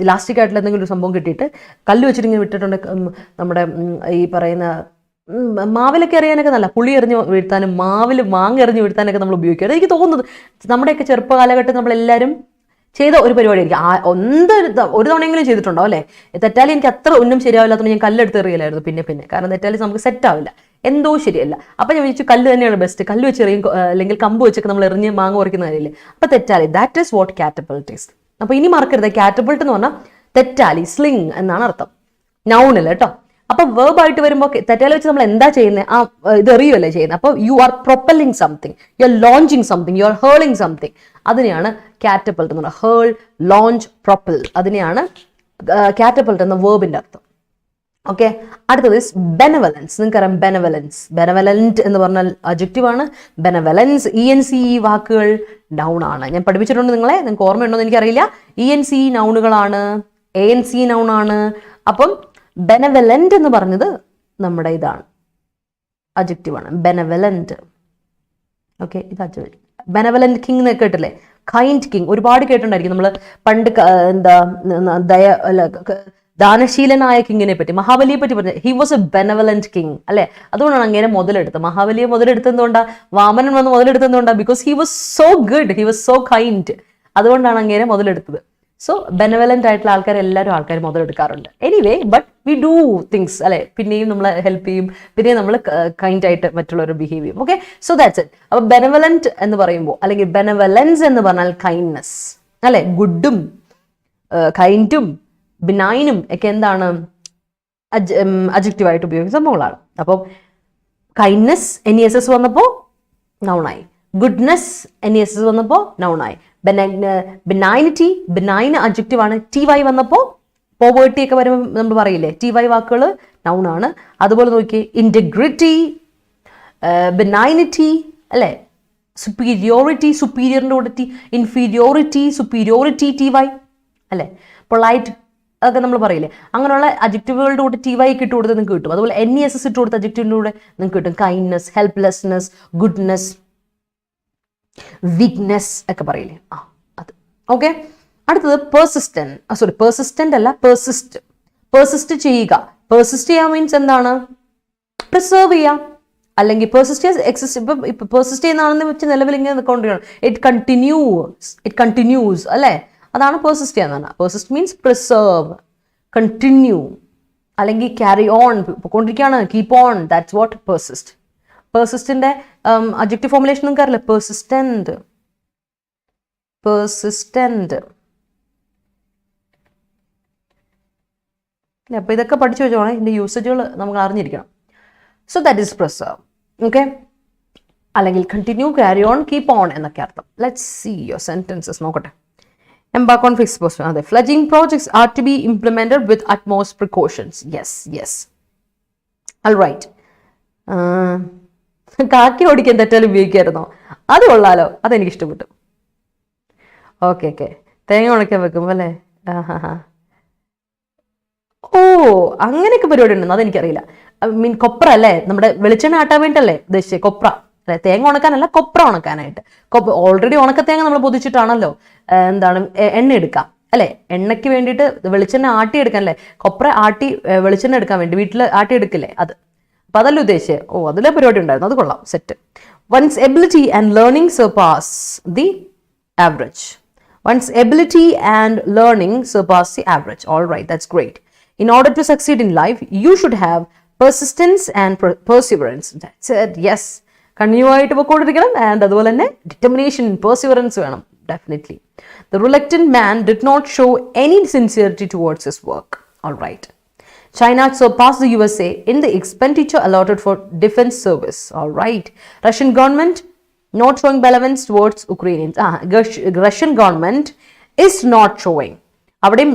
ഇലാസ്റ്റിക് ആയിട്ടുള്ള എന്തെങ്കിലും ഒരു സംഭവം കിട്ടിയിട്ട് കല്ല് വെച്ചിട്ട് ഇങ്ങനെ വിട്ടിട്ടുണ്ട്. നമ്മുടെ ഈ പറയുന്ന മാവിലൊക്കെ എറിയാനൊക്കെ നല്ല പുളി എറിഞ്ഞ് വീഴ്ത്താനും മാങ്ങ എറിഞ്ഞ് വീഴ്ത്താനൊക്കെ നമ്മൾ ഉപയോഗിക്കുക. എനിക്ക് തോന്നുന്നത് നമ്മുടെയൊക്കെ ചെറുപ്പ കാലഘട്ടത്തിൽ നമ്മളെല്ലാവരും ചെയ്ത ഒരു പരിപാടിയായിരിക്കും. ഒരു തവണയെങ്കിലും ചെയ്തിട്ടുണ്ടോ അല്ലേ? തെറ്റാലി എനിക്ക് അത്ര ഒന്നും ശരിയാവില്ലാത്തതുകൊണ്ട് ഞാൻ കല്ലെടുത്ത് എറിയില്ലായിരുന്നു പിന്നെ. കാരണം തെറ്റാലി നമുക്ക് സെറ്റാവില്ല, എന്തോ ശരിയല്ല. അപ്പം ഞാൻ വിളിച്ചു കല്ല് തന്നെയാണ് ബെസ്റ്റ്, കല്ല് വെച്ച് എറിയും അല്ലെങ്കിൽ കമ്പ് വെച്ചൊക്കെ നമ്മൾ എറിഞ്ഞ് മാങ്ങ കുറയ്ക്കുന്ന കാര്യമില്ലേ? അപ്പം തെറ്റാലി, ദാറ്റ് ഈസ് വാട്ട് കാറ്റപ്പൾട്ട് ഈസ്. അപ്പോൾ ഇനി മറക്കരുത്, കാറ്റപ്പൾട്ട് എന്ന് പറഞ്ഞാൽ തെറ്റാലി, സ്ലിംഗ് എന്നാണ് അർത്ഥം, നൗണിൽ കേട്ടോ. അപ്പൊ വേർബായിട്ട് വരുമ്പോൾ തെറ്റാലി വെച്ച് നമ്മൾ എന്താ ചെയ്യുന്നത്? ഇത് എറിയുമല്ലേ ചെയ്യുന്നത്. അപ്പോൾ you are propelling something, you are launching something, you are hurling something. അതിനെയാണ് കാറ്റപ്പൾട്ട് എന്ന് പറയുന്നത്. ഹേൾ, ലോഞ്ച്, പ്രൊപ്പൽ, അതിനെയാണ് കാറ്റപ്പൾട്ട് എന്ന വേർബിന്റെ അർത്ഥം. ഓക്കെ, അടുത്തത് ബെനവലൻസ്. നിങ്ങൾക്കറിയാം ബെനവലൻസ്, ബെനവലന്റ് എന്ന് പറഞ്ഞാൽ അഡ്ജക്റ്റീവ് ആണ്. ബെനവലൻസ്, ENC വാക്കുകൾ നൗൺ ആണ്. ഞാൻ പഠിപ്പിച്ചിട്ടുണ്ട് നിങ്ങളെ, നിങ്ങൾക്ക് ഓർമ്മയുണ്ടോ എന്ന് എനിക്കറിയില്ല. ENC നൗണുകളാണ്, ANC നൗൺ ആണ്. അപ്പം ബെനവലന്റ് എന്ന് പറഞ്ഞത് നമ്മുടെ ഇതാണ്, അഡ്ജക്റ്റീവ് ആണ്, ബെനവലന്റ്. ഓക്കെ, ഇത് അഡ്ജക്റ്റീവ്. ബെനവലന്റ് കിങ് എന്ന് കേട്ടില്ലേ? കൈൻഡ് കിങ് ഒരുപാട് കേട്ടിട്ടുണ്ടായിരിക്കും നമ്മൾ പണ്ട്. എന്താ ദാനശീലനായ കിങ്ങിനെ പറ്റി, മഹാബലിയെ പറ്റി പറഞ്ഞു. He was a benevolent king അല്ലെ. അതുകൊണ്ടാണ് അങ്ങനെ മുതലെടുത്തത്. മഹാബലിയെ മുതലെടുത്തതുകൊണ്ടാ, വാമനൻ വന്ന് മുതലെടുത്തതുകൊണ്ടാ, because he was so good, he was so kind. അതുകൊണ്ടാണ് അങ്ങനെ മുതലെടുത്തത്. സോ ബെനവലന്റ് ആയിട്ടുള്ള ആൾക്കാർ മുതലെടുക്കാറുണ്ട്. Anyway, but we do things അല്ലെ. പിന്നെയും നമ്മൾ ഹെൽപ്പ് ചെയ്യും, പിന്നെയും നമ്മൾ കൈൻഡ് ആയിട്ട് മറ്റുള്ളവർ ബിഹേവ് ചെയ്യും. Okay, so that's it. അപ്പൊ ബെനവലന്റ് എന്ന് പറയുമ്പോൾ, അല്ലെങ്കിൽ ബെനവലൻസ് എന്ന് പറഞ്ഞാൽ കൈൻഡ്നെസ് അല്ലെ. ഗുഡും കൈൻഡും ബിനൈനും ഒക്കെ എന്താണ്, അഡ്ജക്റ്റീവായിട്ട് ഉപയോഗിക്കുന്ന സംഭവങ്ങളാണ്. അപ്പം കൈൻഡ്നെസ് NESS വന്നപ്പോൾ നൗണായി, ഗുഡ്നെസ് NESS വന്നപ്പോൾ നൗണായി, ബിനൈനിറ്റി ബിനൈൻ അഡ്ജക്റ്റീവ് ആണ്. TY വന്നപ്പോൾ പോവേർട്ടി ഒക്കെ വരുമ്പോൾ നമ്മൾ പറയില്ലേ, TY വാക്കുകൾ നൗണാണ്. അതുപോലെ നോക്കിയേ, ഇന്റഗ്രിറ്റി, ബിനൈനിറ്റി അല്ലെ, സുപ്പീരിയോറിറ്റി, സുപ്പീരിയറിന്റെ കൂടെ ഇൻഫീരിയോറിറ്റി, സുപ്പീരിയോറിറ്റി TY അല്ലെ, പൊളൈറ്റ് അതൊക്കെ നമ്മൾ പറയില്ലേ. അങ്ങനെയുള്ള അഡ്ജക്റ്റീവുകളുടെ കൂടെ TY ഇട്ട് കൊടുത്ത് നിങ്ങൾക്ക് കിട്ടും. അതുപോലെ NESS ഇട്ട് കൊടുത്ത അഡ്ജക്റ്റീവിൻ്റെ കൂടെ നിങ്ങൾക്ക് കിട്ടും. കൈൻഡ്നെസ്, ഹെൽപ്ലെസ്നെസ്, ഗുഡ്നെസ്, വീക്ക്നെസ് ഒക്കെ പറയില്ലേ, അത്. ഓക്കെ, അടുത്തത് പെർസിസ്റ്റന്റ് അല്ല, പെർസിസ്റ്റ് ചെയ്യുക. പെർസിസ്റ്റ് ചെയ്യുക മീൻസ് എന്താണ്, പ്രിസർവ് ചെയ്യാം, അല്ലെങ്കിൽ പെർസിസ്റ്റ് ചെയ്യുന്നതാണെന്ന് വെച്ച് നിലവിൽ ഇങ്ങനെ നിൽക്കൊണ്ടിരിക്കണം. ഇറ്റ് കണ്ടിന്യൂസ് അല്ലെ, അതാണ് പെർസിസ്റ്റ് ചെയ്യാന്ന്. പെർസിസ്റ്റ് മീൻസ് പ്രിസർവ്, കണ്ടിന്യൂ, അല്ലെങ്കിൽ ക്യാരി ഓൺ, പോയിക്കൊണ്ടിരിക്കുകയാണ്, keep on, that's what persist. പെർസിസ്റ്റിന്റെ അഡ്ജക്റ്റീവ് ഫോർമുലേഷൻ നിങ്ങൾക്ക് അറിയില്ല, പെർസിസ്റ്റന്റ്. അല്ലെ, അപ്പൊ ഇതൊക്കെ പഠിച്ചു വെച്ചോളാം, ഇതിന്റെ യൂസേജുകൾ നമുക്ക് അറിഞ്ഞിരിക്കണം. So that is preserve. Okay, അല്ലെങ്കിൽ continue, carry on, keep on എന്നൊക്കെ അർത്ഥം. Let's see your sentences. നോക്കട്ടെ. Embark on fixed post. The fledgling projects are to be implemented with utmost precautions. Yes. All right. കാക്കി ഓടിക്കാൻ തെറ്റാലും ഉപയോഗിക്കായിരുന്നോ? അത് കൊള്ളാലോ, അതെനിക്ക് ഇഷ്ടപ്പെട്ടു. ഓക്കെ, തേങ്ങ ഉണക്കാൻ വെക്കും അല്ലേ. ഓ, അങ്ങനെയൊക്കെ പരിപാടി ഉണ്ടെന്ന് അതെനിക്കറിയില്ല. കൊപ്ര അല്ലേ, നമ്മുടെ വെളിച്ചെണ്ണ ആട്ടാൻ വേണ്ടിട്ടല്ലേ ഉദ്ദേശിച്ചത്? കൊപ്ര അല്ലെ, തേങ്ങ ഉണക്കാനല്ല, കൊപ്ര ഉണക്കാനായിട്ട്. ഓൾറെഡി ഉണക്കത്തേങ്ങ നമ്മൾ പൊതിച്ചിട്ടാണല്ലോ എന്താണ് എണ്ണ എടുക്കാം അല്ലെ. എണ്ണയ്ക്ക് വേണ്ടിയിട്ട് വെളിച്ചെണ്ണ ആട്ടി എടുക്കാൻ അല്ലേ, കൊപ്ര ആട്ടി വെളിച്ചെണ്ണ എടുക്കാൻ വേണ്ടി വീട്ടിൽ ആട്ടി എടുക്കില്ലേ, അത്. അപ്പൊ അതല്ല ഉദ്ദേശിച്ചത്. ഓ, അതിലെ പരിപാടി ഉണ്ടായിരുന്നു, അത് കൊള്ളാം, set. One's ability and learning surpass the average. One's ability and learning surpass the average. All right, that's great. In order to succeed in life, you should have persistence and perseverance. That's it. Yes. Continue ആയിട്ട് പോയിക്കൊണ്ടിരിക്കണം. And അതുപോലെ തന്നെ determination, perseverance വേണം. Definitely. The reluctant man did not show any sincerity towards his work. All right. China surpassed the USA in the expenditure allotted for defense service. All right. Russian government not showing benevolence towards Ukrainians. Russian government is not showing. അവിടെയും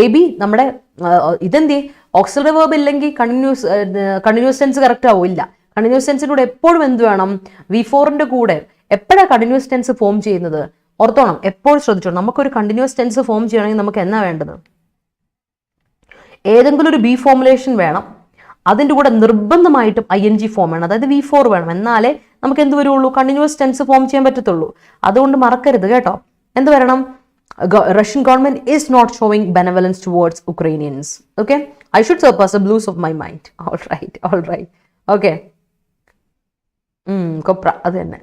AB നമ്മുടെ ഇതെന്തേ ഓക്സിലറി വേർബ് ഇല്ലെങ്കിൽ കണ്ടിന്യൂസ് ടെൻസ് കറക്റ്റ് ആവില്ല. കണ്ടിന്യൂസ് ടെൻസിൻ്റെ കൂടെ എപ്പോഴും എന്ത് വേണം? V4ന്റെ കൂടെ എപ്പോഴാണ് കണ്ടിന്യൂസ് ടെൻസ് ഫോം ചെയ്യുന്നത്? ഓർത്തോണം, എപ്പോഴും ശ്രദ്ധിച്ചോണം. നമുക്കൊരു കണ്ടിന്യൂസ് ടെൻസ് ഫോം ചെയ്യണമെങ്കിൽ നമുക്ക് എന്നാ വേണ്ടത്? ഏതെങ്കിലും ഒരു ബി ഫോർമുലേഷൻ വേണം. അതിൻ്റെ കൂടെ നിർബന്ധമായിട്ടും ING ഫോം വേണം, അതായത് V4 വേണം. എന്നാലേ നമുക്ക് എന്ത് വരുള്ളൂ? കണ്ടിന്യൂസ് ടെൻസ് ഫോം ചെയ്യാൻ പറ്റത്തുള്ളൂ. അതുകൊണ്ട് മറക്കരുത് കേട്ടോ. എന്ത് വരണം? Russian government is not showing benevolence towards Ukrainians. Okay, I should surpass the blues of my mind. All right. Okay. Kopra adu thanne.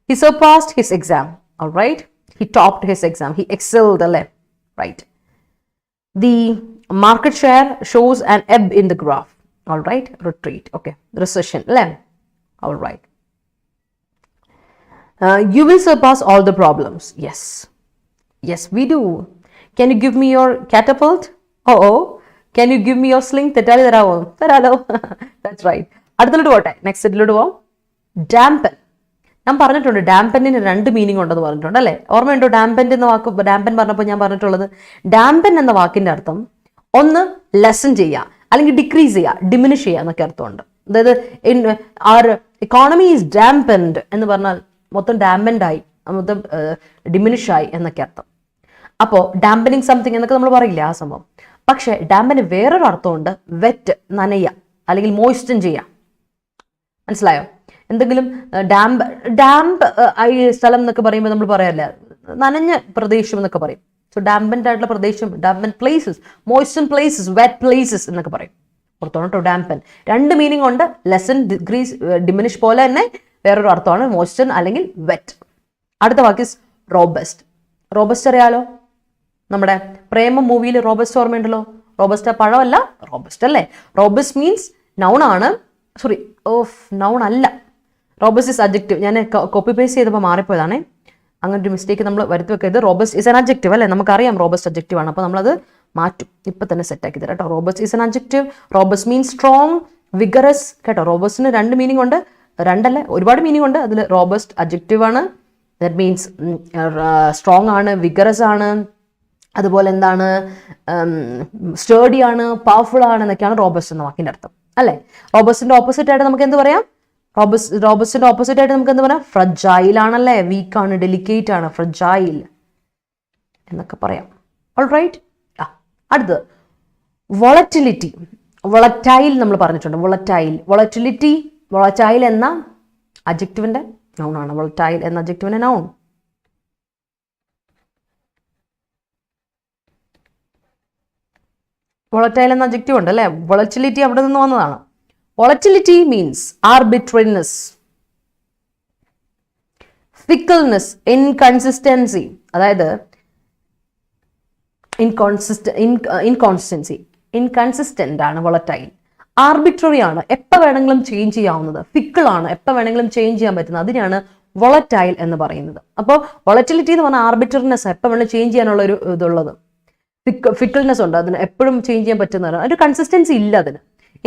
He surpassed his exam. All right, he topped his exam. He excelled alle. Right. The market share shows an ebb in the graph. All right, retreat. Okay, recession alle. All right. You will surpass all the problems. Yes, we do. Can you give me your catapult? Oh, can you give me your sling? Taralo. That's right. അടുത്തോട്ട് പോട്ടെ. നെക്സ്റ്റ് സെറ്റിലോട്ട് പോവാം. ഡാംപൻ. ഞാൻ പറഞ്ഞിട്ടുണ്ട് ഡാംപനിന് 2 മീനിങ് ഉണ്ടെന്ന് പറഞ്ഞിട്ടുണ്ട് അല്ലേ? ഓർമ്മയുണ്ടോ? ഡാംപൻ എന്ന വാക്ക്, ഡാംപൻ പറഞ്ഞപ്പോൾ ഞാൻ പറഞ്ഞിട്ടുള്ളത്, ഡാംപൻ എന്ന വാക്കിന്റെ അർത്ഥം ഒന്ന് ലെസൺ ചെയ്യുക, അല്ലെങ്കിൽ ഡിക്രീസ് ചെയ്യുക, ഡിമിനിഷ് ചെയ്യുക എന്നൊക്കെ അർത്ഥമുണ്ട്. അതായത് ആർ എക്കോണമി ഈസ് ഡാംപൻഡ് എന്ന് പറഞ്ഞാൽ മൊത്തം ഡാംപൻഡ് ആയി, മൊത്തം ഡിമിനിഷ് ആയി എന്നൊക്കെ അർത്ഥം. അപ്പോൾ ഡാംപനിങ് സംതിങ് എന്നൊക്കെ നമ്മൾ പറയില്ലേ, ആ സംഭവം. പക്ഷെ ഡാംപന് വേറൊരു അർത്ഥമുണ്ട്, വെറ്റ്, നനയുക, അല്ലെങ്കിൽ മോയ്സ്റ്റൻ ചെയ്യുക. മനസ്സിലായോ? എന്തെങ്കിലും ഡാംപ് ആയ സ്ഥലം എന്നൊക്കെ പറയുമ്പോൾ നമ്മൾ പറയാറില്ല, നനഞ്ഞ പ്രദേശം എന്നൊക്കെ പറയും. സോ ഡാമ്പൻഡ് ആയിട്ടുള്ള പ്രദേശം, ഡാമ്പൻ പ്ലേസസ്, മോയ്സ്റ്റൻ പ്ലേസസ്, വെറ്റ് പ്ലേസസ് എന്നൊക്കെ പറയും. പുറത്തോണം കേട്ടോ ഡാമ്പൻ. രണ്ട് മീനിങ് ഉണ്ട്. ലെസൺ, ഡിക്രീസ്, ഡിമിനിഷ് പോലെ തന്നെ വേറൊരു അർത്ഥമാണ് മോയ്സ്റ്റൻ അല്ലെങ്കിൽ വെറ്റ്. അടുത്ത വാക്ക് ഇസ് റോബസ്റ്റ്. റോബസ്റ്റ് അറിയാലോ, നമ്മുടെ പ്രേമം മൂവിയിൽ റോബസ്റ്റ് ഓർമ്മയുണ്ടല്ലോ. റോബസ്റ്റ് പഴമല്ല, റോബസ്റ്റ് അല്ലേ. റോബസ്റ്റ് മീൻസ് നൗൺ ആണ്, സോറി നൗൺ അല്ല, റോബസ്റ്റ് ഇസ് അഡ്ജക്റ്റീവ്. ഞാൻ കോപ്പി പേസ്റ്റ് ചെയ്തപ്പോൾ മാറിപ്പോയതാണ്, അങ്ങനെ ഒരു മിസ്റ്റേക്ക് നമ്മൾ വരുത്തി വെക്കരുത്. റോബസ്റ്റ് ഇസ് എൻ അഡ്ജക്റ്റീവ് അല്ലേ, നമുക്കറിയാം റോബസ്റ്റ് അഡ്ജക്റ്റീവ് ആണ്, അപ്പോൾ നമ്മളത് മാറ്റും. ഇപ്പം തന്നെ സെറ്റാക്കി തരാം കേട്ടോ. Robust is an adjective. Robust means strong, vigorous കേട്ടോ. റോബസ്റ്റിന് രണ്ട് മീനിങ് ഉണ്ട്, രണ്ടല്ല ഒരുപാട് മീനിങ് ഉണ്ട്. അതിൽ റോബസ്റ്റ് അഡ്ജക്റ്റീവ് ആണ്, ദാറ്റ് മീൻസ് സ്ട്രോങ് ആണ്, വിഗറസ് ആണ്, അതുപോലെ എന്താണ് സ്റ്റേഡി ആണ്, പവർഫുൾ ആണ് എന്നൊക്കെയാണ് റോബസ്റ്റ് എന്ന വാക്കിൻ്റെ അർത്ഥം അല്ലേ. റോബസ്റ്റിന്റെ ഓപ്പോസിറ്റ് ആയിട്ട് നമുക്ക് എന്ത് പറയാം? റോബസ്റ്റിന്റെ ഓപ്പോസിറ്റ് ആയിട്ട് നമുക്ക് എന്ത് പറയാം? ഫ്രജൈൽ ആണല്ലേ, വീക്ക് ആണ്, ഡെലിക്കേറ്റ് ആണ്, ഫ്രജൈൽ എന്നൊക്കെ പറയാം. ഓൾറൈറ്റ്. അടുത്തത് വോളറ്റിലിറ്റി. വോളറ്റൈൽ നമ്മൾ പറഞ്ഞിട്ടുണ്ട്. വോളറ്റൈൽ എന്ന അഡ്ജക്റ്റീവിന്റെ നൗൺ ആണ്. വോളറ്റൈൽ എന്ന അഡ്ജക്റ്റീവിന്റെ നൗൺ. വോളറ്റൈൽ എന്ന അഡ്ജക്റ്റീവ് ഉണ്ട് അല്ലേ. വോളറ്റിലിറ്റി അവിടെ നിന്ന് വന്നതാണ്. വോളറ്റിലിറ്റി മീൻസ് ആർബിട്രറിനെസ്, ഫിക്കിൾനെസ്, ഇൻകൺസിസ്റ്റൻസി, അതായത് ഇൻകൺസിസ്റ്റന്റ് ആണ് വോളറ്റൈൽ. ആർബിട്രറി ആണ്, എപ്പോൾ വേണമെങ്കിലും ചേഞ്ച് ചെയ്യാവുന്നത്. ഫിക്കിൾ ആണ്, എപ്പോൾ വേണമെങ്കിലും ചേഞ്ച് ചെയ്യാൻ പറ്റുന്നത്. അതിനാണ് വോളറ്റൈൽ എന്ന് പറയുന്നത്. അപ്പോൾ വോളറ്റിലിറ്റി എന്ന് പറഞ്ഞാൽ ആർബിട്രറിനെസ്, എപ്പോൾ വേണമെങ്കിലും ചേഞ്ച് ചെയ്യാനുള്ള ഒരു ഇതുള്ളത്. ഫിക്കിൾനെസ് ഉണ്ട്, അതിന് എപ്പോഴും ചേഞ്ച് ചെയ്യാൻ പറ്റുന്നതാണ്. ഒരു കൺസിസ്റ്റൻസി ഇല്ല അതിന്.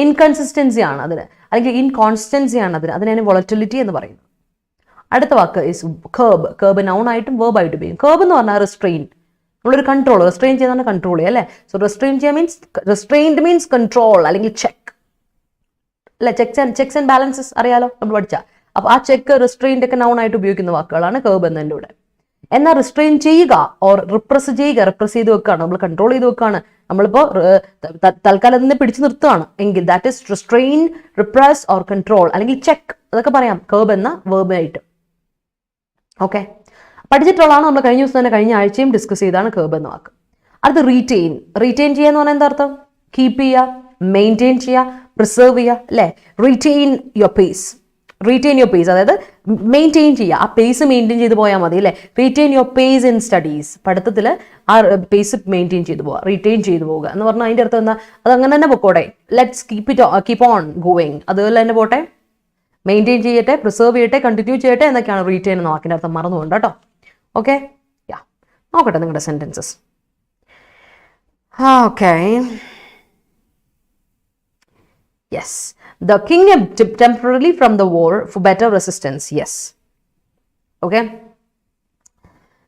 ഇൻകൺസിസ്റ്റൻസി ആണ് അതിന്, അല്ലെങ്കിൽ ഇൻകോൺസ്റ്റൻസി ആണ് അതിനാണ് വോളറ്റിലിറ്റി എന്ന് പറയുന്നത്. അടുത്ത വാക്ക് ഇസ് കേർബ്. കേർബ് നൗൺ ആയിട്ടും വേർബ് ആയിട്ടും ഉപയോഗിക്കും. കേർബ് എന്ന് പറഞ്ഞാൽ റെസ്ട്രെയിൻ, നമ്മളൊരു കൺട്രോൾ, റെസ്ട്രെയിൻ ചെയ്യുന്നതാണ് കൺട്രോൾ ചെയ്യുക അല്ലേ. സോ റെസ്ട്രെയിൻ ചെയ്യുക മീൻസ്, റെസ്ട്രെയിൻഡ് മീൻസ് കൺട്രോൾ അല്ലെങ്കിൽ ചെക്ക് അല്ലെ. ചെക്സ് ആൻഡ് ബാലൻസസ് അറിയാലോ നമ്മൾ പഠിച്ച. അപ്പോൾ ആ ചെക്ക്, റെസ്ട്രെയിൻഡ് ഒക്കെ നൗൺ ആയിട്ട് ഉപയോഗിക്കുന്ന വാക്കുകളാണ് കേർബ് എന്നതിൻ്റെ കൂടെ. എന്നാൽ റിസ്ട്രെയിൻ ചെയ്യുക ഓർ റിപ്രസ് ചെയ്യുക, റിപ്രസ് ചെയ്ത് വെക്കുകയാണ്, നമ്മൾ കൺട്രോൾ ചെയ്ത് വെക്കുകയാണ്, നമ്മളിപ്പോൾ തൽക്കാലം അതിനെ പിടിച്ചു നിർത്തുകയാണ് എങ്കിൽ that is restrain, repress or control അല്ലെങ്കിൽ ചെക്ക്, അതൊക്കെ പറയാം കേർബ് എന്ന വേർബായിട്ട്. ഓക്കെ, പഠിച്ചിട്ടുള്ളതാണ് നമ്മൾ കഴിഞ്ഞ ദിവസം തന്നെ, കഴിഞ്ഞ ആഴ്ചയും ഡിസ്കസ് ചെയ്താണ് കേർബ് എന്ന വാക്ക്. അടുത്ത് റീറ്റെയിൻ. റീറ്റെയിൻ ചെയ്യുക എന്ന് പറഞ്ഞാൽ എന്താ അർത്ഥം? കീപ്പ് ചെയ്യുക, മെയിൻറ്റെയിൻ ചെയ്യുക, പ്രിസർവ് ചെയ്യുക അല്ലേ. Retain your pace. Retain your pace അതായത് മെയിൻറ്റെയിൻ ചെയ്യുക, ആ പേസ് മെയിൻറ്റെയിൻ ചെയ്ത് പോയാൽ മതി അല്ലേ. Retain your pace in studies, പഠിത്തത്തിൽ ആ പേസ് മെയിൻറ്റെയിൻ ചെയ്ത് പോവുക, റീറ്റെയിൻ ചെയ്ത് പോവുക എന്ന് പറഞ്ഞാൽ അതിൻ്റെ അർത്ഥം എന്താ? അത് അങ്ങനെ തന്നെ പൊക്കോട്ടെ. ലെറ്റ്സ് കീപ്പ് ഓൺ ഗോയിങ്, അതുപോലെ തന്നെ പോട്ടെ, മെയിൻറ്റെയിൻ ചെയ്യട്ടെ, പ്രിസർവ് ചെയ്യട്ടെ, കണ്ടിന്യൂ ചെയ്യട്ടെ എന്നൊക്കെയാണ് റീറ്റെയിൻ എന്ന വാക്കിൻ്റെ അർത്ഥം. മറന്നുകൊണ്ട് കേട്ടോ. ഓക്കെ, നോക്കട്ടെ നിങ്ങളുടെ sentences. Okay, yes, the king temporarily from the war for better resistance. Yes, okay,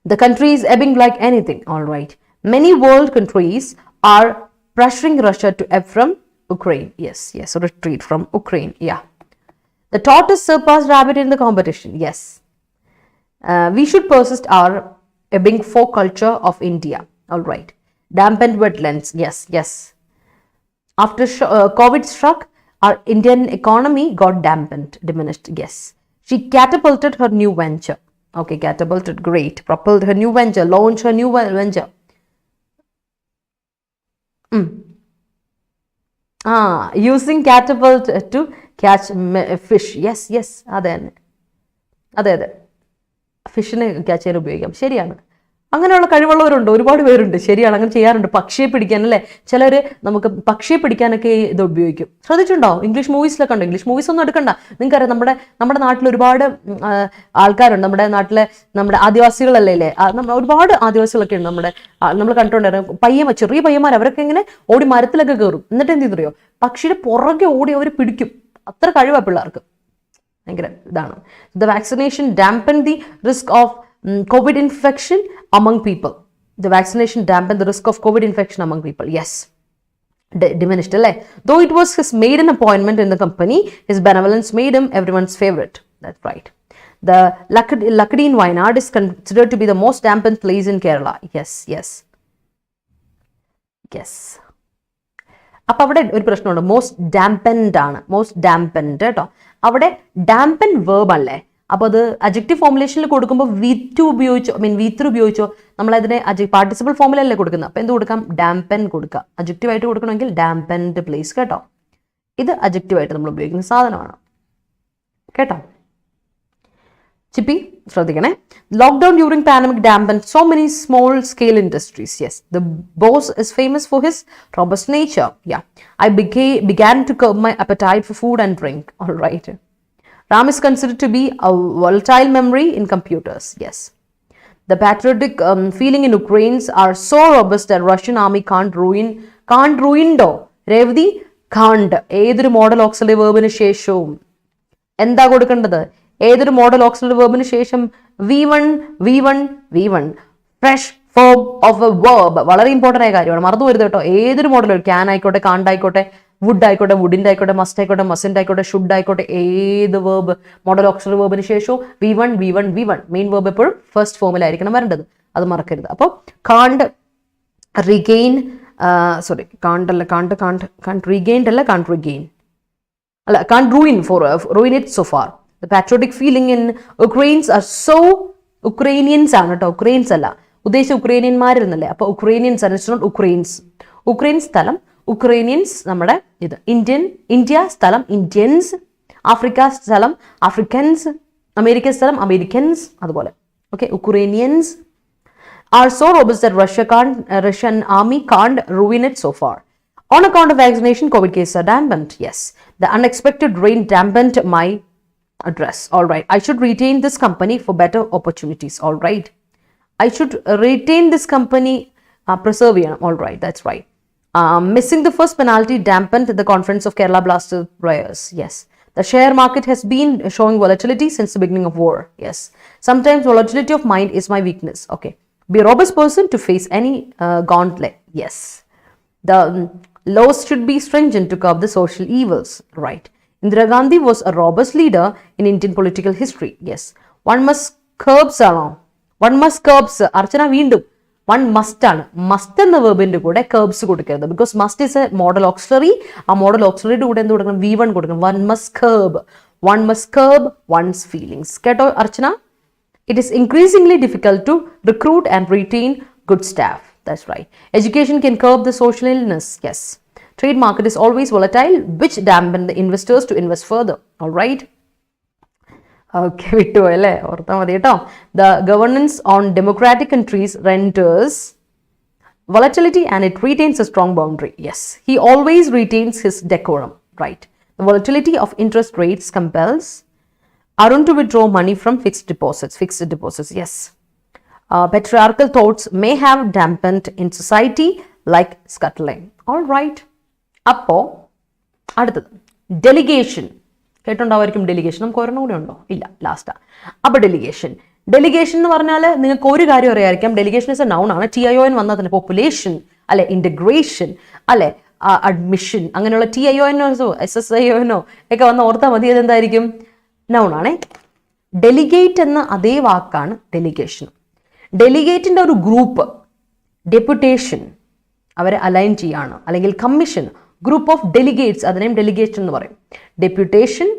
the country is ebbing like anything. All right, many world countries are pressuring Russia to ebb from Ukraine. Yes, retreat from Ukraine. Yeah, the tortoise surpassed rabbit in the competition. Yes, we should persist our ebbing folk culture of India. All right, dampened wetlands. Yes, after COVID struck, our Indian economy got dampened, diminished. Yes, she catapulted her new venture. Okay, catapulted, great. Propelled her new venture, launched her new venture. Using catapult to catch fish. Yes, അതെ ഫിഷിനെ ക്യാച്ച് ചെയ്യാൻ ഉപയോഗിക്കാം. ശരിയാണ്, അങ്ങനെയുള്ള കഴിവുള്ളവരുണ്ട്, ഒരുപാട് പേരുണ്ട്. ശരിയാണ്, അങ്ങനെ ചെയ്യാറുണ്ട്. പക്ഷിയെ പിടിക്കാൻ അല്ലേ, ചിലർ നമുക്ക് പക്ഷിയെ പിടിക്കാനൊക്കെ ഇത് ഉപയോഗിക്കും. ശ്രദ്ധിച്ചിട്ടുണ്ടോ? ഇംഗ്ലീഷ് മൂവീസിലൊക്കെ ഉണ്ട്. ഇംഗ്ലീഷ് മൂവീസ് ഒന്നും എടുക്കണ്ട, നിങ്ങൾക്കറിയാം നമ്മുടെ നാട്ടിൽ ഒരുപാട് ആൾക്കാരുണ്ട്. നമ്മുടെ ആദിവാസികളല്ലേ, ഒരുപാട് ആദിവാസികളൊക്കെ ഉണ്ട്. നമ്മൾ കണ്ടിട്ടുണ്ടായിരുന്നു ചെറിയ പയ്യന്മാർ, അവരൊക്കെ ഇങ്ങനെ ഓടി മരത്തിലൊക്കെ കയറും. എന്നിട്ട് എന്ത് ചെയ്തറിയോ, പക്ഷിയുടെ പുറകെ ഓടി അവർ പിടിക്കും. അത്ര കഴിവാ പിള്ളേർക്ക്, ഭയങ്കര ഇതാണ്. The vaccination dampen the risk of COVID infection among people. The vaccination dampened the risk of COVID infection among people. Yes, diminished. Though it was his maiden appointment in the company, his benevolence made him everyone's favorite. That's right. The Lakadi in Wayanad is considered to be the most dampened place in Kerala. Yes. അപ്പോൾ അവിടെ ഒരു പ്രശ്നമുണ്ട്. മോസ്റ്റ് ഡാംപൻഡ് ആണ്, മോസ്റ്റ് ഡാംപൻഡ് കേട്ടോ. അവിടെ ഡാംപൻ വേർബ് അല്ലേ, അപ്പോൾ അത് അഡ്ജക്റ്റീവ് ഫോർമുലേഷനിൽ കൊടുക്കുമ്പോൾ V2 ഉപയോഗിച്ചോ V3 ഉപയോഗിച്ചോ നമ്മളതിനെ പാർട്ടിസിപ്പിൾ ഫോമിലല്ലേ കൊടുക്കുന്നത്. അപ്പോൾ എന്ത് കൊടുക്കാം? ഡാംപൻ കൊടുക്കുക. അഡ്ജക്റ്റീവായിട്ട് കൊടുക്കണമെങ്കിൽ ഡാംപൻഡ് പ്ലേസ് കേട്ടോ. ഇത് അഡ്ജക്റ്റീവായിട്ട് നമ്മൾ ഉപയോഗിക്കുന്ന സാധനമാണ് കേട്ടോ. ചിപ്പി ശ്രദ്ധിക്കണേ. Lockdown during pandemic dampen so many small scale industries. Yes, the boss is famous for his robust nature. Yeah, I began to curb my appetite for food and drink. All right. RAM is considered to be a volatile memory in computers. Yes. The patriotic feeling in Ukrainians are so robust that Russian army can't ruin do. Revdi can't. ഏതൊരു മോഡൽ ഓക്സിലറി വേർബിന് ശേഷവും എന്താ കൊടുക്കേണ്ടത്? ഏതൊരു മോഡൽ ഓക്സിലറി വേർബിന് ശേഷം V1 fresh form of A verb. വളരെ ഇമ്പോർട്ടൻ്റ് ആയ കാര്യമാണ്, മറന്നു വരുത് കേട്ടോ. ഏതൊരു മോഡലും ക്യാൻ ആയിക്കോട്ടെ, കാണ്ട് ആയിക്കോട്ടെ, വുഡ് ആയിക്കോട്ടെ, വുഡിൻ്റെ ആയിക്കോട്ടെ, മസ്റ്റ് ആയിക്കോട്ടെ, മസിൻ്റെ ആയിക്കോട്ടെ, ഷുഡ് ആയിക്കോട്ടെ, ഏത് വേർബ് മോഡൽ ഓക്സിലറി വേർബിന് ശേഷവും V1 മെയിൻ വേർബ് എപ്പോഴും ഫസ്റ്റ് ഫോമിലായിരിക്കണം വരേണ്ടത്, അത് മറക്കരുത്. അപ്പോൾ കാണ്ട് റിഗെയിൻ, സോറി കാണ്ട് റീഗെയിൻഡ് അല്ല, കാണ്ട് റിഗെയിൻ അല്ല, കാണ്ട് ruin it so far. The patriotic feeling in Ukrainians are so, Ukrainians ആണ് കേട്ടോ, ഉക്രൈൻസ് അല്ല. ഉദ്ദേശിച്ച ഉക്രൈനിയന്മാരെന്നല്ലേ, അപ്പോൾ ഉക്രൈനിയൻസ് ആണ്, ഇറ്റ്സ് നോട്ട് ഉക്രൈൻസ്. ഉക്രൈൻ സ്ഥലം ഉക്രൈനിയൻസ്, നമ്മുടെ ഇത് ഇന്ത്യ സ്ഥലം ഇന്ത്യൻസ്, ആഫ്രിക്ക സ്ഥലം ആഫ്രിക്കൻസ്, അമേരിക്ക സ്ഥലം അമേരിക്കൻസ്, അതുപോലെ. Okay, Ukrainians are so robust that Russian army can't ruin it so far. On account of vaccination, COVID cases are dampened. Yes, the unexpected rain dampened my address. All right, I should retain this company for better opportunities. All right, I should retain this company, preserve. All right, that's right. Missing the first penalty dampened the confidence of Kerala Blasters players. Yes, the share market has been showing volatility since the beginning of war. Yes, sometimes volatility of mind is my weakness. Okay, be a robust person to face any gauntlet. Yes, the laws should be stringent to curb the social evils. Right. Indira Gandhi was a robust leader in Indian political history. Yes, one must curbs. Archana വീണ്ടും വൺ മസ്റ്റ് ആണ്. മസ്റ്റ് എന്ന വേർബിന്റെ കൂടെ കർബ്സ് കൊടുക്കരുത്, because must is a modal auxiliary. ആ മോഡൽ ഓക്സിലറിയുടെ കൂടെ എന്ത് കൊടുക്കണം? V1 കൊടുക്കണം. One must curb one's feelings. കേട്ടോ Archana? It is increasingly difficult to recruit and retain good staff. That's right. Education can curb the social illness. Yes. Trade market is always volatile, which dampen the investors to invest further. All right. Okay, vittu alle ortha madi ട്ടോ. The governance on democratic countries renders volatility and it retains a strong boundary. Yes, he always retains his decorum. Right. The volatility of interest rates compels Arun to withdraw money from fixed deposits. Yes. Patriarchal thoughts may have dampened in society like scuttling. All right. അപ്പോൾ അടുത്തത് ഡെലിഗേഷൻ. കേട്ടുണ്ടാവുമായിരിക്കും ഡെലിഗേഷൻ. നമുക്ക് ഒരെണ്ണം കൂടെ ഉണ്ടോ? ഇല്ല, ലാസ്റ്റാ. അപ്പോൾ ഡെലിഗേഷൻ എന്ന് പറഞ്ഞാൽ നിങ്ങൾക്ക് ഒരു കാര്യം അറിയാമായിരിക്കാം. ഡെലിഗേഷൻ ഇസ് എ നൗൺ ആണ്. TION വന്നാൽ തന്നെ പോപ്പുലേഷൻ അല്ലെ, ഇൻ്റഗ്രേഷൻ അല്ലെ, അഡ്മിഷൻ, അങ്ങനെയുള്ള TIONO SSIONO ഒക്കെ വന്ന് ഓർത്താൽ മതി. അതെന്തായിരിക്കും? നൗൺ ആണേ. ഡെലിഗേറ്റ് എന്ന അതേ വാക്കാണ് ഡെലിഗേഷൻ. ഡെലിഗേറ്റിൻ്റെ ഒരു ഗ്രൂപ്പ്, ഡെപ്യൂട്ടേഷൻ, അവരെ അലൈൻ ചെയ്യാണ്, അല്ലെങ്കിൽ കമ്മീഷൻ, ഗ്രൂപ്പ് ഓഫ് ഡെലിഗേറ്റ്സ്, അതിനെയും ഡെലിഗേഷൻ എന്ന് പറയും. ഡെപ്യൂട്ടേഷൻ,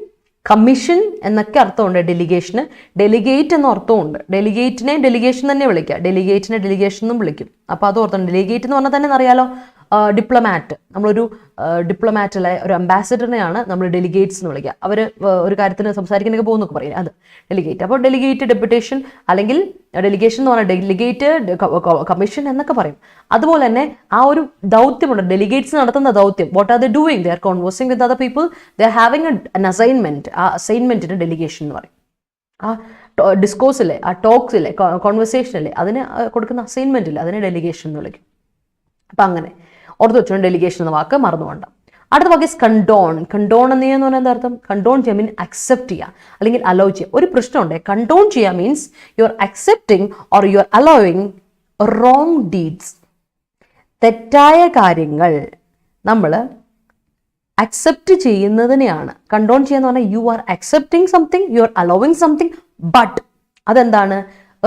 കമ്മീഷൻ എന്നൊക്കെ അർത്ഥമുണ്ട് ഡെലിഗേഷന്. ഡെലിഗേറ്റ് എന്ന അർത്ഥമുണ്ട്. ഡെലിഗേറ്റിനെ ഡെലിഗേഷൻ തന്നെ വിളിക്കുക, ഡെലിഗേറ്റിനെ ഡെലിഗേഷൻ എന്നും വിളിക്കും. അപ്പോൾ അത് ഓർത്തോണ്ട്. ഡെലിഗേറ്റ് എന്ന് പറഞ്ഞാൽ തന്നെ അറിയാലോ, ഡിപ്ലോമാറ്റ്. നമ്മളൊരു ഡിപ്ലോമാറ്റ് അല്ലെ, ഒരു അംബാസിഡറിനെയാണ് നമ്മൾ ഡെലിഗേറ്റ്സ് എന്ന് വിളിക്കുക. അവർ ഒരു കാര്യത്തിന് സംസാരിക്കാനൊക്കെ പോകുന്നൊക്കെ പറയും, അത് ഡെലിഗേറ്റ്. അപ്പോൾ ഡെലിഗേറ്റ്, ഡെപ്യൂട്ടേഷൻ, അല്ലെങ്കിൽ ഡെലിഗേഷൻ എന്ന് പറഞ്ഞാൽ ഡെലിഗേറ്റ്, കമ്മീഷൻ എന്നൊക്കെ പറയും. അതുപോലെ തന്നെ ആ ഒരു ദൗത്യമുണ്ട്, ഡെലിഗേറ്റ്സ് നടത്തുന്ന ദൗത്യം. What are they doing? They are conversing with other people, they are having an assignment. ആ അസൈൻമെന്റിന് ഡെലിഗേഷൻ എന്ന് പറയും. ആ ഡിസ്കോഴ്സിലെ, ആ ടോക്സിലെ, കോൺവെർസേഷനിലെ അതിന് കൊടുക്കുന്ന അസൈൻമെന്റ് ഇല്ല, അതിനെ ഡെലിഗേഷൻ എന്ന് വിളിക്കും. അപ്പം അങ്ങനെ ഓർത്ത് വെച്ചോണ്ട് ഡെലിഗേഷൻ എന്ന വാക്ക് മറന്നുകൊണ്ട. അടുത്ത വാക്ക് ഇസ് കണ്ടോൺ. കണ്ടോൺ എന്ന് പറഞ്ഞാൽ എന്താ അർത്ഥം? കണ്ടോൺ ചെയ്യുക മീൻ അക്സെപ്റ്റ് ചെയ്യുക അല്ലെങ്കിൽ അലോ ചെയ്യുക. ഒരു പ്രശ്നമുണ്ട്, കണ്ടോൺ ചെയ്യുക means you R accepting or you are allowing wrong deeds. തെറ്റായ കാര്യങ്ങൾ നമ്മൾ അക്സെപ്റ്റ് ചെയ്യുന്നതിനെയാണ് കണ്ടോൺ ചെയ്യുക പറഞ്ഞാൽ. You are accepting something, you R allowing something, but അതെന്താണ്?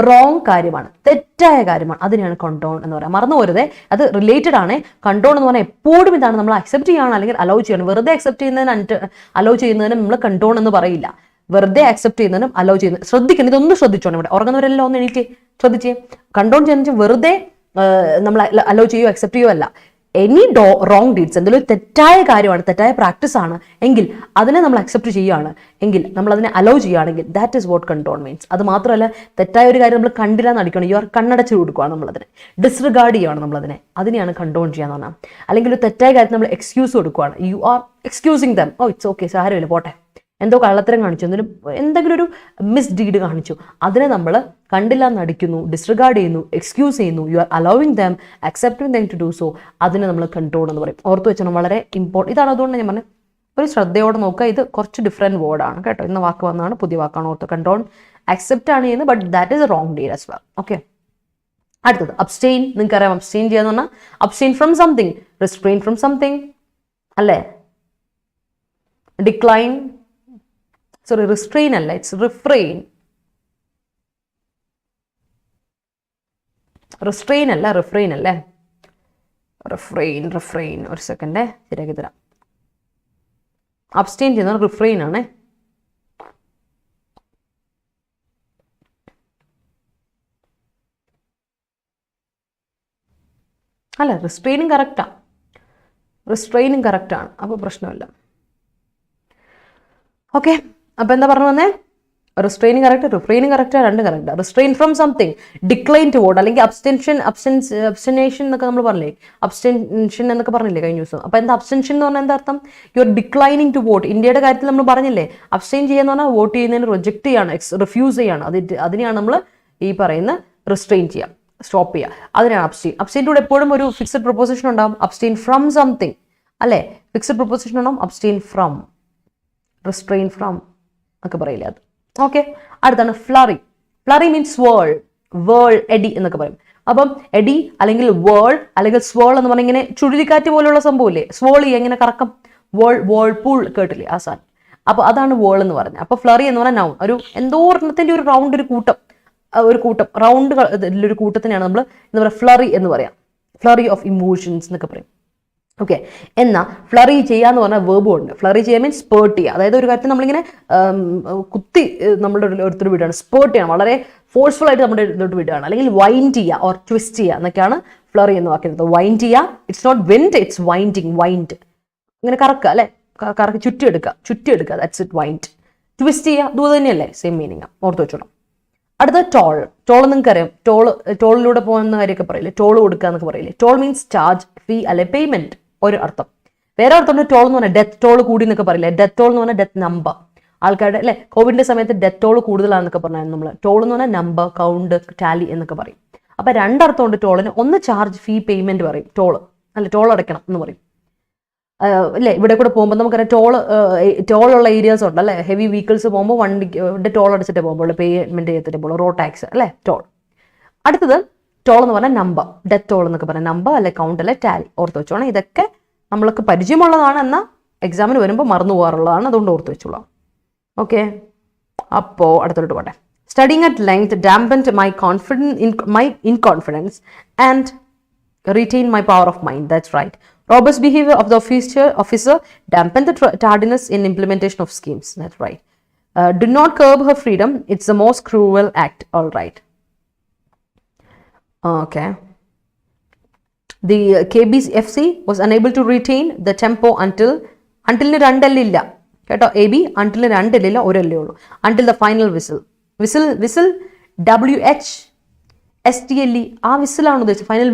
റോങ് കാര്യമാണ്, തെറ്റായ കാര്യമാണ്. അതിനെയാണ് കണ്ടോൺ എന്ന് പറയുക. മറന്നു പോരുതേ, അത് റിലേറ്റഡ് ആണ്. കണ്ടോൺ എന്ന് പറഞ്ഞാൽ എപ്പോഴും ഇതാണ്, നമ്മൾ അക്സെപ്റ്റ് ചെയ്യണം അല്ലെങ്കിൽ അലോ ചെയ്യണം. വെറുതെ അക്സെപ്റ്റ് ചെയ്യുന്നതിന് അലോ ചെയ്യുന്നതിന് നമ്മൾ കണ്ടോൺ എന്ന് പറയില്ല. വെറുതെ അക്സെപ്റ്റ് ചെയ്യുന്നതിനും അലോ ചെയ്യുന്നത്. ശ്രദ്ധിക്കണം, ഇതൊന്നും ശ്രദ്ധിച്ചോണം. ഇവിടെ ഉറങ്ങുന്നവരെല്ലാം ഒന്ന് എണീറ്റ് ശ്രദ്ധിച്ചേ. കണ്ടോൺ ചെയ്യുന്ന വെറുതെ നമ്മൾ അലോ ചെയ്യുകയോ അക്സെപ്റ്റ് ചെയ്യുകയോ അല്ല. എനി റോങ് ഡീഡ്സ്, എന്തെങ്കിലും തെറ്റായ കാര്യമാണ്, തെറ്റായ പ്രാക്ടീസ് ആണ് എങ്കിൽ അതിനെ നമ്മൾ അക്സെപ്റ്റ് ചെയ്യുകയാണ് എങ്കിൽ, നമ്മൾ അതിനെ അലോ ചെയ്യുകയാണെങ്കിൽ, ദാറ്റ് ഇസ് വാട്ട് കണ്ടോൺ മീൻസ്. അത് മാത്രമല്ല, തെറ്റായ ഒരു കാര്യം നമ്മൾ കണ്ടില്ല നടിക്കണം, യു ആർ കണ്ണടച്ച് കൊടുക്കുകയാണ് നമ്മളതിനെ, ഡിസ്റിഗാർഡ് ചെയ്യുകയാണ് നമ്മളതിനെ, അതിനെയാണ് കണ്ടോൺ ചെയ്യാന്ന് പറഞ്ഞാൽ. അല്ലെങ്കിൽ ഒരു തെറ്റായ കാര്യത്തിൽ നമ്മൾ എക്സ്ക്യൂസ് കൊടുക്കുകയാണ്, you are excusing them, oh it's okay, സാരമില്ല പോട്ടെ, എന്തോ കള്ളത്തരം കാണിച്ചു, എന്തെങ്കിലും ഒരു മിസ് ഡീഡ് കാണിച്ചു, അതിനെ നമ്മൾ കണ്ടില്ല നടിക്കുന്നു, ഡിസ്റിഗാർഡ് ചെയ്യുന്നു, എക്സ്ക്യൂസ് ചെയ്യുന്നു, you are allowing them, accepting them to do so, അതിനെ നമ്മൾ കൺട്രോൾ എന്ന് പറയും. ഓർത്ത് വെച്ചാൽ വളരെ ഇമ്പോർട്ടൻ്റ് ഇതാണ്. അതുകൊണ്ട് ഞാൻ പറഞ്ഞത് ഒരു ശ്രദ്ധയോടെ നോക്കുക. ഇത് കുറച്ച് ഡിഫറെൻറ്റ് വേർഡാണ് കേട്ടോ. ഇന്ന് വാക്ക് വന്നതാണ്, പുതിയ വാക്കാണ്. ഓർത്ത് കൺട്രോൾ അക്സെപ്റ്റ് ആണ് ചെയ്യുന്നത്, but that is A wrong deed as well. Okay, അടുത്തത് അബ്സ്റ്റെയിൻ. നിങ്ങൾക്കറിയാം അബ്സ്റ്റെയിൻ ചെയ്യാന്ന് പറഞ്ഞാൽ abstain from something, restrain from something അല്ലേ, ഡിക്ലൈൻ, സോറി റിസ്ട്രെയിൻ അല്ല, ഇറ്റ്സ് റിഫ്രെയിൻ. റിസ്ട്രെയിൻ അല്ല, റിഫ്രെയിൻ അല്ലേ, റിഫ്രെയിൻ. ഒരു സെക്കൻഡ് ശരിയാക്കി തരാം. അബ്സ്റ്റെയിൻ ചെയ്യുന്നത് റിഫ്രെയിൻ ആണ്. അല്ല, റിസ്ട്രെയിനും കറക്റ്റാണ്, അപ്പോൾ പ്രശ്നമില്ല. ഓക്കെ, അപ്പോൾ എന്താ പറഞ്ഞു വന്നേ? റിസ്ട്രെയിനിങ് കറക്റ്റ്, റിഫ്രെയിനിങ് കറക്റ്റ്, രണ്ട് correct. Restrain from something, decline to vote, അല്ലെങ്കിൽ അബ്സ്റ്റൻഷൻ എന്നൊക്കെ നമ്മൾ പറഞ്ഞില്ലേ, അബ്സ്റ്റൻഷൻ എന്നൊക്കെ പറഞ്ഞില്ലേ കഴിഞ്ഞ ദിവസം. അപ്പോൾ എന്താ അബ്സ്റ്റൻഷൻ എന്ന് പറഞ്ഞാൽ എന്താ അർത്ഥം? You are declining to vote. ഇന്ത്യയുടെ കാര്യത്തിൽ നമ്മൾ പറഞ്ഞില്ലേ, അബ്സ്റ്റെയിൻ ചെയ്യാന്ന് പറഞ്ഞാൽ വോട്ട് ചെയ്യുന്നതിന് റിജക്ട് ചെയ്യാണ്, റിഫ്യൂസ് ചെയ്യാണ്. അതിനെയാണ് നമ്മൾ ഈ പറയുന്ന റിസ്ട്രെയിൻ ചെയ്യുക, സ്റ്റോപ്പ് ചെയ്യുക. അതിനാണ് അബ്സ്റ്റെയിൻ. അബ്സ്റ്റെയിൻ്റെ കൂടെ എപ്പോഴും ഒരു ഫിക്സഡ് പ്രൊപ്പോസിഷൻ ഉണ്ടാവും. അബ്സ്റ്റെയിൻ ഫ്രം സംതിങ് അല്ലേ, ഫിക്സഡ് പ്രൊപ്പോസിഷൻ ഉണ്ടാവും. അബ്സ്റ്റെയിൻ ഫ്രം, റിസ്ട്രെയിൻ ഫ്രം ഒക്കെ പറയില്ലേ അത്. ഓക്കെ, അടുത്താണ് flurry. Flurry means whirl, eddy എന്നൊക്കെ പറയും. അപ്പം എഡി അല്ലെങ്കിൽ വേൾ അല്ലെങ്കിൽ സ്വേൾ എന്ന് പറഞ്ഞാൽ ഇങ്ങനെ ചുഴലിക്കാറ്റ് പോലുള്ള സംഭവമില്ലേ, സ്വേളി എങ്ങനെ കറക്കം, വേൾപൂൾ കേട്ടില്ലേ ആ സാധനം. അപ്പോൾ അതാണ് വേൾ എന്ന് പറഞ്ഞത്. അപ്പോൾ ഫ്ലറി എന്ന് പറഞ്ഞാൽ നൗൺ, ഒരു എന്തോ ഒരെണ്ണത്തിൻ്റെ ഒരു റൗണ്ട്, ഒരു കൂട്ടം റൗണ്ട് ഒരു കൂട്ടത്തിനെയാണ് നമ്മൾ എന്താ പറയുക ഫ്ലറി എന്ന് പറയാം. ഫ്ലറി ഓഫ് ഇമോഷൻസ് എന്നൊക്കെ പറയും. ഓക്കെ, എന്നാൽ ഫ്ലറി ചെയ്യാന്ന് പറഞ്ഞാൽ വേർബും ഉണ്ട്. ഫ്ലറി ചെയ്യാൻ മീൻസ് സ്പേർട്ട് ചെയ്യുക, അതായത് ഒരു കാര്യത്തിൽ നമ്മളിങ്ങനെ കുത്തി നമ്മളുടെ ഒരുത്തർ വിടുകയാണ്, സ്പേർട്ട് ചെയ്യണം, വളരെ ഫോഴ്സ്ഫുൾ ആയിട്ട് നമ്മുടെ ഇതിലോട്ട് വിടുകയാണ്, അല്ലെങ്കിൽ വൈൻഡ് ചെയ്യുക ഓർ ട്വിസ്റ്റ് ചെയ്യുക എന്നൊക്കെയാണ് ഫ്ലറി എന്ന് വാക്കുന്നത്. വൈൻഡ് ചെയ്യുക, it's not wend, it's winding. Wind ഇങ്ങനെ കറക്കുക അല്ലേ, കറക്കി ചുറ്റിയെടുക്കുക, ദാറ്റ്സ് ഇറ്റ് വൈൻഡ്. ട്വിസ്റ്റ് ചെയ്യുക, ഇത് തന്നെയല്ലേ, സെയിം മീനിങ്, ഓർത്ത് വെച്ചോളാം. അടുത്ത ടോൾ നിങ്ങൾക്ക് അറിയാം. ടോളിലൂടെ പോകുന്ന കാര്യമൊക്കെ പറയില്ലേ, ടോൾ കൊടുക്കുക എന്നൊക്കെ പറയില്ലേ. ടോൾ മീൻസ് ചാർജ്, ഫീ അല്ലെ പേയ്മെന്റ്, ഒരു അർത്ഥം. വേറെ അർത്ഥം ടോൾ എന്ന് പറഞ്ഞാൽ ഡെത്ത് ടോൾ കൂടി എന്നൊക്കെ പറയില്ലേ. ഡെത്ത് ടോൾ എന്ന് പറഞ്ഞാൽ ഡെത്ത് നമ്പർ, ആൾക്കാരുടെ അല്ലെ കോവിഡിന്റെ സമയത്ത് ഡെത്ത് ടോൾ കൂടുതലാണെന്നൊക്കെ പറഞ്ഞാൽ നമ്മൾ. ടോൾ എന്ന് പറഞ്ഞാൽ നമ്പർ, കൗണ്ട്, ടാലി എന്നൊക്കെ പറയും. അപ്പൊ രണ്ടർത്ഥമുണ്ട് ടോളിന്. ഒന്ന് ചാർജ്, ഫീ, പേയ്മെന്റ് പറയും. ടോൾ അടയ്ക്കണം എന്ന് പറയും അല്ലേ. ഇവിടെ കൂടെ പോകുമ്പോൾ നമുക്കറിയാം ടോളുള്ള ഏരിയാസ് ഉണ്ട് അല്ലേ. ഹെവി വെഹിക്കിൾസ് പോകുമ്പോൾ വണ്ടിന്റെ ടോൾ അടിച്ചിട്ടേ പോകുമ്പോൾ, പേയ്മെന്റ് ചെയ്തിട്ടേ പോകുമ്പോൾ, റോഡ് ടാക്സ് അല്ലേ, ടോൾ. അടുത്തത് ടോൾ എന്ന് പറഞ്ഞാൽ നമ്പർ, ഡെത്ത് ടോൾ എന്നൊക്കെ പറയാം. നമ്പർ അല്ലെ, കൗണ്ട് അല്ലെ, ടാലി. ഓർത്ത് വെച്ചോണം. ഇതൊക്കെ നമ്മൾക്ക് പരിചയമുള്ളതാണ്, എന്നാൽ എക്സാമിന് വരുമ്പോൾ മറന്നു പോകാറുള്ളതാണ്, അതുകൊണ്ട് ഓർത്ത് വെച്ചോളാം. ഓക്കെ, അപ്പോൾ അടുത്തോട്ട് പോട്ടെ. Studying at length dampened my inconfidence and retain my power of mind. That's right. Robust behavior of the officer dampened the tardiness in implementation of schemes. That's right. Do not curb her freedom. It's the most cruel act. All right. Okay. The KPSC was unable to retain the tempo until രണ്ടല്ലില്ല കേട്ടോ. AB until രണ്ടല്ലില്ല, ഒരല്ലേ ഉള്ളൂ. Until the final whistle. WHSTLE ആ വിസിലാണ് ഉദ്ദേശിച്ചത്, ഫൈനൽ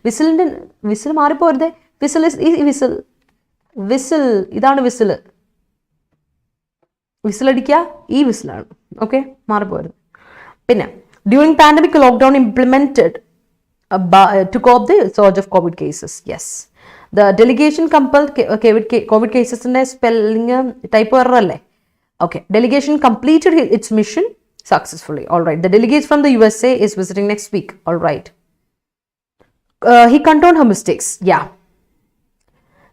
വിസിലിന്റെ വിസിൽ മാറിപ്പോരുതേ. വിസിൽ ഇതാണ് വിസിലടിക്കുക, ഈ വിസിലാണ്. ഓക്കെ, മാറിപ്പോരുത്. പിന്നെ during pandemic lockdown implemented to cope the surge of COVID cases. Yes. The delegation compelled COVID cases in spelling type error alle. Okay. Delegation completed its mission successfully. All right. The delegates from the USA is visiting next week. All right. He condoned her mistakes. Yeah.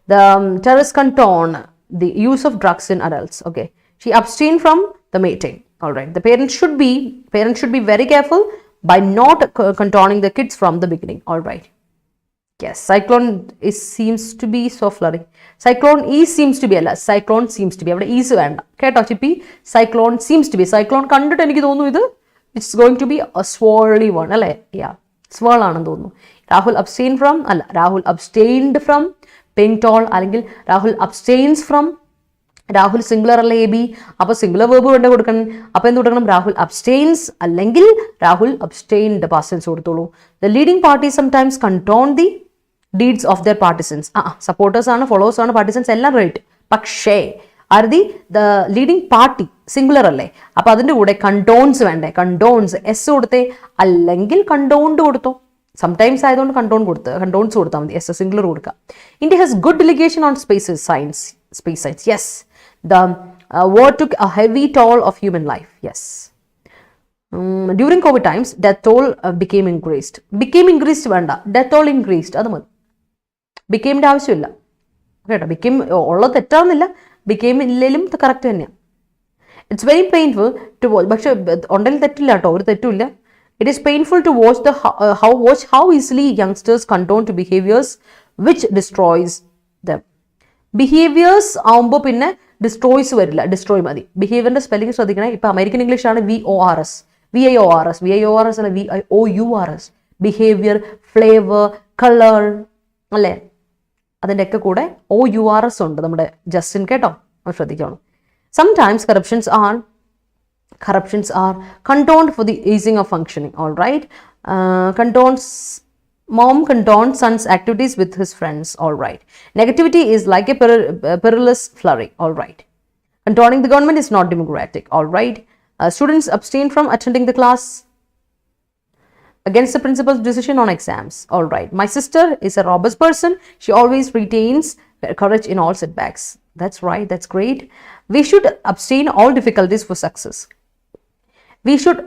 The terrorists condone the use of drugs in adults. Okay. She abstained from the mating. All right. The parents should be very careful by not condoning the kids from the beginning. All right. Yes, cyclone seems to be so flurry. Cyclone seems to be അല്ല, cyclone seems to be. അവിടെ ഈസ് വേണ്ട കേട്ടോ ചിപ്പി. cyclone seems to be. cyclone കണ്ടിട്ട് എനിക്ക് തോന്നുന്നു ഇത് it's going to be a swirly one അല്ലേ? യാ, swirl ആണെന്ന് തോന്നുന്നു. രാഹുൽ abstain from അല്ല, Rahul abstained from paying toll, അല്ലെങ്കിൽ Rahul abstains from. Rahul singular അല്ല എ ബി, അപ്പോൾ സിംഗുലർ വേർബ് കൊണ്ട് കൊടുക്കണം. അപ്പോൾ എന്ത് കൊടുക്കണം? രാഹുൽ അബ്സ്റ്റെയിൻസ് അല്ലെങ്കിൽ രാഹുൽ അബ്സ്റ്റെയിൻഡ് പാസ്റ്റ് ടെൻസ് കൊടുത്തോളൂ. The leading party sometimes condone the deeds of their partisans. Supporters ആണ്, ഫോളോവേഴ്സ് ആണ്, പാർട്ടിസൻസ് എല്ലാം റൈറ്റ്. പക്ഷേ Arathi the leading party singular അല്ലേ, അപ്പോൾ അതിൻ്റെ കൂടെ കണ്ടോൺസ് വേണ്ടേ? കണ്ടോൺസ് എസ് കൊടുത്തേ, അല്ലെങ്കിൽ കണ്ടോൺഡ് കൊടുത്തോ. സംടൈംസ് ആയതുകൊണ്ട് കണ്ടോൺസ് കൊടുത്താൽ മതി, എസ് സിംഗുലർ കൊടുക്കുക. India has good delegation on space science. Yes, the war took a heavy toll of human life. Yes. During COVID times, death toll became increased വേണ്ട, death toll increased. അത് മതി. became ആവശ്യമില്ല കേട്ടോ. became ഉള്ളത് തെറ്റാവുന്നില്ല, became ഇല്ലെങ്കിലും കറക്റ്റ് തന്നെയാണ്. It's very painful to watch. പക്ഷെ ഉണ്ടെങ്കിൽ തെറ്റില്ല കേട്ടോ, ഒരു തെറ്റുമില്ല. It is painful to watch how easily youngsters condone to behaviors which destroys them. Behaviours ആവുമ്പോൾ പിന്നെ ഡിസ്ട്രോയ്സ് വരില്ല, ഡിസ്ട്രോയ് മതി. ബിഹേവിയറിന്റെ സ്പെല്ലിംഗ് ശ്രദ്ധിക്കണേ. ഇപ്പൊ അമേരിക്കൻ ഇംഗ്ലീഷ് ആണ് VORS, VIORS അല്ല VIOURS. ബിഹേവിയർ, ഫ്ലേവർ, കളർ അല്ലേ, അതിൻ്റെ ഒക്കെ കൂടെ OURS ഉണ്ട് നമ്മുടെ ജസ്റ്റിൻ കേട്ടോ, ശ്രദ്ധിക്കണം. Sometimes corruptions are condoned for the easing of functioning. All right. Mom condones son's activities with his friends. All right. Negativity is like a perilous flurry. All right. Condoning the government is not democratic. All right. Students abstain from attending the class against the principal's decision on exams. All right. My sister is a robust person. She always retains courage in all setbacks. That's right. That's great. We should abstain all difficulties for success. We should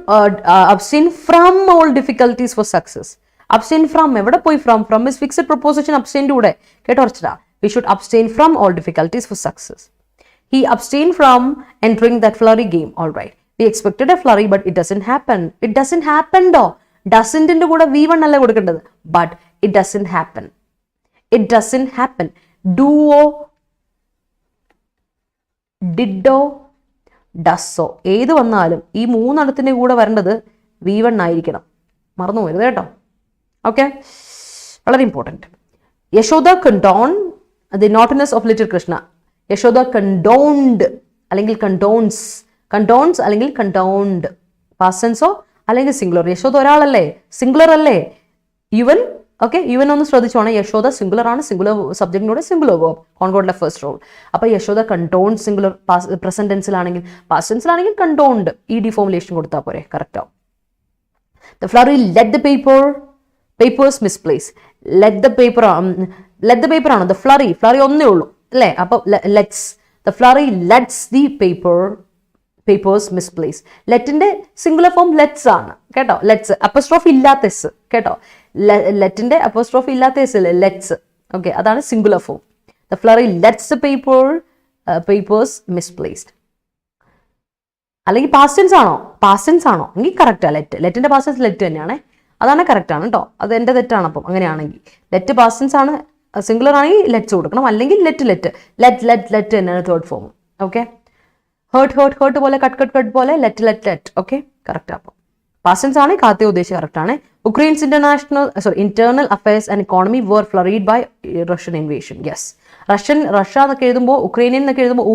abstain from all difficulties for success. Abstain from, എവിടെ പോയി from is fixed proposition, abstain കൂടെ കേട്ടോ അർച്ചന. We should abstain from all difficulties for success. He abstained from entering that flurry game. All right. We expected a flurry but it doesn't happen. It doesn't happen ഡോ. ഡസൻറ്റിൻ്റെ കൂടെ V1 അല്ല കൊടുക്കേണ്ടത്, but it doesn't happen. It doesn't happen. Duo, diddo, ഡസ്സോ ഏത് വന്നാലും ഈ മൂന്നെണ്ണത്തിൻ്റെ കൂടെ വരേണ്ടത് V1 ആയിരിക്കണം, മറന്നു പോയത് കേട്ടോ. ഓക്കെ, വളരെ important. Yashoda condone the naughtiness of little Krishna. Yashoda condoned അല്ലെങ്കിൽ കണ്ടോൺസ് അല്ലെങ്കിൽ കണ്ടോൺഡ്, പാസ്റ്റ് ടെൻസോ അല്ലെങ്കിൽ സിംഗുലർ. യശോദ ഒരാളല്ലേ, സിംഗുലർ അല്ലേ. യുവൻ, ഓക്കെ, യുവൻ ഒന്ന് ശ്രദ്ധിച്ചോണേ. യശോദ സിംഗുലർ ആണ്, സിംഗുലർ സബ്ജക്റ്റിനോട് സിംഗുലർ വേർബ്, കോൺകോഡിലെ ഫസ്റ്റ് റോൾ. അപ്പോൾ യശോദ കണ്ടോൺ സിംഗുലർ, പ്രസന്റ് ടെൻസിലാണെങ്കിൽ, പാസ്റ്റ് ടെൻസിലാണെങ്കിൽ കണ്ടോൺഡ് ED ഫോർമുലേഷൻ കൊടുത്താൽ പോരെ, കറക്റ്റ് ആവും. The flurry let the papers misplace. Let the paper ആണ്. ദ ഫ്ലറി ഒന്നേ ഉള്ളൂ അല്ലേ, അപ്പോൾ lets. The flurry lets the papers misplace. ലെറ്റിന്റെ സിംഗുലർ ഫോം ലെറ്റ്സ് ആണ് കേട്ടോ. ലെറ്റ്സ് അപ്പോസ്ട്രോഫി ഇല്ലാത്ത എസ് കേട്ടോ. ലെറ്റിന്റെ അപ്പോസ്ട്രോഫി ഇല്ലാത്ത എസ് അല്ലേ, ലെറ്റ്സ്. ഓക്കെ, അതാണ് singular form. The flurry lets the papers misplaced. അല്ലെങ്കിൽ പാസ്റ്റ് ടെൻസ് ആണോ എങ്കിൽ കറക്റ്റാ. ലെറ്റിന്റെ പാസ്റ്റ് ടെൻസ് ലെറ്റ് തന്നെയാണേ, അതാണ് കറക്റ്റ് ആണ് കേട്ടോ. അത് എൻ്റെ തെറ്റാണ്. അപ്പം അങ്ങനെയാണെങ്കിൽ ലെറ്റ് പാസ്റ്റ് ടെൻസ് ആണ്, സിംഗുലർ ആണെങ്കിൽ ലെറ്റ്സ് കൊടുക്കണം, അല്ലെങ്കിൽ ലെറ്റ് തന്നെയാണ് തേർഡ് ഫോം. ഓക്കെ, ഹേർട്ട് പോലെ കട്ട് പോലെ ലെറ്റ്. Okay, correct. അപ്പം പാസ്റ്റ് ടെൻസ് ആണ്, കാത്തേ ഉദ്ദേശിച്ച് കറക്റ്റ് ആണ്. Ukraine's internal affairs and economy were flurried by Russian invasion. Yes, Russia എന്നൊക്കെ എഴുതുമ്പോൾ, ഉക്രൈനിയൻ എന്നൊക്കെ എഴുതുമ്പോൾ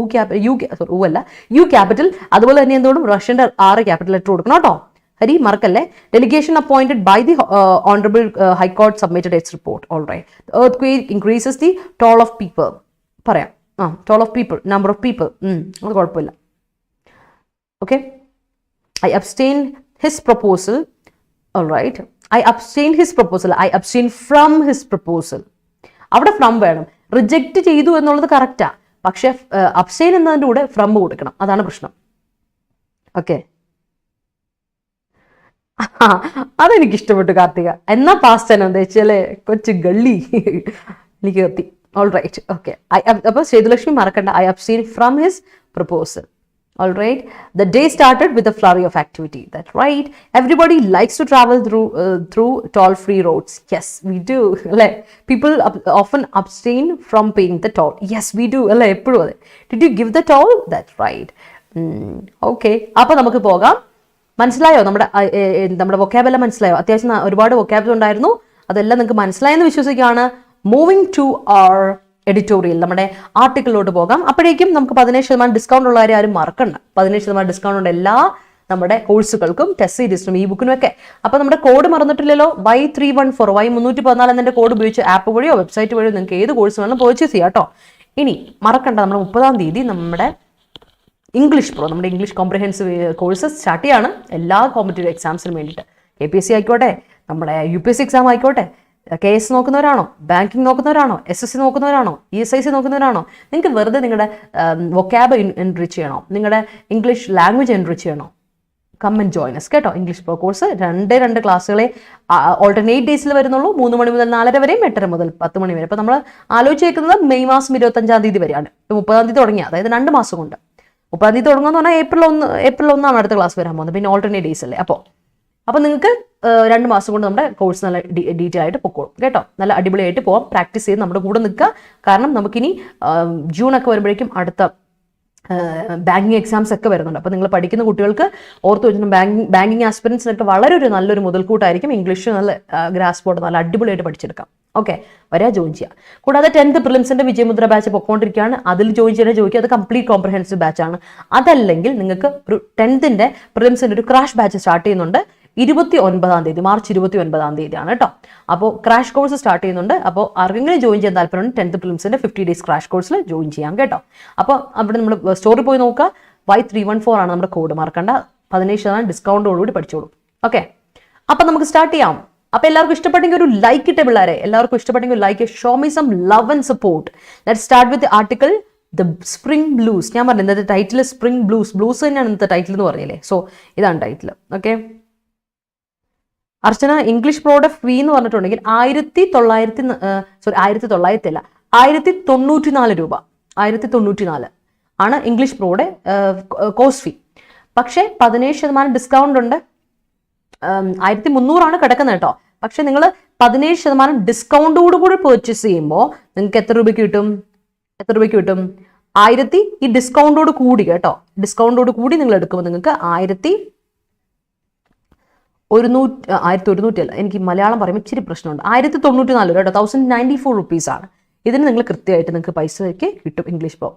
യു ക്യാപിറ്റൽ. അതുപോലെ തന്നെ എന്തോടും റഷ്യന്റെ R ക്യാപിറ്റൽ ലെറ്റർ കൊടുക്കണം കേട്ടോ. ഹരി മറക്കല്ലേ. Delegation appointed by the honourable high court submitted its report. All right. Earthquake increases the toll of people. പറയാം, toll of people, number of people, അത് കുഴപ്പമില്ല. Okay, I abstain his proposal. All right. I abstain from his proposal. അവിടെ ഫ്രം വേണം. റിജക്റ്റ് ചെയ്തു എന്നുള്ളത് കറക്റ്റാ, പക്ഷെ അബ്സ്റ്റെയിൻ എന്നതിൻ്റെ കൂടെ ഫ്രം കൊടുക്കണം, അതാണ് പ്രശ്നം. ഓക്കെ, അതെനിക്ക് ഇഷ്ടപ്പെട്ടു കാർത്തിക. എന്നാ പാസ്റ്റ് തന്നെ എന്താ വെച്ചാലേ കൊച്ചു ഗള്ളി എനിക്ക് എത്തി. All right. ഓക്കെ, അപ്പോൾ സേതുലക്ഷ്മി മറക്കണ്ട. I abstain from his proposal. All right. The day started with a flurry of activity. That's right. Everybody likes to travel through toll-free roads. Yes, we do. People often abstain from paying the toll. Yes, we do. Did you give the toll? That's right. Okay. അപ്പോൾ നമുക്ക് പോകാം. മനസ്സിലായോ? നമ്മുടെ വൊക്കാബുലറി മനസ്സിലായോ? അത്യാവശ്യം ഒരുപാട് വൊക്കാബുലറി ഉണ്ടായിരുന്നു. അതെല്ലാം നിങ്ങൾക്ക് മനസ്സിലായെന്ന് വിശ്വസിക്കുകയാണ്. മൂവിങ് ടു അവർ എഡിറ്റോറിയൽ, നമ്മുടെ ആർട്ടിക്കിളിലോട്ട് പോകാം. അപ്പോഴേക്കും നമുക്ക് 17% ഡിസ്കൗണ്ട് ഉള്ള കാര്യം ആരും മറക്കണ്ട. 17% ഡിസ്കൗണ്ട് ഉണ്ട് എല്ലാ നമ്മുടെ കോഴ്സുകൾക്കും, ടെസ്റ്റ് സീരീസിനും, ഈ ബുക്കിനും ഒക്കെ. അപ്പോൾ നമ്മുടെ കോഡ് മറന്നിട്ടില്ലല്ലോ, Y314 Y314 എന്നതിന്റെ കോഡ് ഉപയോഗിച്ച് ആപ്പ് വഴിയോ വെബ്സൈറ്റ് വഴിയോ നിങ്ങൾക്ക് ഏത് കോഴ്സ് വേണം പർച്ചേസ് ചെയ്യാം കേട്ടോ. ഇനി മറക്കണ്ട, നമ്മൾ 30-ാം തീയതി നമ്മുടെ ഇംഗ്ലീഷ് പ്രോ, നമ്മുടെ ഇംഗ്ലീഷ് കോംപ്രിഹെൻസീവ് കോഴ്സസ് സ്റ്റാർട്ട് ചെയ്യാണ് എല്ലാ കോമ്പറ്റേറ്റീവ് എക്സാംസിനും വേണ്ടിയിട്ട്. KPSC ആയിക്കോട്ടെ, നമ്മുടെ UPSC എക്സാം ആയിക്കോട്ടെ, KS നോക്കുന്നവരാണോ, ബാങ്കിങ് നോക്കുന്നവരാണോ, SSC നോക്കുന്നവരാണോ, ESIC നോക്കുന്നവരാണോ, നിങ്ങൾക്ക് വെറുതെ നിങ്ങളുടെ വൊക്കാബ് എൻറിച്ച് ചെയ്യണോ, നിങ്ങളുടെ ഇംഗ്ലീഷ് ലാംഗ്വേജ് എൻറിച്ച് ചെയ്യണോ, കം ആൻഡ് ജോയിൻ us കേട്ടോ. ഇംഗ്ലീഷ് പ്രോ കോഴ്സ് 2 ക്ലാസ്സുകളെ ഓൾട്ടർനേറ്റ് ഡേയ്സിൽ വരുന്നുള്ളൂ. 3 മണി മുതൽ 4:30 വരെയും 8:30 മുതൽ 10 മണി വരെ. അപ്പോൾ നമ്മൾ ആലോചിക്കുന്നത് മെയ് മാസം 25-ാം തീയതി വരെയാണ്. 30-ാം തീയതി തുടങ്ങിയ, അതായത് 2 മാസം കൊണ്ട്. 30-ാം തീയതി തുടങ്ങുമെന്ന് പറഞ്ഞാൽ ഏപ്രിൽ 1 അടുത്ത ക്ലാസ് വരാൻ പോകുന്നത്. പിന്നെ ഓൾട്ടർനേറ്റ് ഡേയ്സ് അല്ലേ. അപ്പോൾ നിങ്ങൾക്ക് 2 മാസം കൊണ്ട് നമ്മുടെ കോഴ്സ് നല്ല ഡീറ്റെയിൽ ആയിട്ട് പൊക്കോളും കേട്ടോ. നല്ല അടിപൊളിയായിട്ട് പോകാം. പ്രാക്ടീസ് ചെയ്ത് നമ്മുടെ കൂടെ നിൽക്കുക. കാരണം നമുക്കിനി ജൂണൊക്കെ വരുമ്പോഴേക്കും അടുത്ത ബാങ്കിങ് എക്സാംസ് ഒക്കെ വരുന്നുണ്ട്. അപ്പോൾ നിങ്ങൾ പഠിക്കുന്ന കുട്ടികൾക്ക് ഓർത്ത് വെച്ചിട്ട് ബാങ്കിങ് ആസ്പിറൻസിനൊക്കെ വളരെ നല്ലൊരു മുതൽക്കൂട്ടായിരിക്കും. ഇംഗ്ലീഷ് നല്ല ഗ്രാസ്പോർട്ട് നല്ല അടിപൊളിയായിട്ട് പഠിച്ചെടുക്കാം. ഓക്കെ, ജോയിൻ ചെയ്യുക. കൂടാതെ 10th പ്രിലിംസിന്റെ വിജയമുദ്ര ബാച്ച് പൊക്കോണ്ടിരിക്കുകയാണ്. അതിൽ ജോയിൻ ചെയ്യാൻ ചോദിക്കുക. അത് കംപ്ലീറ്റ് കോംപ്രഹെൻസീവ് ബാച്ചാണ്. അതല്ലെങ്കിൽ നിങ്ങൾക്ക് ഒരു 10th പ്രിലിംസിന്റെ ഒരു ക്രാഷ് ബാച്ച് സ്റ്റാർട്ട് ചെയ്യുന്നുണ്ട് 29-ാം തീയതി, മാർച്ച് 29-ാം തീയതിയാണ് കേട്ടോ. അപ്പോൾ ക്രാഷ് കോഴ്സ് സ്റ്റാർട്ട് ചെയ്യുന്നുണ്ട്. അപ്പോൾ ആർക്കെങ്കിലും ജോയിൻ ചെയ്യാൻ താല്പര്യമുണ്ട് 10th പ്രിലിംസിന്റെ 50 days ക്രാഷ് കോഴ്സിൽ ജോയിൻ ചെയ്യാം കേട്ടോ. അപ്പോൾ അവിടെ നമ്മൾ സ്റ്റോറി പോയി നോക്കുക. Y314 ആണ് നമ്മുടെ കോഡ്, മറക്കണ്ട. 17% ഡിസ്കൗണ്ടോടുകൂടി പഠിച്ചോളൂ. ഓക്കെ, അപ്പം നമുക്ക് സ്റ്റാർട്ട് ചെയ്യാം. അപ്പോൾ എല്ലാവർക്കും ഇഷ്ടപ്പെട്ടെങ്കിൽ ഒരു ലൈക്ക് ഇട്ടേ പിള്ളേരെ. എല്ലാവർക്കും ഇഷ്ടപ്പെട്ടെങ്കിൽ like, show me some love and support. Let's start with article the spring blues. ഞാൻ പറഞ്ഞു ഇന്നത്തെ ടൈറ്റിൽ സ്പ്രിംഗ് ബ്ലൂസ് തന്നെയാണ് ഇന്നത്തെ ടൈറ്റിൽ എന്ന് പറഞ്ഞില്ലേ. സോ ഇതാണ് ടൈറ്റിൽ. ഓക്കെ, അർച്ചന ഇംഗ്ലീഷ് പ്രോയുടെ ഫീ എന്ന് പറഞ്ഞിട്ടുണ്ടെങ്കിൽ 1994 രൂപ. 1094 ആണ് ഇംഗ്ലീഷ് പ്രോയുടെ കോഴ്സ് ഫീ. പക്ഷേ 17% ഡിസ്കൗണ്ട് ഉണ്ട്. 1300 കിടക്കുന്നത് കേട്ടോ. പക്ഷെ നിങ്ങൾ 17% ഡിസ്കൗണ്ടോടുകൂടി പർച്ചേസ് ചെയ്യുമ്പോൾ നിങ്ങൾക്ക് എത്ര രൂപയ്ക്ക് കിട്ടും? 1000 ഈ ഡിസ്കൗണ്ടോട് കൂടി കേട്ടോ. ഡിസ്കൗണ്ടോട് കൂടി നിങ്ങൾ എടുക്കുമ്പോൾ നിങ്ങൾക്ക് 1100 അല്ല, എനിക്ക് മലയാളം പറയുമ്പോൾ ഇച്ചിരി പ്രശ്നമുണ്ട്. 1094 കേട്ടോ. 1094 റുപ്പീസാണ്. ഇതിന് നിങ്ങൾ കൃത്യമായിട്ട് നിങ്ങൾക്ക് പൈസയ്ക്ക് കിട്ടും ഇംഗ്ലീഷ് പ്രോ.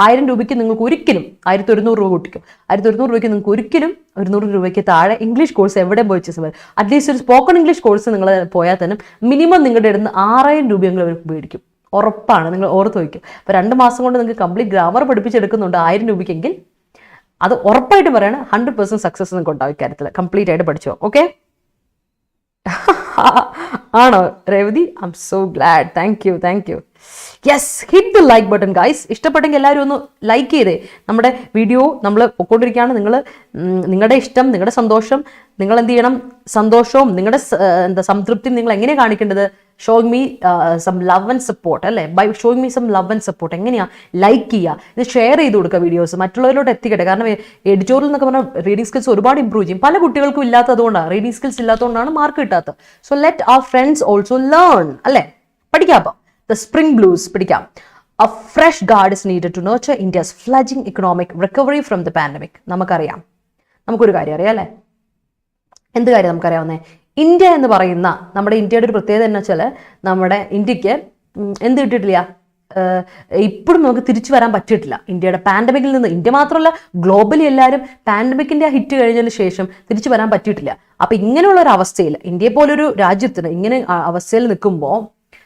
1000 രൂപയ്ക്ക് നിങ്ങൾക്ക് ഒരിക്കലും 1100 രൂപ കിട്ടും. 1100 രൂപയ്ക്ക് നിങ്ങൾക്ക് ഒരിക്കലും 100 രൂപയ്ക്ക് താഴെ ഇംഗ്ലീഷ് കോഴ്സ് എവിടെ പർച്ചേസ് ചെയ്യും. അറ്റ്ലീസ്റ്റ് ഒരു സ്പോക്കൺ ഇംഗ്ലീഷ് കോഴ്സ് നിങ്ങൾ പോയാൽ തന്നെ മിനിമം നിങ്ങളുടെ അടുത്ത് 6000 രൂപയെങ്കിലും അവർ മേടിക്കും. ഉറപ്പാണ്, നിങ്ങൾ ഓർത്ത് വയ്ക്കും. അപ്പോൾ 2 മാസം കൊണ്ട് നിങ്ങൾക്ക് കംപ്ലീറ്റ് ഗ്രാമർ പഠിപ്പിച്ചെടുക്കുന്നുണ്ട് 1000 രൂപയ്ക്കെങ്കിൽ അത് ഉറപ്പായിട്ട് പറയാണ് 100% സക്സസ് നിങ്ങൾക്ക് ഉണ്ടാവും ഇക്കാര്യത്തിൽ. കംപ്ലീറ്റ് ആയിട്ട് പഠിച്ചോ. ഓക്കെ, ആണോ Revathi? I am so GLAAD. Thank you. Yes, hit the like button guys. ഇഷ്ടപ്പെട്ടെങ്കിൽ എല്ലാവരും ഒന്ന് ലൈക്ക് ചെയ്തേ. നമ്മുടെ വീഡിയോ നമ്മൾ പൊക്കോണ്ടിരിക്കുകയാണ്. നിങ്ങളുടെ ഇഷ്ടം, നിങ്ങളുടെ സന്തോഷം, നിങ്ങൾ എന്ത് ചെയ്യണം? സന്തോഷവും നിങ്ങളുടെ സംതൃപ്തിയും നിങ്ങൾ എങ്ങനെയാണ് കാണിക്കേണ്ടത്? Showing me some love and support അല്ലേ. By showing me some love and support. എങ്ങനെയാണ്? ലൈക്ക് ചെയ്യുക, ഇത് ഷെയർ ചെയ്ത് കൊടുക്കുക, വീഡിയോസ് മറ്റുള്ളവരോട് എത്തിക്കട്ടെ. കാരണം എഡിറ്റോറിയൽ എന്നൊക്കെ പറഞ്ഞാൽ റീഡിംഗ് സ്കിൽസ് ഒരുപാട് ഇമ്പ്രൂവ് ചെയ്യും. പല കുട്ടികൾക്കും ഇല്ലാത്തതുകൊണ്ടാണ്, റീഡിംഗ് സ്കിൽസ് ഇല്ലാത്തതുകൊണ്ടാണ് മാർക്ക് കിട്ടാത്തത്. സോ ലെറ്റ് അവർ ഫ്രണ്ട്സ് ഓൾസോ ലേൺ അല്ലേ. പഠിക്കാം. അപ്പം ദ സ്പ്രിംഗ് ബ്ലൂസ് പഠിക്കാം. A fresh guard is needed to nurture India's fledgling economic recovery from the pandemic. നമുക്കൊരു കാര്യം അറിയാം അല്ലേ. എന്ത് കാര്യം നമുക്കറിയാവുന്നേ? ഇന്ത്യ എന്ന് പറയുന്ന നമ്മുടെ ഇന്ത്യയുടെ ഒരു പ്രത്യേകത എന്ന് വെച്ചാൽ നമ്മുടെ ഇന്ത്യക്ക് എന്ത് കിട്ടിയിട്ടില്ല, ഇപ്പോഴും നമുക്ക് തിരിച്ചു വരാൻ പറ്റിയിട്ടില്ല ഇന്ത്യയുടെ പാൻഡമിക്കിൽ നിന്ന്. ഇന്ത്യ മാത്രമല്ല, ഗ്ലോബലി എല്ലാവരും പാൻഡമിക്കിന്റെ ആ ഹിറ്റ് കഴിഞ്ഞതിന് ശേഷം തിരിച്ചു വരാൻ പറ്റിയിട്ടില്ല. അപ്പൊ ഇങ്ങനെയുള്ള ഒരു അവസ്ഥയിൽ ഇന്ത്യയെ പോലൊരു രാജ്യത്തിന് ഇങ്ങനെ അവസ്ഥയിൽ നിൽക്കുമ്പോൾ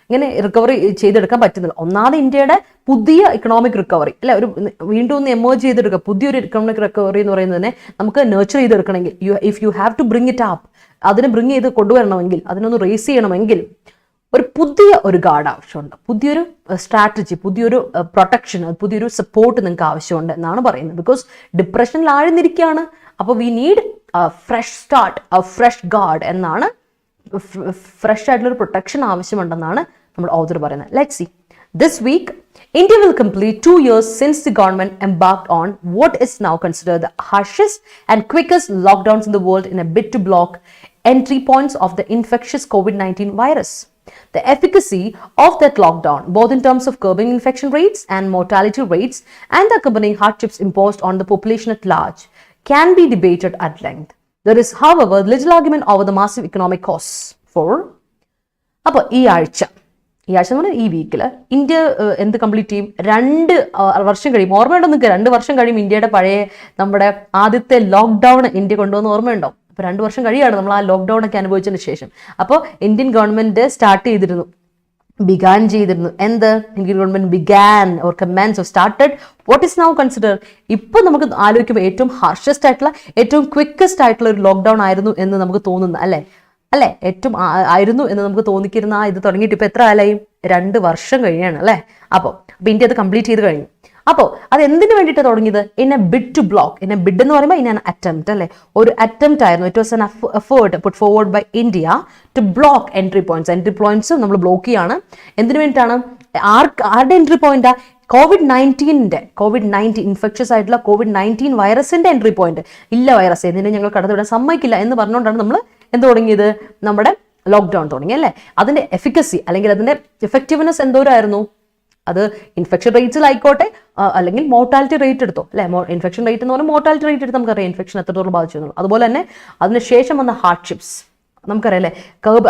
ഇങ്ങനെ റിക്കവറി ചെയ്തെടുക്കാൻ പറ്റുന്നില്ല. ഒന്നാമത് ഇന്ത്യയുടെ പുതിയ ഇക്കണോമിക് റിക്കവറി അല്ലെ, ഒരു വീണ്ടും ഒന്ന് എമേർജ് ചെയ്തെടുക്കുക. പുതിയൊരു ഇക്കണോമിക് റിക്കവറി എന്ന് പറയുന്നത് തന്നെ നമുക്ക് നർച്ചർ ചെയ്തെടുക്കണമെങ്കിൽ if you have to bring it up, അതിനെ ബ്രിങ് ചെയ്ത് കൊണ്ടുവരണമെങ്കിൽ, അതിനൊന്ന് റേസ് ചെയ്യണമെങ്കിൽ ഒരു പുതിയ ഒരു ഗാർഡ് ആവശ്യമുണ്ട്, പുതിയൊരു സ്ട്രാറ്റജി, പുതിയൊരു പ്രൊട്ടക്ഷൻ, പുതിയൊരു സപ്പോർട്ട് നിങ്ങൾക്ക് ആവശ്യമുണ്ട് എന്നാണ് പറയുന്നത്. ബിക്കോസ് ഡിപ്രഷനിൽ ആഴ്ന്നിരിക്കുകയാണ്. അപ്പോൾ we need fresh start, fresh guard എന്നാണ്, ഫ്രഷ് ആയിട്ടുള്ളൊരു പ്രൊട്ടക്ഷൻ ആവശ്യമുണ്ടെന്നാണ് നമ്മുടെ ഓതർ പറയുന്നത്. Let's see. This week India will complete 2 years since the government embarked on what is now considered the harshest and quickest lockdowns in the world in a bid to block entry points of the infectious COVID-19 virus. The efficacy of that lockdown, both in terms of curbing infection rates and mortality rates and the accompanying hardships imposed on the population at large, can be debated at length. There is, however, little argument over the massive economic costs for. അപ്പോൾ ഈ ആഴ്ച എന്ന് പറഞ്ഞാൽ ഈ വീക്കിൽ ഇന്ത്യ എന്ത് കംപ്ലീറ്റ് ചെയ്യും? 2 വർഷം കഴിയും. ഓർമ്മയുണ്ടോ നിങ്ങൾക്ക്? 2 വർഷം കഴിയും ഇന്ത്യയുടെ പഴയ നമ്മുടെ ആദ്യത്തെ ലോക്ക്ഡൗൺ ഇന്ത്യ കൊണ്ടുവന്ന് ഓർമ്മയുണ്ടോ? അപ്പോൾ 2 വർഷം കഴിയാണ് നമ്മൾ ആ ലോക്ക്ഡൗൺ ഒക്കെ അനുഭവിച്ചതിന് ശേഷം. അപ്പോൾ ഇന്ത്യൻ ഗവൺമെന്റ് സ്റ്റാർട്ട് ചെയ്തിരുന്നു, ബിഗാൻ ചെയ്തിരുന്നു. എന്ത്? Indian government began or commands or started what is now consider. ഇപ്പം നമുക്ക് ആലോചിക്കുമ്പോൾ ഏറ്റവും ഹാർഷസ്റ്റ് ആയിട്ടുള്ള, ഏറ്റവും ക്വിക്കസ്റ്റ് ആയിട്ടുള്ള ഒരു ലോക്ക്ഡൗൺ ആയിരുന്നു എന്ന് നമുക്ക് തോന്നുന്നു, അല്ലേ? ഏറ്റവും ആയിരുന്നു എന്ന് നമുക്ക് തോന്നിക്കിരുന്ന ഇത് തുടങ്ങിയിട്ട് ഇപ്പം എത്ര കാലമായി? 2 വർഷം കഴിയാണ്, അല്ലേ? അപ്പോൾ ഇന്ത്യ അത് കംപ്ലീറ്റ് ചെയ്ത് കഴിഞ്ഞു. അപ്പോൾ അത് എന്തിനു വേണ്ടിയിട്ട് തുടങ്ങിയത്? In a bid to block. In a bid എന്ന് പറയുമ്പോൾ ഇൻ ആൻ അറ്റംപ്റ്റ്, അല്ലേ? ഒരു അറ്റംപ്റ്റ് ആയിരുന്നു. It was an effort put forward by India to block entry points നമ്മൾ ബ്ലോക്ക് ചെയ്യാണ്. എന്തിനു വേണ്ടിയിട്ടാണ്? ആരുടെ എൻട്രി പോയിന്റാ? കോവിഡ്-19 ഇൻഫെക്ഷ്യസ് ആയിട്ടുള്ള കോവിഡ്-19 വൈറസിന്റെ എൻട്രി പോയിന്റ്. ഇല്ല വൈറസ്, ഇതിനെ ഞങ്ങൾ കടത്തിവിടാൻ സമ്മതിക്കില്ല എന്ന് പറഞ്ഞുകൊണ്ടാണ് നമ്മൾ എന്ത് തുടങ്ങിയത്? നമ്മുടെ ലോക്ക്ഡൗൺ തുടങ്ങി, അല്ലേ? അതിന്റെ എഫിക്കസി അല്ലെങ്കിൽ അതിന്റെ എഫക്റ്റീവ്നെസ് എന്തോരായിരുന്നു? അത് ഇൻഫെക്ഷൻ റേറ്റ്സിലായിക്കോട്ടെ അല്ലെങ്കിൽ മോർട്ടാലിറ്റി റേറ്റ് എടുത്തോ, അല്ലെ? ഇൻഫെക്ഷൻ റേറ്റ് എന്ന് പറഞ്ഞാൽ മോർട്ടാലിറ്റി റേറ്റ് എടുത്ത് നമുക്കറിയാം ഇൻഫെക്ഷൻ എത്രത്തോളം ബാധിച്ചു എന്നുള്ളത്. അതുപോലെ തന്നെ അതിനുശേഷം വന്ന ഹാർഡ്ഷിപ്സ് നമുക്കറിയാം, അല്ലേ?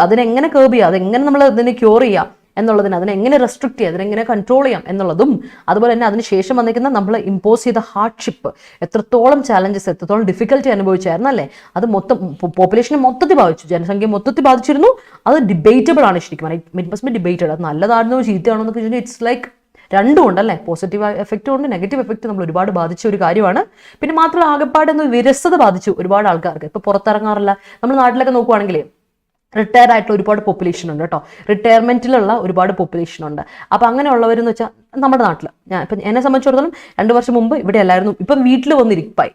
അതിനെങ്ങനെ കേർബ് ചെയ്യുക, അതെങ്ങനെ നമ്മൾ അതിനെ ക്യൂർ ചെയ്യാം എന്നുള്ളതിന്, അതിനെങ്ങനെ റെസ്ട്രിക്ട് ചെയ്യാം, അതിനെങ്ങനെ കൺട്രോൾ ചെയ്യാം എന്നുള്ളതും, അതുപോലെ തന്നെ അതിനുശേഷം വന്നിരിക്കുന്ന നമ്മൾ ഇമ്പോസ് ചെയ്ത ഹാർഡ്ഷിപ്പ്, എത്രത്തോളം ചാലഞ്ചസ്, എത്രത്തോളം ഡിഫിക്കൽറ്റി അനുഭവിച്ചായിരുന്നു, അല്ലേ? അത് മൊത്തം പോപ്പുലേഷനെ മൊത്തത്തിൽ ബാധിച്ചു, ജനസംഖ്യ മൊത്തത്തിൽ ബാധിച്ചിരുന്നു. അത് ഡിബേറ്റബിൾ ആണ് ശരിക്കും. It must B debated. അത് നല്ലതാണെന്നോ ചീത്തയാണോ എന്നൊക്കെ ചോദിച്ചാൽ ഇറ്റ്സ് ലൈക്ക് രണ്ടും ഉണ്ടല്ലേ? പോസിറ്റീവ് എഫക്റ്റും ഉണ്ട്, നെഗറ്റീവ് എഫക്റ്റ് നമ്മൾ ഒരുപാട് ബാധിച്ച ഒരു കാര്യമാണ്. പിന്നെ മാത്രമല്ല ആകെപ്പാടെ വിരസത ബാധിച്ചു ഒരുപാട് ആൾക്കാർക്ക്. ഇപ്പോൾ പുറത്തിറങ്ങാറില്ല. നമ്മുടെ നാട്ടിലൊക്കെ നോക്കുവാണെങ്കിൽ റിട്ടയർ ആയിട്ടുള്ള ഒരുപാട് പോപ്പുലേഷൻ ഉണ്ട് കേട്ടോ. റിട്ടയർമെന്റിലുള്ള ഒരുപാട് പോപ്പുലേഷൻ ഉണ്ട്. അപ്പം അങ്ങനെയുള്ളവരെന്ന് വെച്ചാൽ നമ്മുടെ നാട്ടിൽ ഇപ്പം എന്നെ സംബന്ധിച്ചിടത്തോളം 2 വർഷം മുമ്പ് ഇവിടെ അല്ലായിരുന്നു. ഇപ്പം വീട്ടിൽ വന്നിരിപ്പായി.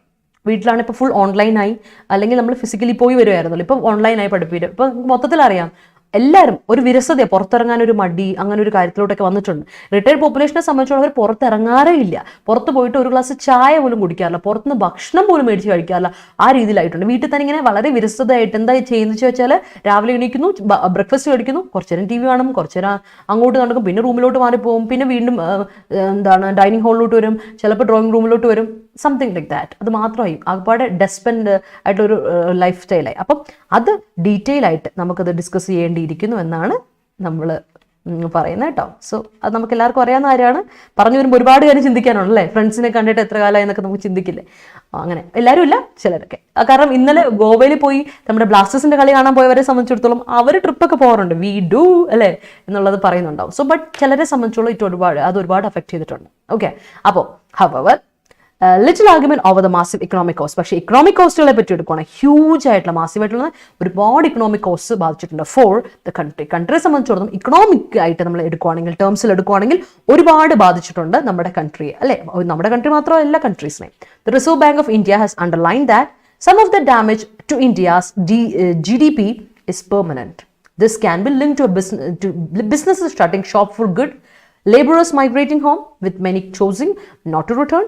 വീട്ടിലാണ് ഇപ്പോൾ ഫുൾ ഓൺലൈനായി. അല്ലെങ്കിൽ നമ്മൾ ഫിസിക്കലി പോയി വരുമായിരുന്നല്ലോ, ഇപ്പം ഓൺലൈനായി പഠിപ്പിക്കും. ഇപ്പം മൊത്തത്തിൽ അറിയാം എല്ലാവരും ഒരു വിരസതയെ, പുറത്തിറങ്ങാൻ ഒരു മടി, അങ്ങനെ ഒരു കാര്യത്തിലോട്ടൊക്കെ വന്നിട്ടുണ്ട്. റിട്ടയർഡ് പോപ്പുലേഷനെ സംബന്ധിച്ചോളം അവർ പുറത്തിറങ്ങാറേ ഇല്ല. പുറത്ത് പോയിട്ട് ഒരു ഗ്ലാസ് ചായ പോലും കുടിക്കാറില്ല, പുറത്തുനിന്ന് ഭക്ഷണം പോലും മേടിച്ച് കഴിക്കാറില്ല. ആ രീതിയിലായിട്ടുണ്ട്. വീട്ടിൽ തന്നെ ഇങ്ങനെ വളരെ വിരസതയായിട്ട് എന്താ ചെയ്യുന്നത് വെച്ചാൽ രാവിലെ എണീക്കുന്നു, ബ്രേക്ക്ഫാസ്റ്റ് കഴിക്കുന്നു, കുറച്ചു നേരം TV കാണും, കുറച്ചു നേരം അങ്ങോട്ട് നടക്കും, പിന്നെ റൂമിലോട്ട് മാറിപ്പോകും, പിന്നെ വീണ്ടും ഡൈനിങ് ഹാളിലോട്ട് വരും, ചിലപ്പോൾ ഡ്രോയിങ് റൂമിലോട്ട് വരും, സംതിങ് ലൈക്ക് ദാറ്റ്. അത് മാത്രമായി ആകെപ്പാടെ ഡെസ്പെൻഡ് ആയിട്ടൊരു ലൈഫ് സ്റ്റൈലായി. അപ്പം അത് ഡീറ്റെയിൽ ആയിട്ട് നമുക്കത് ഡിസ്കസ് ചെയ്യേണ്ടിയിരിക്കുന്നു എന്നാണ് നമ്മൾ പറയുന്നത് കേട്ടോ. സോ അത് നമുക്ക് എല്ലാവർക്കും അറിയാവുന്ന കാര്യമാണ്. പറഞ്ഞു വരുമ്പോൾ ഒരുപാട് കാര്യം ചിന്തിക്കാനുണ്ടല്ലേ? ഫ്രണ്ട്സിനെ കണ്ടിട്ട് എത്ര കാലമായി എന്നൊക്കെ നമുക്ക് ചിന്തിക്കില്ലേ? അങ്ങനെ എല്ലാവരും ഇല്ല, ചിലരൊക്കെ. കാരണം ഇന്നലെ ഗോവയിൽ പോയി നമ്മുടെ ബ്ലാസ്റ്റേഴ്സിന്റെ കളി കാണാൻ പോയവരെ സംബന്ധിച്ചിടത്തോളം അവർ ട്രിപ്പൊക്കെ പോകാറുണ്ട്, വി ഡു അല്ലേ എന്നുള്ളത് പറയുന്നുണ്ടാവും. സോ ബട്ട് ചിലരെ സംബന്ധിച്ചോളം അത് ഒരുപാട് അഫക്ട് ചെയ്തിട്ടുണ്ട്. ഓക്കെ, അപ്പോൾ our little argument over the massive economic cost. പക്ഷേ ഇക്കണോമിക് കോസ്റ്റുകളെ പറ്റി എടുക്കുകയാണെങ്കിൽ ഹ്യൂജ് ആയിട്ടുള്ള മാസീവ് ആയിട്ടുള്ള ഒരുപാട് ഇക്കണോമിക് കോസ്റ്റ് ബാധിച്ചിട്ടുണ്ട് ഫോർ ദ കൺട്രിയെ സംബന്ധിച്ചിടത്തോളം. ഇക്കണോമിക് ആയിട്ട് നമ്മൾ എടുക്കുകയാണെങ്കിൽ, ടേംസിൽ എടുക്കുകയാണെങ്കിൽ ഒരുപാട് ബാധിച്ചിട്ടുണ്ട് നമ്മുടെ കൺട്രിയെ, അല്ലെ? നമ്മുടെ കൺട്രി മാത്രമല്ല, എല്ലാ കൺട്രീസിനെയും. The reserve bank of India has underline that some of the damage to India's GDP is permanent. This can be linked to businesses shutting shop for good, laborers migrating home with many choosing not to return,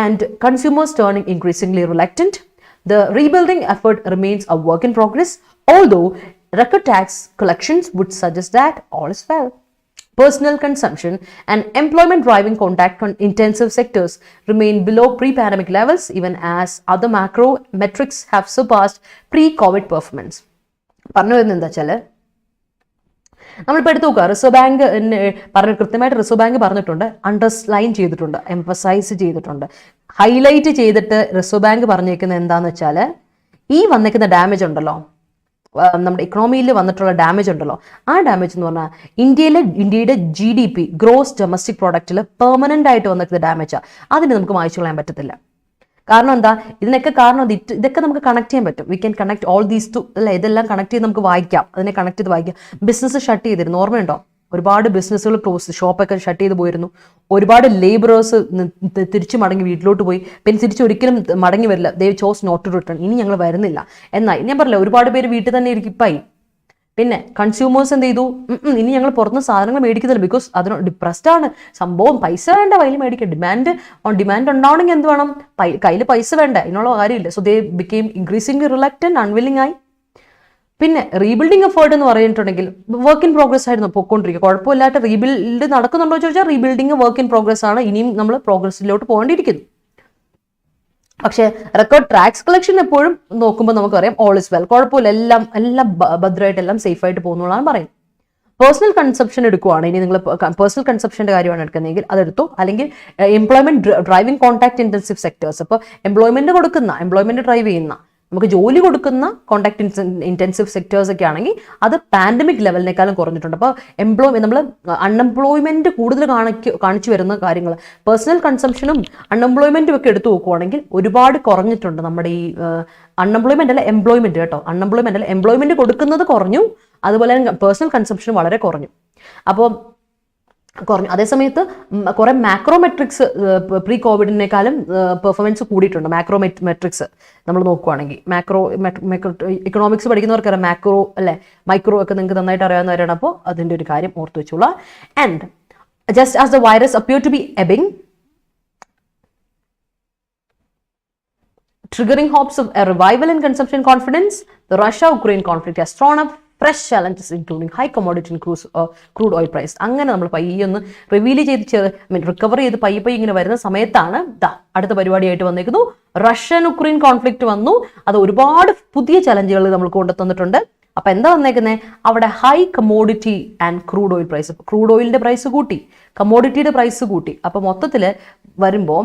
and consumers turning increasingly reluctant. The rebuilding effort remains a work in progress, although record tax collections would suggest that all is well. Personal consumption and employment driving contact-intensive sectors remain below pre-pandemic levels, even as other macro metrics have surpassed pre-COVID performance. പറഞ്ഞു വരുന്നത് എന്താ വെച്ചാൽ, നമ്മളിപ്പോൾ എടുത്ത് നോക്കുക, റിസർവ് ബാങ്ക് കൃത്യമായിട്ട് റിസർവ് ബാങ്ക് പറഞ്ഞിട്ടുണ്ട്, അണ്ടർലൈൻ ചെയ്തിട്ടുണ്ട്, എംഫസൈസ് ചെയ്തിട്ടുണ്ട്, ഹൈലൈറ്റ് ചെയ്തിട്ട് റിസർവ് ബാങ്ക് പറഞ്ഞേക്കുന്നത് എന്താണെന്ന് വെച്ചാൽ, ഈ വന്നേക്കുന്ന ഡാമേജ് ഉണ്ടല്ലോ, നമ്മുടെ ഇക്കണോമിയിൽ വന്നിട്ടുള്ള ഡാമേജ് ഉണ്ടല്ലോ, ആ ഡാമേജ് എന്ന് പറഞ്ഞാൽ ഇന്ത്യയുടെ GDP ഗ്രോസ് ഡൊമസ്റ്റിക് പ്രോഡക്റ്റിൽ പെർമനന്റ് ആയിട്ട് വന്നിരിക്കുന്ന ഡാമേജാണ്. അതിന് നമുക്ക് മായ്ച്ചു കളയാൻ പറ്റത്തില്ല. കാരണം എന്താ? ഇതിനൊക്കെ കാരണം ഇതൊക്കെ നമുക്ക് കണക്ട് ചെയ്യാൻ പറ്റും. We can connect all these two, അല്ലേ? ഇതെല്ലാം കണക്ട് ചെയ്ത് നമുക്ക് വായിക്കാം, അതിനെ കണക്ട് ചെയ്ത് വായിക്കാം. ബിസിനസ് ഷട്ട് ചെയ്തിരുന്നു, ഓർമ്മയുണ്ടോ? ഒരുപാട് ബിസിനസ്സുകൾ ക്ലോസ്, ഷോപ്പൊക്കെ ഷട്ട് ചെയ്ത് പോയിരുന്നു. ഒരുപാട് ലേബറേഴ്സ് തിരിച്ചു മടങ്ങി വീട്ടിലോട്ട് പോയി. പിന്നെ തിരിച്ചൊരിക്കലും മടങ്ങി വരില്ല. ദേ ചോസ് നോട്ട് ടു റിട്ടേൺ. ഇനി ഞങ്ങൾ വരുന്നില്ല എന്നായി. ഞാൻ പറഞ്ഞില്ല, ഒരുപാട് പേര് വീട്ടിൽ തന്നെ ഇരിപ്പായി. പിന്നെ കൺസ്യൂമേഴ്സ് എന്ത് ചെയ്തു, ഇനി ഞങ്ങൾ പുറത്തുനിന്ന് സാധനങ്ങൾ മേടിക്കുന്നില്ല, ബിക്കോസ് അതിന് ഡിപ്രസ്ഡ് ആണ് സംഭവം, പൈസ വേണ്ട കയ്യിൽ മേടിക്കുക, ഡിമാൻഡ് ഉണ്ടാവണമെങ്കിൽ എന്ത് വേണം, കയ്യിൽ പൈസ വേണ്ട, ഇതിനുള്ള കാര്യമില്ല. So they became increasingly reluctant, unwilling ആയി. പിന്നെ റീബിൽഡിംഗ് എഫേർട്ട് എന്ന് പറഞ്ഞിട്ടുണ്ടെങ്കിൽ വർക്ക് ഇൻ പ്രോഗ്രസ് ആയിരുന്നു പൊയ്ക്കൊണ്ടിരിക്കുക. കുഴപ്പമില്ലാത്ത റീബിൽഡ് നടക്കുന്നുണ്ടോ ചോദിച്ചാൽ റീബിൽഡിംഗ് വർക്ക് ഇൻ പ്രോഗ്രസ് ആണ്, ഇനിയും നമ്മൾ പ്രോഗ്രസ്സിലോട്ട് പോകേണ്ടിയിരിക്കുന്നു. പക്ഷേ റെക്കോർഡ് ടാക്സ് കളക്ഷൻ എപ്പോഴും നോക്കുമ്പോൾ നമുക്കറിയാം ഓൾ ഇസ് വെൽ, കുഴപ്പമില്ല, എല്ലാം ഭദ്രമായിട്ട് എല്ലാം സേഫ് ആയിട്ട് പോകുന്നതാണ് പറയുന്നത്. പേഴ്സണൽ കൺസപ്ഷൻ എടുക്കുവാണ്, ഇനി നിങ്ങൾ പേഴ്സണൽ കൺസപ്ഷൻ്റെ കാര്യമാണ് എടുക്കുന്നതെങ്കിൽ അതെടുത്തു. അല്ലെങ്കിൽ employment driving contact intensive sectors, അപ്പോൾ എംപ്ലോയ്മെന്റ് ഡ്രൈവ് ചെയ്യുന്ന, നമുക്ക് ജോലി കൊടുക്കുന്ന കോൺടാക്ട് ഇന്റൻസീവ് സെക്ടേഴ്സ് ഒക്കെ ആണെങ്കിൽ അത് പാൻഡമിക് ലെവലിനേക്കാളും കുറഞ്ഞിട്ടുണ്ട്. അപ്പോൾ നമ്മൾ അൺഎംപ്ലോയ്മെന്റ് കൂടുതൽ കാണിച്ചു വരുന്ന കാര്യങ്ങൾ, പേഴ്സണൽ കൺസംഷനും അൺഎംപ്ലോയ്മെന്റും ഒക്കെ എടുത്തു നോക്കുവാണെങ്കിൽ ഒരുപാട് കുറഞ്ഞിട്ടുണ്ട്. നമ്മുടെ ഈ അൺഎംപ്ലോയ്മെന്റ് അല്ല എംപ്ലോയ്മെന്റ് കേട്ടോ, എംപ്ലോയ്മെന്റ് കൊടുക്കുന്നത് കുറഞ്ഞു, അതുപോലെ തന്നെ പേഴ്സണൽ കൺസംഷൻ വളരെ കുറഞ്ഞു. അപ്പോൾ അതേസമയത്ത് കുറെ മാക്രോമെട്രിക്സ് പ്രീ കോവിഡിനേക്കാളും പെർഫോമൻസ് കൂടിയിട്ടുണ്ട്. മാക്രോമെട്രിക്സ് നമ്മൾ നോക്കുവാണെങ്കിൽ ഇക്കണോമിക്സ് പഠിക്കുന്നവർക്കറിയാം, മാക്രോ അല്ലെ മൈക്രോ ഒക്കെ നിങ്ങൾക്ക് നന്നായിട്ട് അറിയാവുന്നവരാണ്. അപ്പോൾ അതിൻ്റെ ഒരു കാര്യം ഓർത്തു വെച്ചോളൂ. And just as the virus appear to be ebbing, triggering hopes of a revival in consumption confidence, the Russia-Ukraine conflict has thrown up fresh challenges including high commodity and crude oil price. അങ്ങനെ നമ്മൾ പയ്യെ ഒന്ന് റിവീൽ റിക്കവർ ചെയ്ത് പയ്യെ ഇങ്ങനെ വരുന്ന സമയത്താണ് അടുത്ത പരിപാടിയായിട്ട് വന്നിരിക്കുന്നു. റഷ്യൻ-ഉക്രൈൻ കോൺഫ്ലിക്റ്റ് വന്നു. അത് ഒരുപാട് പുതിയ ചലഞ്ചുകൾ നമ്മൾ കൊണ്ടുതന്നിട്ടുണ്ട്. അപ്പൊ എന്താ വന്നേക്കുന്നത്, അവിടെ high commodity and crude oil price, crude ഓയിലിന്റെ പ്രൈസ് കൂട്ടി, കമോഡിറ്റിയുടെ പ്രൈസ് കൂട്ടി. അപ്പൊ മൊത്തത്തിൽ വരുമ്പോൾ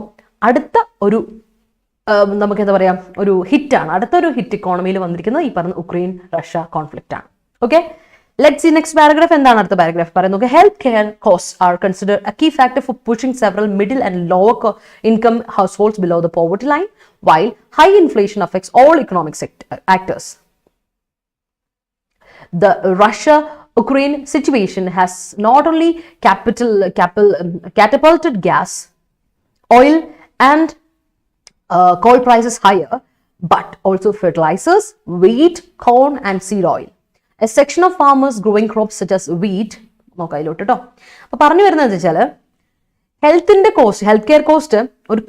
അടുത്ത ഒരു നമുക്ക് എന്താ പറയാ ഒരു ഹിറ്റാണ്, അടുത്തൊരു ഹിറ്റ് ഇക്കോണമിയിൽ വന്നിരിക്കുന്നത് ഈ പറഞ്ഞ ഉക്രൈൻ റഷ്യ കോൺഫ്ലിക്റ്റ് ആണ്. Okay, let's see next paragraph. എന്താണ് അടുത്ത പാരഗ്രാഫ് പറയുന്നത്? Health care cost are consider a key factor for pushing several middle and lower income households below the poverty line while high inflation affects all economic actors. The Russia-Ukraine situation has not only catapulted gas, oil and coal prices higher, but also fertilizers, wheat, corn and seed oil. A section of farmers growing crops such as wheat. നോക്കായിലോട്ട് കേട്ടോ. അപ്പൊ പറഞ്ഞു വരുന്നത് വെച്ചാൽ ഹെൽത്തിന്റെ കോസ്റ്റ്, ഹെൽത്ത് കെയർ കോസ്റ്റ് ഒരു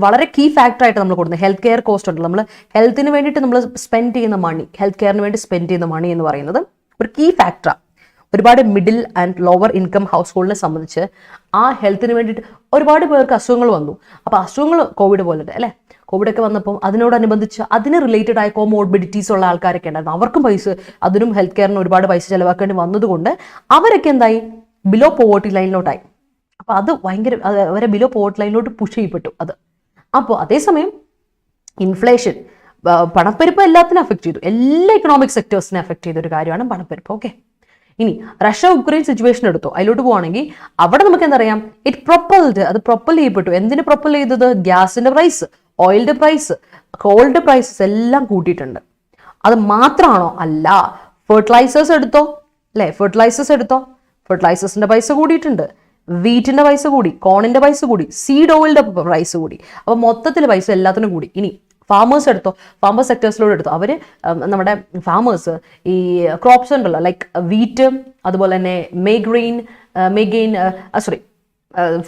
വളരെ കീ ഫാക്ടർ ആയിട്ട് നമ്മൾ കൊടുക്കുന്നത്. ഹെൽത്ത് കെയർ കോസ്റ്റ് ഉണ്ട്, നമ്മൾ ഹെൽത്തിന് വേണ്ടിയിട്ട് നമ്മൾ സ്പെൻഡ് ചെയ്യുന്ന മണി, ഹെൽത്ത് കെയറിന് വേണ്ടി സ്പെൻഡ് ചെയ്യുന്ന മണി എന്ന് പറയുന്നത് ഒരു കീ ഫാക്ടറാണ്. ഒരുപാട് മിഡിൽ ആൻഡ് ലോവർ ഇൻകം ഹൗസ് ഹോൾഡിനെ സംബന്ധിച്ച് ആ ഹെൽത്തിന് വേണ്ടിയിട്ട് ഒരുപാട് പേർക്ക് അസുഖങ്ങൾ വന്നു. അപ്പോൾ അസുഖങ്ങൾ കോവിഡ് പോലെ അല്ലേ, കോവിഡൊക്കെ വന്നപ്പോൾ അതിനോടനുബന്ധിച്ച് അതിന് റിലേറ്റഡ് ആയ കോമോർബിഡിറ്റീസ് ഉള്ള ആൾക്കാരൊക്കെ ഉണ്ടായിരുന്നു. അവർക്കും അതിനും ഹെൽത്ത് കെയറിന് ഒരുപാട് പൈസ ചിലവാക്കേണ്ടി വന്നതുകൊണ്ട് അവരൊക്കെ എന്തായി, ബിലോ പോവർട്ടി ലൈനിലോട്ടായി. അപ്പോൾ അത് ഭയങ്കര അവരെ ബിലോ പോവർട്ടി ലൈനിലോട്ട് പുഷ് ചെയ്യപ്പെട്ടു അത്. അപ്പോൾ അതേസമയം ഇൻഫ്ലേഷൻ, പണപ്പെരുപ്പം എല്ലാത്തിനും അഫക്ട് ചെയ്തു, എല്ലാ ഇക്കണോമിക് സെക്ടേഴ്സിനെ അഫക്ട് ചെയ്ത ഒരു കാര്യമാണ് പണപ്പെരുപ്പം. ഓക്കെ, ഇനി റഷ്യ ഉക്രൈൻ സിറ്റുവേഷൻ എടുത്തോ, അതിലോട്ട് പോവാണെങ്കിൽ അവിടെ നമുക്ക് എന്തറിയാം, അത് പ്രൊപ്പൽ ചെയ്യപ്പെട്ടു. എന്തിന് പ്രൊപ്പൽ ചെയ്തത്? ഗ്യാസിന്റെ പ്രൈസ്, ഓയിലിന്റെ പ്രൈസ്, കോളിന്റെ പ്രൈസസ് എല്ലാം കൂട്ടിയിട്ടുണ്ട്. അത് മാത്രമാണോ? അല്ല. ഫെർട്ടിലൈസേഴ്സ് എടുത്തോ അല്ലെ, ഫെർട്ടിലൈസേഴ്സിന്റെ പൈസ കൂടിയിട്ടുണ്ട്, വീറ്റിന്റെ പൈസ കൂടി, കോണിന്റെ പൈസ കൂടി, സീഡ് ഓയിലിന്റെ പ്രൈസ് കൂടി. അപ്പൊ മൊത്തത്തിൽ പൈസ എല്ലാത്തിനും കൂടി. ഇനി ഫാമേഴ്സ് എടുത്തോ, ഫാമേഴ്സ് സെക്ടേഴ്സിലൂടെ എടുത്തോ, അവര് നമ്മുടെ ഫാമേഴ്സ് ഈ ക്രോപ്സ് ഉണ്ടല്ലോ, ലൈക്ക് വീറ്റ്, അതുപോലെ തന്നെ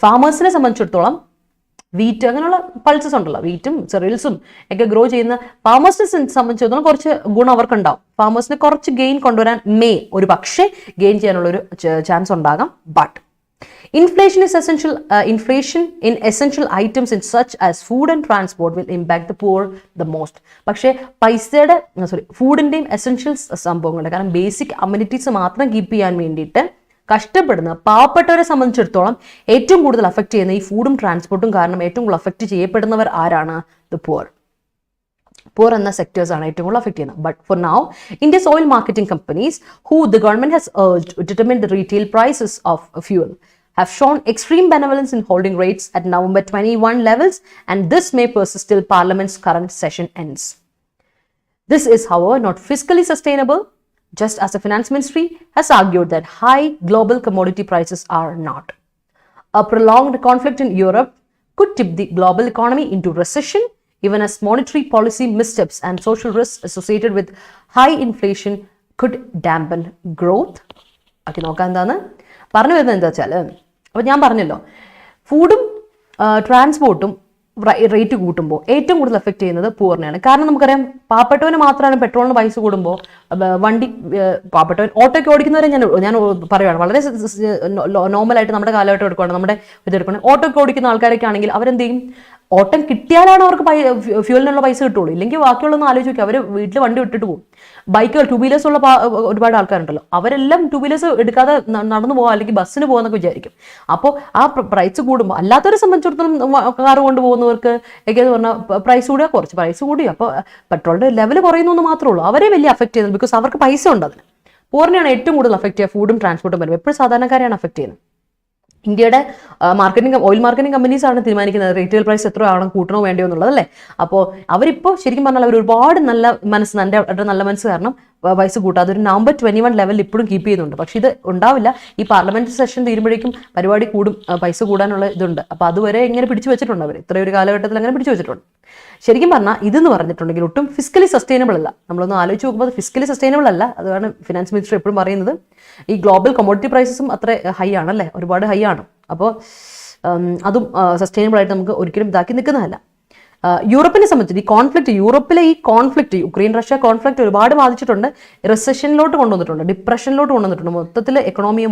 ഫാമേഴ്സിനെ സംബന്ധിച്ചിടത്തോളം വീറ്റ് അങ്ങനെയുള്ള പൾസസ് ഉണ്ടല്ലോ, വീറ്റും സെറിയൽസും ഒക്കെ ഗ്രോ ചെയ്യുന്ന ഫാമേഴ്സിനെ സംബന്ധിച്ചിടത്തോളം കുറച്ച് ഗുണം അവർക്കുണ്ടാവും. ഫാമേഴ്സിന് കുറച്ച് ഗെയിൻ കൊണ്ടുവരാൻ ഒരു പക്ഷേ ഗെയിൻ ചെയ്യാനുള്ളൊരു ചാൻസ് ഉണ്ടാകാം. But inflation in essential items in such as food and transport will impact the poor the most. പക്ഷേ പൈസയുടെ ഫുഡിന്റെയും എസെൻഷ്യൽസ് സംഭവങ്ങളുടെ, കാരണം ബേസിക് അമ്യൂണിറ്റീസ് മാത്രം കീപ്പ് ചെയ്യാൻ വേണ്ടിയിട്ട് കഷ്ടപ്പെടുന്ന പാവപ്പെട്ടവരെ സംബന്ധിച്ചിടത്തോളം ഏറ്റവും കൂടുതൽ അഫക്ട് ചെയ്യുന്ന ഈ ഫുഡും ട്രാൻസ്പോർട്ടും കാരണം ഏറ്റവും കൂടുതൽ അഫക്ട് ചെയ്യപ്പെടുന്നവർ ആരാണ്? ദ poor എന്ന സെക്ടേഴ്സ് ആണ് ഏറ്റവും കൂടുതൽ അഫക്ട് ചെയ്യുന്നത്. But for now India's oil marketing companies, who the government has urged to determine the retail prices of fuel, have shown extreme benevolence in holding rates at November 21 levels, and this may persist till Parliament's current session ends. This is, however, not fiscally sustainable, just as the Finance Ministry has argued that high global commodity prices are not. A prolonged conflict in Europe could tip the global economy into recession, even as monetary policy missteps and social risks associated with high inflation could dampen growth. Okay, നോക്കാം എന്താണ് പറഞ്ഞു വരുന്നത്. എന്താ വെച്ചാൽ, അപ്പോൾ ഞാൻ പറഞ്ഞല്ലോ, ഫുഡും ട്രാൻസ്പോർട്ടും റേറ്റ് കൂട്ടുമ്പോൾ ഏറ്റവും കൂടുതൽ എഫക്ട് ചെയ്യുന്നത് പൂറിനെയാണ്. കാരണം നമുക്കറിയാം, പാവപ്പെട്ടവന് മാത്രമാണ് പെട്രോളിന് പൈസ കൂടുമ്പോൾ വണ്ടി, പാവപ്പെട്ടവൻ ഓട്ടോയ്ക്ക് ഓടിക്കുന്നവരെ ഞാൻ പറയുകയാണ്, വളരെ നോർമലായിട്ട് നമ്മുടെ കാലഘട്ടം എടുക്കുകയാണ്, നമ്മുടെ ഇതെടുക്കുകയാണ്. ഓട്ടോയ്ക്ക് ഓടിക്കുന്ന ആൾക്കാരൊക്കെ ആണെങ്കിൽ അവരെന്ത് ചെയ്യും, ഓട്ടം കിട്ടിയാലാണ് അവർക്ക് ഫ്യൂലിനുള്ള പൈസ കിട്ടുള്ളൂ. ഇല്ലെങ്കിൽ ബാക്കിയുള്ളതൊന്നും ആലോചിച്ച് നോക്കുക, അവർ വീട്ടിൽ വണ്ടി വിട്ടിട്ട് പോകും. ബൈക്കുകൾ, 2 വീലേഴ്സ് ഉള്ള ഒരുപാട് ആൾക്കാരുണ്ടല്ലോ, അവരെല്ലാം 2 വീലേഴ്സ് എടുക്കാതെ നടന്നു പോകാം, അല്ലെങ്കിൽ ബസ്സിന് പോകുമെന്നൊക്കെ വിചാരിക്കും. അപ്പോൾ ആ പ്രൈസ് കൂടുമ്പോൾ, അല്ലാത്തവരെ സംബന്ധിച്ചിടത്തോളം കാർ കൊണ്ടുപോകുന്നവർക്ക് ഒക്കെ എന്ന് പറഞ്ഞാൽ പ്രൈസ് കൂടുക, കുറച്ച് പ്രൈസ് കൂടി, അപ്പോൾ പെട്രോളിൻ്റെ ലെവൽ കുറയുന്നു എന്ന് മാത്രമേ ഉള്ളൂ. അവരെ വലിയ അഫക്ട് ചെയ്യുന്നത്, ബിക്കോസ് അവർക്ക് പൈസ ഉണ്ട്. അതിന് പൂറിനെയാണ് ഏറ്റവും കൂടുതൽ അഫക്ട് ചെയ്യുക, ഫുഡും ട്രാൻസ്പോർട്ടും വരുമ്പോൾ എപ്പോഴും സാധാരണക്കാരെയാണ് അഫക്ട് ചെയ്യുന്നത്. ഇന്ത്യയുടെ ഓയിൽ മാർക്കറ്റിംഗ് കമ്പനീസ് ആണ് തീരുമാനിക്കുന്നത് റീറ്റെയിൽ പ്രൈസ് എത്ര ആവണം, കൂട്ടണോ വേണ്ടയോ എന്നുള്ളത്, അല്ലേ. അപ്പോൾ അവരിപ്പോൾ ശരിക്കും പറഞ്ഞാൽ അവർ ഒരുപാട് നല്ല മനസ്സ്, അവരുടെ നല്ല മനസ്സ് കാരണം പൈസ കൂട്ടാതെ ഒരു നവംബർ 21 ലെവലിൽ ഇപ്പോഴും കീപ്പ് ചെയ്യുന്നുണ്ട്. പക്ഷേ ഇത് ഉണ്ടാവില്ല, ഈ പാർലമെന്റ് സെഷൻ തീരുമ്പോഴേക്കും പരിപാടി കൂടും, പൈസ കൂടാനുള്ള ഇതുണ്ട്. അപ്പോൾ അതുവരെ ഇങ്ങനെ പിടിച്ചു വെച്ചിട്ടുണ്ട് അവർ, ഇത്രയൊരു കാലഘട്ടത്തിൽ അങ്ങനെ പിടിച്ചു വെച്ചിട്ടുണ്ട്. ശരിക്കും പറഞ്ഞാൽ ഇതെന്ന് പറഞ്ഞിട്ടുണ്ടെങ്കിൽ ഒട്ടും ഫിസിക്കലി സസ്റ്റൈനബിൾ അല്ല. നമ്മളൊന്ന് ആലോചിച്ച് നോക്കുമ്പോൾ അത് ഫിസിക്കലി സസ്റ്റൈനബിൾ അല്ല. അതാണ് ഫിനാൻസ് മിനിസ്റ്റർ എപ്പോഴും പറയുന്നത്. ഈ ഗ്ലോബൽ കമോഡിറ്റി പ്രൈസസും അത്ര ഹൈ ആണല്ലേ, ഒരുപാട് ഹൈ ആണ്. അപ്പോൾ അതും സസ്റ്റൈനബിൾ ആയിട്ട് നമുക്ക് ഒരിക്കലും ഇതാക്കി നിൽക്കുന്നതല്ല. യൂറോപ്പിനെ സംബന്ധിച്ച് യൂറോപ്പിലെ ഈ കോൺഫ്ലിക്റ്റ്, യുക്രൈൻ റഷ്യ കോൺഫ്ലിക്റ്റ് ഒരുപാട് ബാധിച്ചിട്ടുണ്ട്, റിസഷനിലോട്ട് കൊണ്ടുവന്നിട്ടുണ്ട്, ഡിപ്രഷനിലോട്ട് കൊണ്ടുവന്നിട്ടുണ്ട്, മൊത്തത്തിൽ എക്കണോമിയെ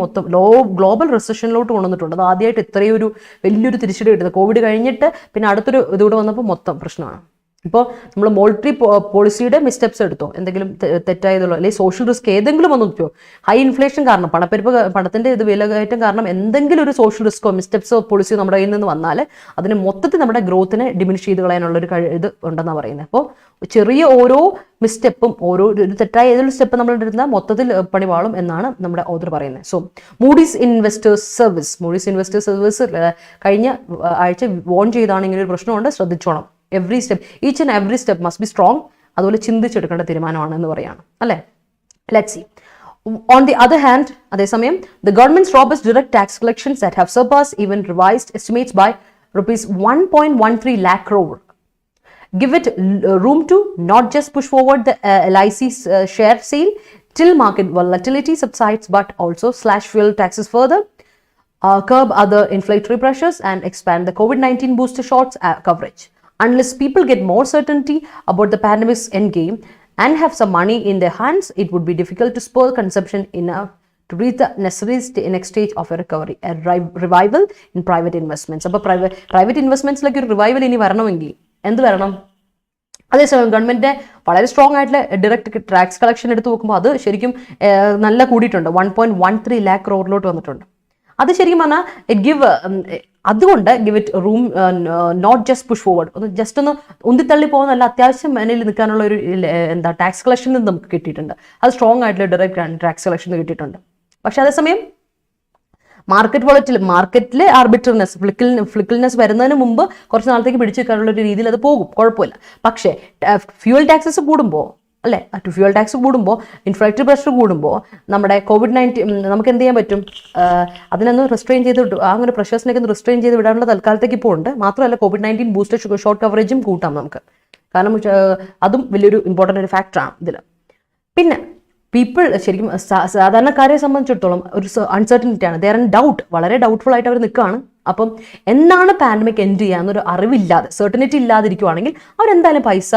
ഗ്ലോബൽ റിസഷനിലോട്ട് കൊണ്ടുവന്നിട്ടുണ്ട്. അത് ആദ്യമായിട്ട് ഇത്രയും ഒരു വലിയൊരു തിരിച്ചടി കിട്ടുന്നത് കോവിഡ് കഴിഞ്ഞിട്ട്, പിന്നെ അടുത്തൊരു ഇതുകൂടെ വന്നപ്പോൾ മൊത്തം പ്രശ്നമാണ്. ഇപ്പോൾ നമ്മൾ മോണിറ്ററി പോളിസിയുടെ മിസ്റ്റെപ്സ് എടുത്തോ, എന്തെങ്കിലും തെറ്റായതുള്ളൂ, അല്ലെങ്കിൽ സോഷ്യൽ റിസ്ക് ഏതെങ്കിലും ഒന്ന് നോക്കിയോ, ഹൈ ഇൻഫ്ലേഷൻ കാരണം, പണത്തിന്റെ ഇത് വിലകയറ്റം കാരണം എന്തെങ്കിലും ഒരു സോഷ്യൽ റിസ്കോ മിസ്റ്റെപ്സോ പോളിസിയോ നമ്മുടെ കയ്യിൽ നിന്ന് വന്നാൽ അതിന് മൊത്തത്തിൽ നമ്മുടെ ഗ്രോത്തിനെ ഡിമിനിഷ് ചെയ്ത് കളയാനുള്ളൊരു ഇത് ഉണ്ടെന്നാണ് പറയുന്നത്. അപ്പോൾ ചെറിയ ഓരോ മിസ്റ്റെപ്പും, ഒരു തെറ്റായ ഏതൊരു സ്റ്റെപ്പ് നമ്മൾ എടുത്താൽ മൊത്തത്തിൽ പണിവാളും എന്നാണ് നമ്മുടെ ഓതർ പറയുന്നത്. സോ മൂഡീസ് ഇൻവെസ്റ്റേഴ്സ് സർവീസ് കഴിഞ്ഞ ആഴ്ച വോൺ ചെയ്താണ് ഇങ്ങനെ ഒരു പ്രശ്നമുണ്ട്, ശ്രദ്ധിച്ചോണം. each and every step must be strong. അതുപോലെ ചിന്തിച്ചെടുക്കേണ്ട തീരുമാനമാണ് എന്ന് പറയാണ്, അല്ലേ. Let's see. On the other hand, അതേസമയം, the government's robust direct tax collections that have surpassed even revised estimates by rupees 1.13 lakh crore give it room to not just push forward the LIC share sale till market volatility subsides, but also slash fuel taxes further, curb other inflationary pressures, and expand the COVID-19 booster shots coverage. Unless people get more certainty about the pandemic's endgame and have some money in their hands, it would be difficult to spur consumption enough to reach the necessary next stage of a recovery, a revival in private investments. അപ്പോൾ private investmentsലേക്ക് ഒരു റിവൈവൽ ഇനി വരണമെങ്കിൽ എന്ത് വരണം? അതേസമയം ഗവൺമെന്റിന്റെ വളരെ സ്ട്രോങ് ആയിട്ടുള്ള ഡയറക്റ്റ് ടാക്സ് കളക്ഷൻ എടുത്ത് നോക്കുമ്പോൾ അത് ശരിക്കും നല്ല കൂടിയിട്ടുണ്ട്, 1.13 lakh crore വന്നിട്ടുണ്ട്. അത് ശരിക്കും പറഞ്ഞാൽ അതുകൊണ്ട് give it room, not just push forward, ഒന്ന് ജസ്റ്റ് ഒന്ന് ഉന്തിത്തള്ളി പോകുന്നതല്ല, അത്യാവശ്യം മേനയിൽ നിൽക്കാനുള്ള ഒരു ടാക്സ് കളക്ഷനിൽ നിന്ന് നമുക്ക് കിട്ടിയിട്ടുണ്ട്. അത് സ്ട്രോങ് ആയിട്ടുള്ള ഡയറക്റ്റ് ടാക്സ് കളക്ഷൻ കിട്ടിയിട്ടുണ്ട്. പക്ഷെ അതേസമയം മാർക്കറ്റിലെ ആർബിട്രറിനെസ്, ഫ്ലിക്കിൾനെസ് വരുന്നതിന് മുമ്പ് കുറച്ച് നാളത്തേക്ക് പിടിച്ചു വെക്കാനുള്ള ഒരു രീതിയിൽ അത് പോകും, കുഴപ്പമില്ല. പക്ഷേ ഫ്യൂവൽ ടാക്സസ് കൂടുമ്പോൾ, അല്ലേ, ഫ്യൂവൽ ടാക്സ് കൂടുമ്പോൾ, ഇൻഫ്ലേറ്ററി പ്രഷർ കൂടുമ്പോൾ നമ്മുടെ COVID-19 നമുക്ക് എന്ത് ചെയ്യാൻ പറ്റും? അതിനൊന്ന് റിസ്ട്രെയിൻ ചെയ്ത് അങ്ങനെ പ്രഷേഴ്സിനൊക്കെ ഒന്ന് റിസ്ട്രെയിൻ ചെയ്ത് വിടാനുള്ള തൽക്കാലത്തേക്ക് ഇപ്പോൾ ഉണ്ട്. മാത്രമല്ല COVID-19 ബൂസ്റ്റർ ഷോർട്ട് കവറേജും കൂട്ടാം നമുക്ക്, കാരണം അതും വലിയൊരു ഇമ്പോർട്ടൻ്റ് ഒരു ഫാക്ടറാണ് ഇതിൽ. പിന്നെ പീപ്പിൾ ശരിക്കും സാധാരണക്കാരെ സംബന്ധിച്ചിടത്തോളം ഒരു അൺസർട്ടനിറ്റിയാണ്, ദേ ആർ ഇൻ ഡൗട്ട്, വളരെ ഡൗട്ട്ഫുൾ ആയിട്ട് അവർ നിൽക്കുകയാണ്. അപ്പം എന്നാണ് പാൻഡമിക് എൻഡ് ചെയ്യുക എന്നൊരു അറിവില്ലാതെ, സെർട്ടനിറ്റി ഇല്ലാതിരിക്കുവാണെങ്കിൽ അവരെന്തായാലും പൈസ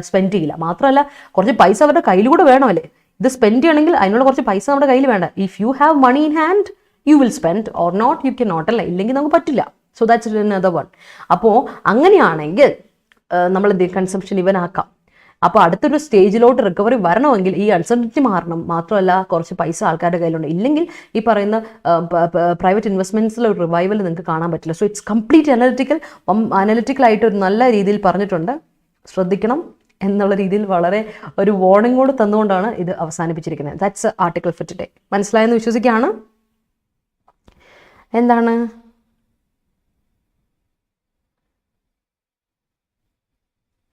സ്പെൻഡ് ചെയ്യില്ല. മാത്രമല്ല കുറച്ച് പൈസ അവരുടെ കയ്യിലൂടെ വേണമല്ലേ, ഇത് സ്പെൻഡ് ചെയ്യണമെങ്കിൽ അതിനുള്ള കുറച്ച് പൈസ നമ്മുടെ കയ്യിൽ വേണ്ട. If you have money in hand you will spend, or not you can not, അല്ലേ, ഇല്ലെങ്കിൽ നമുക്ക് പറ്റില്ല. So that's another one. അപ്പോൾ അങ്ങനെയാണെങ്കിൽ നമ്മൾ എന്ത് കൺസംഷൻ ഇവൻ ആക്കാം. അപ്പോൾ അടുത്തൊരു സ്റ്റേജിലോട്ട് റിക്കവറി വരണമെങ്കിൽ ഈ അൺസർട്ടനിറ്റി മാറണം. മാത്രമല്ല കുറച്ച് പൈസ ആൾക്കാരുടെ കയ്യിലുണ്ട്, ഇല്ലെങ്കിൽ ഈ പറയുന്ന പ്രൈവറ്റ് ഇൻവെസ്റ്റ്മെന്റ്സിലെ ഒരു റിവൈവൽ നിങ്ങൾക്ക് കാണാൻ പറ്റില്ല. സോ ഇറ്റ്സ് കംപ്ലീറ്റ് അനലിറ്റിക്കലായിട്ട് ഒരു നല്ല രീതിയിൽ പറഞ്ഞിട്ടുണ്ട്, ശ്രദ്ധിക്കണം എന്നുള്ള രീതിയിൽ വളരെ ഒരു വാർണിംഗ് കൂടെ തന്നുകൊണ്ടാണ് ഇത് അവസാനിപ്പിച്ചിരിക്കുന്നത്. That's article for today. മനസ്സിലായെന്ന് വിശ്വസിക്കുകയാണ്. എന്താണ്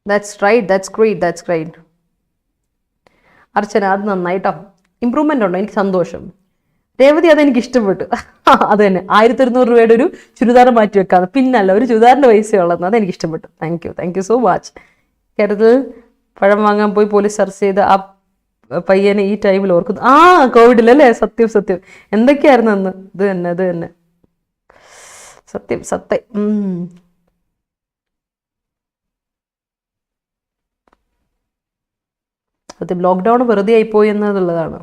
That's right, that's great. അർച്ചന, അത് നന്നായിട്ടോ, ഇമ്പ്രൂവ്മെൻ്റ് ഉണ്ടോ? എനിക്ക് സന്തോഷം. രേവതി, അതെനിക്ക് ഇഷ്ടപ്പെട്ടു. അത് തന്നെ, 1100 രൂപയുടെ ഒരു ചുരിദാർ മാറ്റി വെക്കാതെ, പിന്നല്ല ഒരു ചുരിദാറിൻ്റെ പൈസയുള്ളത്, അതെനിക്ക് ഇഷ്ടപ്പെട്ടു. Thank you so much. കേരളത്തിൽ പഴം വാങ്ങാൻ പോയി പോലീസ് അറസ്റ്റ് ചെയ്ത് ആ പയ്യനെ ഈ ടൈമിൽ ഓർക്കുന്നു. ആ കോവിഡിലല്ലേ, സത്യം സത്യം. എന്തൊക്കെയായിരുന്നു അന്ന്. ഇത് തന്നെ സത്യം സത്യം ലോക്ക്ഡൗൺ വെറുതെ ആയിപ്പോയി എന്നുള്ളതാണ്.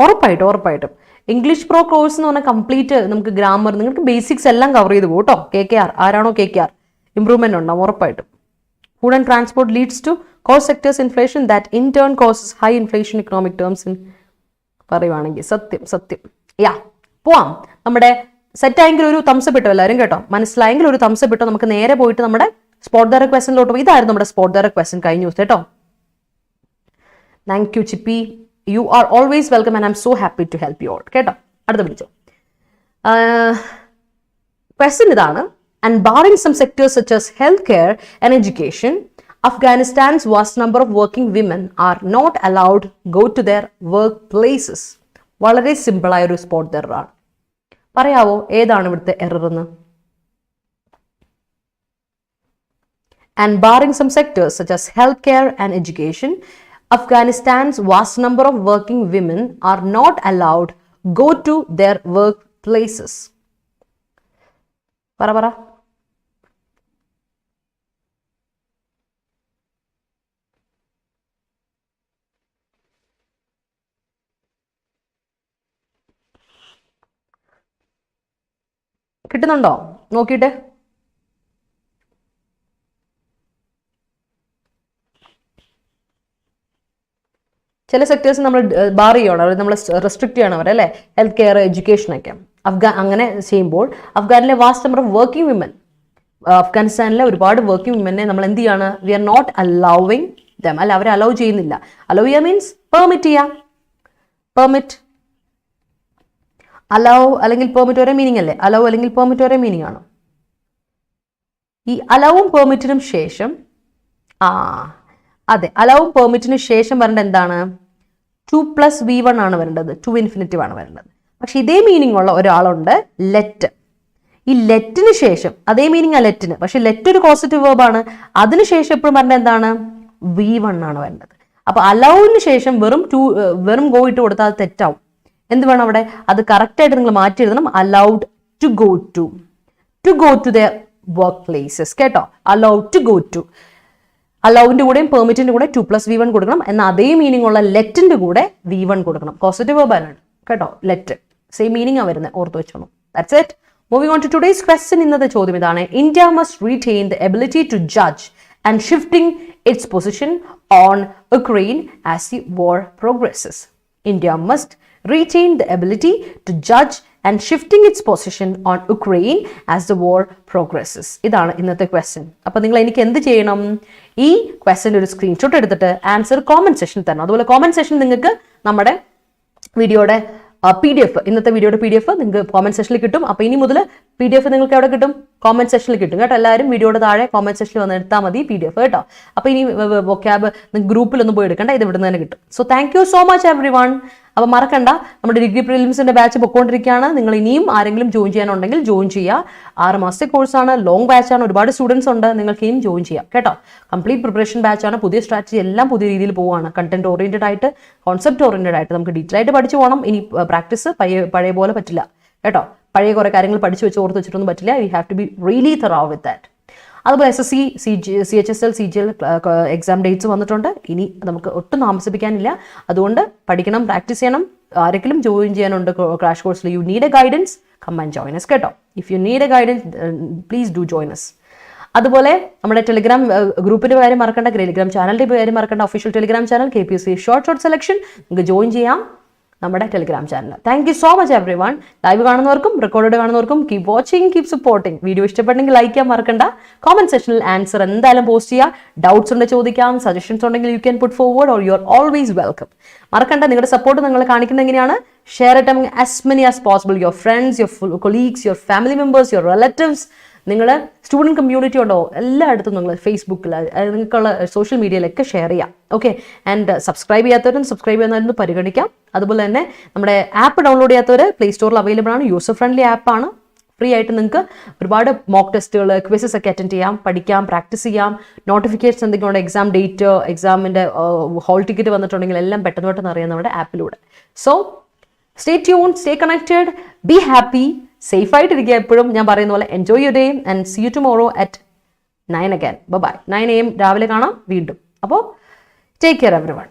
ഉറപ്പായിട്ടും ഇംഗ്ലീഷ് പ്രോ കോഴ്സ് എന്ന് പറഞ്ഞാൽ കംപ്ലീറ്റ് നമുക്ക് ഗ്രാമർ, നിങ്ങൾക്ക് ബേസിക്സ് എല്ലാം കവർ ചെയ്ത് പോകും കേട്ടോ. KKR ആരാണോ KKR ഇംപ്രൂവ്മെന്റ് ഉണ്ടാവും ഉറപ്പായിട്ടും. Food and transport leads to core sectors inflation that in turn causes high inflation economic terms പറയുവാണെങ്കിൽ. സത്യം പോവാം. നമ്മുടെ സെറ്റായെങ്കിൽ ഒരു തംസപ്പ് ഇട്ടോ എല്ലാവരും കേട്ടോ. മനസ്സിലായെങ്കിൽ ഒരു തംസപ്പ് ഇട്ടോ. നമുക്ക് നേരെ പോയിട്ട് നമ്മുടെ സ്പോട്ട് ഡയറക്ട് ക്വസ്റ്റനിലോട്ട് പോയി. ഇതായിരുന്നു നമ്മുടെ സ്പോട്ട് ഡയറക്ട് ക്വസ്റ്റൻ കഴിഞ്ഞ ദിവസം കേട്ടോ. Thank you Chippi. You are always welcome and I am so happy to help you all കേട്ടോ. അടുത്ത പിടിച്ചോ. ക്വസ്റ്റൻ ഇതാണ്. And barring some sectors such as health care and education, Afghanistan's vast number of working women are not allowed go to their workplaces. വളരെ സിമ്പിളായ ഒരു സ്പോട്ട് എറർ ആണ്. പറയാവോ ഏതാണ് ഇവിടുത്തെ എറർ എന്ന്? And barring some sectors such as healthcare and education, Afghanistan's vast number of working women are not allowed go to their workplaces. പറ കിട്ടുന്നുണ്ടോ നോക്കിയിട്ട്? ചില സെക്ടേഴ്സ് നമ്മൾ ബാർ ചെയ്യണം, അവർ നമ്മൾ റെസ്ട്രിക്ട് ചെയ്യണം അവർ അല്ലേ. ഹെൽത്ത് കെയർ, എഡ്യൂക്കേഷനൊക്കെ. അങ്ങനെ ചെയ്യുമ്പോൾ അഫ്ഗാനിലെ vast number of working women, അഫ്ഗാനിസ്ഥാനിലെ ഒരുപാട് വർക്കിംഗ് വിമനെ നമ്മൾ എന്ത് ചെയ്യാണ്? We are not allowing them, അല്ല അവരെ അലൗ ചെയ്യുന്നില്ല. അലൗ ചെയ്യുക മീൻസ് പെർമിറ്റ് ചെയ്യുക. പെർമിറ്റ്, അലൗ അല്ലെങ്കിൽ പെർമിറ്റ് ഒരേ മീനിങ് അല്ലേ? അലൗ അല്ലെങ്കിൽ പെർമിറ്റ് ഒരേ മീനിങ് ആണ്. ഈ അലൗവും പെർമിറ്റിനും ശേഷം അതെ, അലൗവും പെർമിറ്റിന് ശേഷം വരേണ്ട എന്താണ്? 2+V1 ആണ് വരേണ്ടത്, ടു ഇൻഫിനിറ്റീവ് ആണ് വരേണ്ടത്. പക്ഷെ ഇതേ മീനിങ് ഉള്ള ഒരാളുണ്ട്, ലെറ്റ്. ഈ ലെറ്റിന് ശേഷം അതേ മീനിങ് ആ ലെറ്റിന്, പക്ഷെ ലെറ്റ് ഒരു പോസിറ്റീവ് വേർബാണ്. അതിനുശേഷം എപ്പോഴും വരേണ്ടത് എന്താണ്? V1 ആണ് വരേണ്ടത്. അപ്പൊ അലൗവിന് ശേഷം വെറും ഗോ ഇട്ട് കൊടുത്താൽ അത് തെറ്റാവും. എന്ത് വേണം അവിടെ? അത് കറക്റ്റ് ആയിട്ട് നിങ്ങൾ മാറ്റി എഴുതണം. Allowed to go to the work places കേട്ടോ. അലൗഡ് ടു ഗോ ടു, അലൗവിന്റെ കൂടെയും പെർമിറ്റിന്റെ കൂടെ 2+V1 കൊടുക്കണം. എന്നാൽ അതേ മീനിങ് ഉള്ള ലെറ്റിന്റെ കൂടെ V1 കൊടുക്കണം. പോസിറ്റീവ് വെർബാണ് കേട്ടോ. ലെറ്റ് സെയിം മീനിങ് ആ വരുന്നത്, ഓർത്ത് വെച്ചോണം. That's it. Moving on to today's question. ഇന്നത്തെ ചോദ്യം ഇതാണ്. India must retain the ability to judge and shifting its position on Ukraine as the war progresses. India must retain the ability to judge and shifting its position on Ukraine as the war progresses. ഇതാണ് ഇന്നത്തെ ക്വസ്റ്റ്യൻ. അപ്പോൾ നിങ്ങൾ എനിക്ക് എന്ത് ചെയ്യണം? ഈ ക്വസ്റ്റ്യൻ്റെ ഒരു സ്ക്രീൻഷോട്ട് എടുത്തിട്ട് ആൻസർ കോമന്റ് സെക്ഷനിൽ തരണം. അതുപോലെ കോമന്റ് സെഷൻ നിങ്ങൾക്ക് നമ്മുടെ വീഡിയോയുടെ PDF, ഇന്നത്തെ വീഡിയോയുടെ PDF നിങ്ങൾക്ക് കോമന്റ് സെക്ഷനിൽ കിട്ടും. അപ്പോൾ ഇനി മുതൽ PDF നിങ്ങൾക്ക് എവിടെ കിട്ടും? കോമന്റ് സെക്ഷനിൽ കിട്ടും കേട്ടോ. എല്ലാവരും വീഡിയോയുടെ താഴെ കോമന്റ് സെക്ഷനിൽ വന്ന് എടുത്താൽ മതി PDF കേട്ടോ. അപ്പോൾ ഇനി വൊക്കാബ് നിങ്ങൾക്ക് ഗ്രൂപ്പിലൊന്നും പോയി എടുക്കണ്ട, ഇത് ഇവിടുന്ന് തന്നെ കിട്ടും. So thank you so much every one. അപ്പോൾ മറക്കണ്ട, നമ്മുടെ ഡിഗ്രി പ്രിലിംസിന്റെ ബാച്ച് പൊക്കോണ്ടിരിക്കുകയാണ്. നിങ്ങൾ ഇനിയും ആരെങ്കിലും ജോയിൻ ചെയ്യാനുണ്ടെങ്കിൽ ജോയിൻ ചെയ്യുക. 6 മാസത്തെ കോഴ്സാണ്, ലോങ് ബാച്ചാണ്, ഒരുപാട് സ്റ്റുഡൻസ് ഉണ്ട്. നിങ്ങൾക്ക് ഇനിയും ജോയിൻ ചെയ്യാം കേട്ടോ. കംപ്ലീറ്റ് പ്രിപ്പറേഷൻ ബാച്ചാണ്. പുതിയ സ്ട്രാറ്റജി എല്ലാം പുതിയ രീതിയിൽ പോവുകയാണ്. കണ്ടന്റ് ഓറിയന്റഡ് ആയിട്ട്, കോൺസെപ്റ്റ് ഓറിയന്റഡ് ആയിട്ട് നമുക്ക് ഡീറ്റെയിൽ ആയിട്ട് പഠിച്ചു പോകണം. ഇനി പ്രാക്ടീസ് പഴയ പോലെ പറ്റില്ല കേട്ടോ. പഴയ കുറേ കാര്യങ്ങൾ പഠിച്ചു വെച്ച് ഓർത്ത് വെച്ചിട്ടൊന്നും പറ്റില്ല. You have to be really thorough with that. അതുപോലെ SSC, CHSL, CGL exam dates വന്നിട്ടുണ്ട്. ഇനി നമുക്ക് ഒട്ടും താമസിപ്പിക്കാനില്ല. അതുകൊണ്ട് പഠിക്കണം, പ്രാക്ടീസ് ചെയ്യണം. ആരെങ്കിലും ജോയിൻ ചെയ്യാനുണ്ട് ക്രാഷ് കോഴ്സിൽ, you need a guidance, come and join us കേട്ടോ. If you need a guidance please do join us. അതുപോലെ നമ്മുടെ ടെലിഗ്രാം ഗ്രൂപ്പിന്റെ കാര്യം മറക്കണ്ട, ടെലിഗ്രാം ചാനലിന്റെ കാര്യം മറക്കണ്ട. Official telegram channel KPSC short selection, നിങ്ങൾക്ക് ജോയിൻ ചെയ്യാം നമ്മുടെ telegram channel. Thank you so much everyone. Live കാണുന്നവർക്കും റെക്കോർഡ് കാണുന്നവർക്കും keep watching, keep supporting. Video ഇഷ്ടപ്പെട്ടെങ്കിൽ ലൈക്ക് ചെയ്യാൻ മറക്കണ്ട. കോമന്റ് സെക്ഷനിൽ ആൻസർ എന്തായാലും പോസ്റ്റ് ചെയ്യുക. ഡൗട്ട്സ് ഉണ്ടെങ്കിൽ ചോദിക്കാം, സജഷൻസ് ഉണ്ടെങ്കിൽ you can put forward or you are always welcome. മറക്കണ്ട, നിങ്ങളുടെ സപ്പോർട്ട് നിങ്ങൾ കാണിക്കുന്നത് എങ്ങനെയാണ്? Share it among as many as possible. Your friends, your colleagues, your family members, your relatives. നിങ്ങൾ സ്റ്റുഡൻറ്റ് കമ്മ്യൂണിറ്റി ഉണ്ടോ എല്ലായിടത്തും നിങ്ങൾ ഫേസ്ബുക്കിൽ നിങ്ങൾക്കുള്ള സോഷ്യൽ മീഡിയയിലൊക്കെ ഷെയർ ചെയ്യാം. ഓക്കെ. ആൻഡ് സബ്സ്ക്രൈബ് ചെയ്യാത്തവരും സബ്സ്ക്രൈബ് ചെയ്യുന്നവരും പരിഗണിക്കാം. അതുപോലെ തന്നെ നമ്മുടെ ആപ്പ് ഡൗൺലോഡ് ചെയ്യാത്തവർ പ്ലേ സ്റ്റോറിൽ അവൈലബിൾ ആണ്. യൂസർ ഫ്രണ്ട്ലി ആപ്പാണ്, ഫ്രീ ആയിട്ട് നിങ്ങൾക്ക് ഒരുപാട് മോക്ക് ടെസ്റ്റുകൾ ക്വിസസ് ഒക്കെ അറ്റൻഡ് ചെയ്യാം, പഠിക്കാം, പ്രാക്ടീസ് ചെയ്യാം. നോട്ടിഫിക്കേഷൻ എന്തെങ്കിലും എക്സാം ഡേറ്റ്, എക്സാമിൻ്റെ ഹോൾ ടിക്കറ്റ് വന്നിട്ടുണ്ടെങ്കിൽ എല്ലാം പെട്ടെന്ന് അറിയാം നമ്മുടെ ആപ്പിലൂടെ. So stay tune, stay connected, be happy, safe ആയിട്ടിരിക്കുക എപ്പോഴും. ഞാൻ പറയുന്ന പോലെ enjoy your day and see you tomorrow at 9 again. Bye-bye. 9 AM രാവിലെ കാണാം വീണ്ടും. അപ്പോൾ ടേക്ക് കെയർ എവരിവൺ.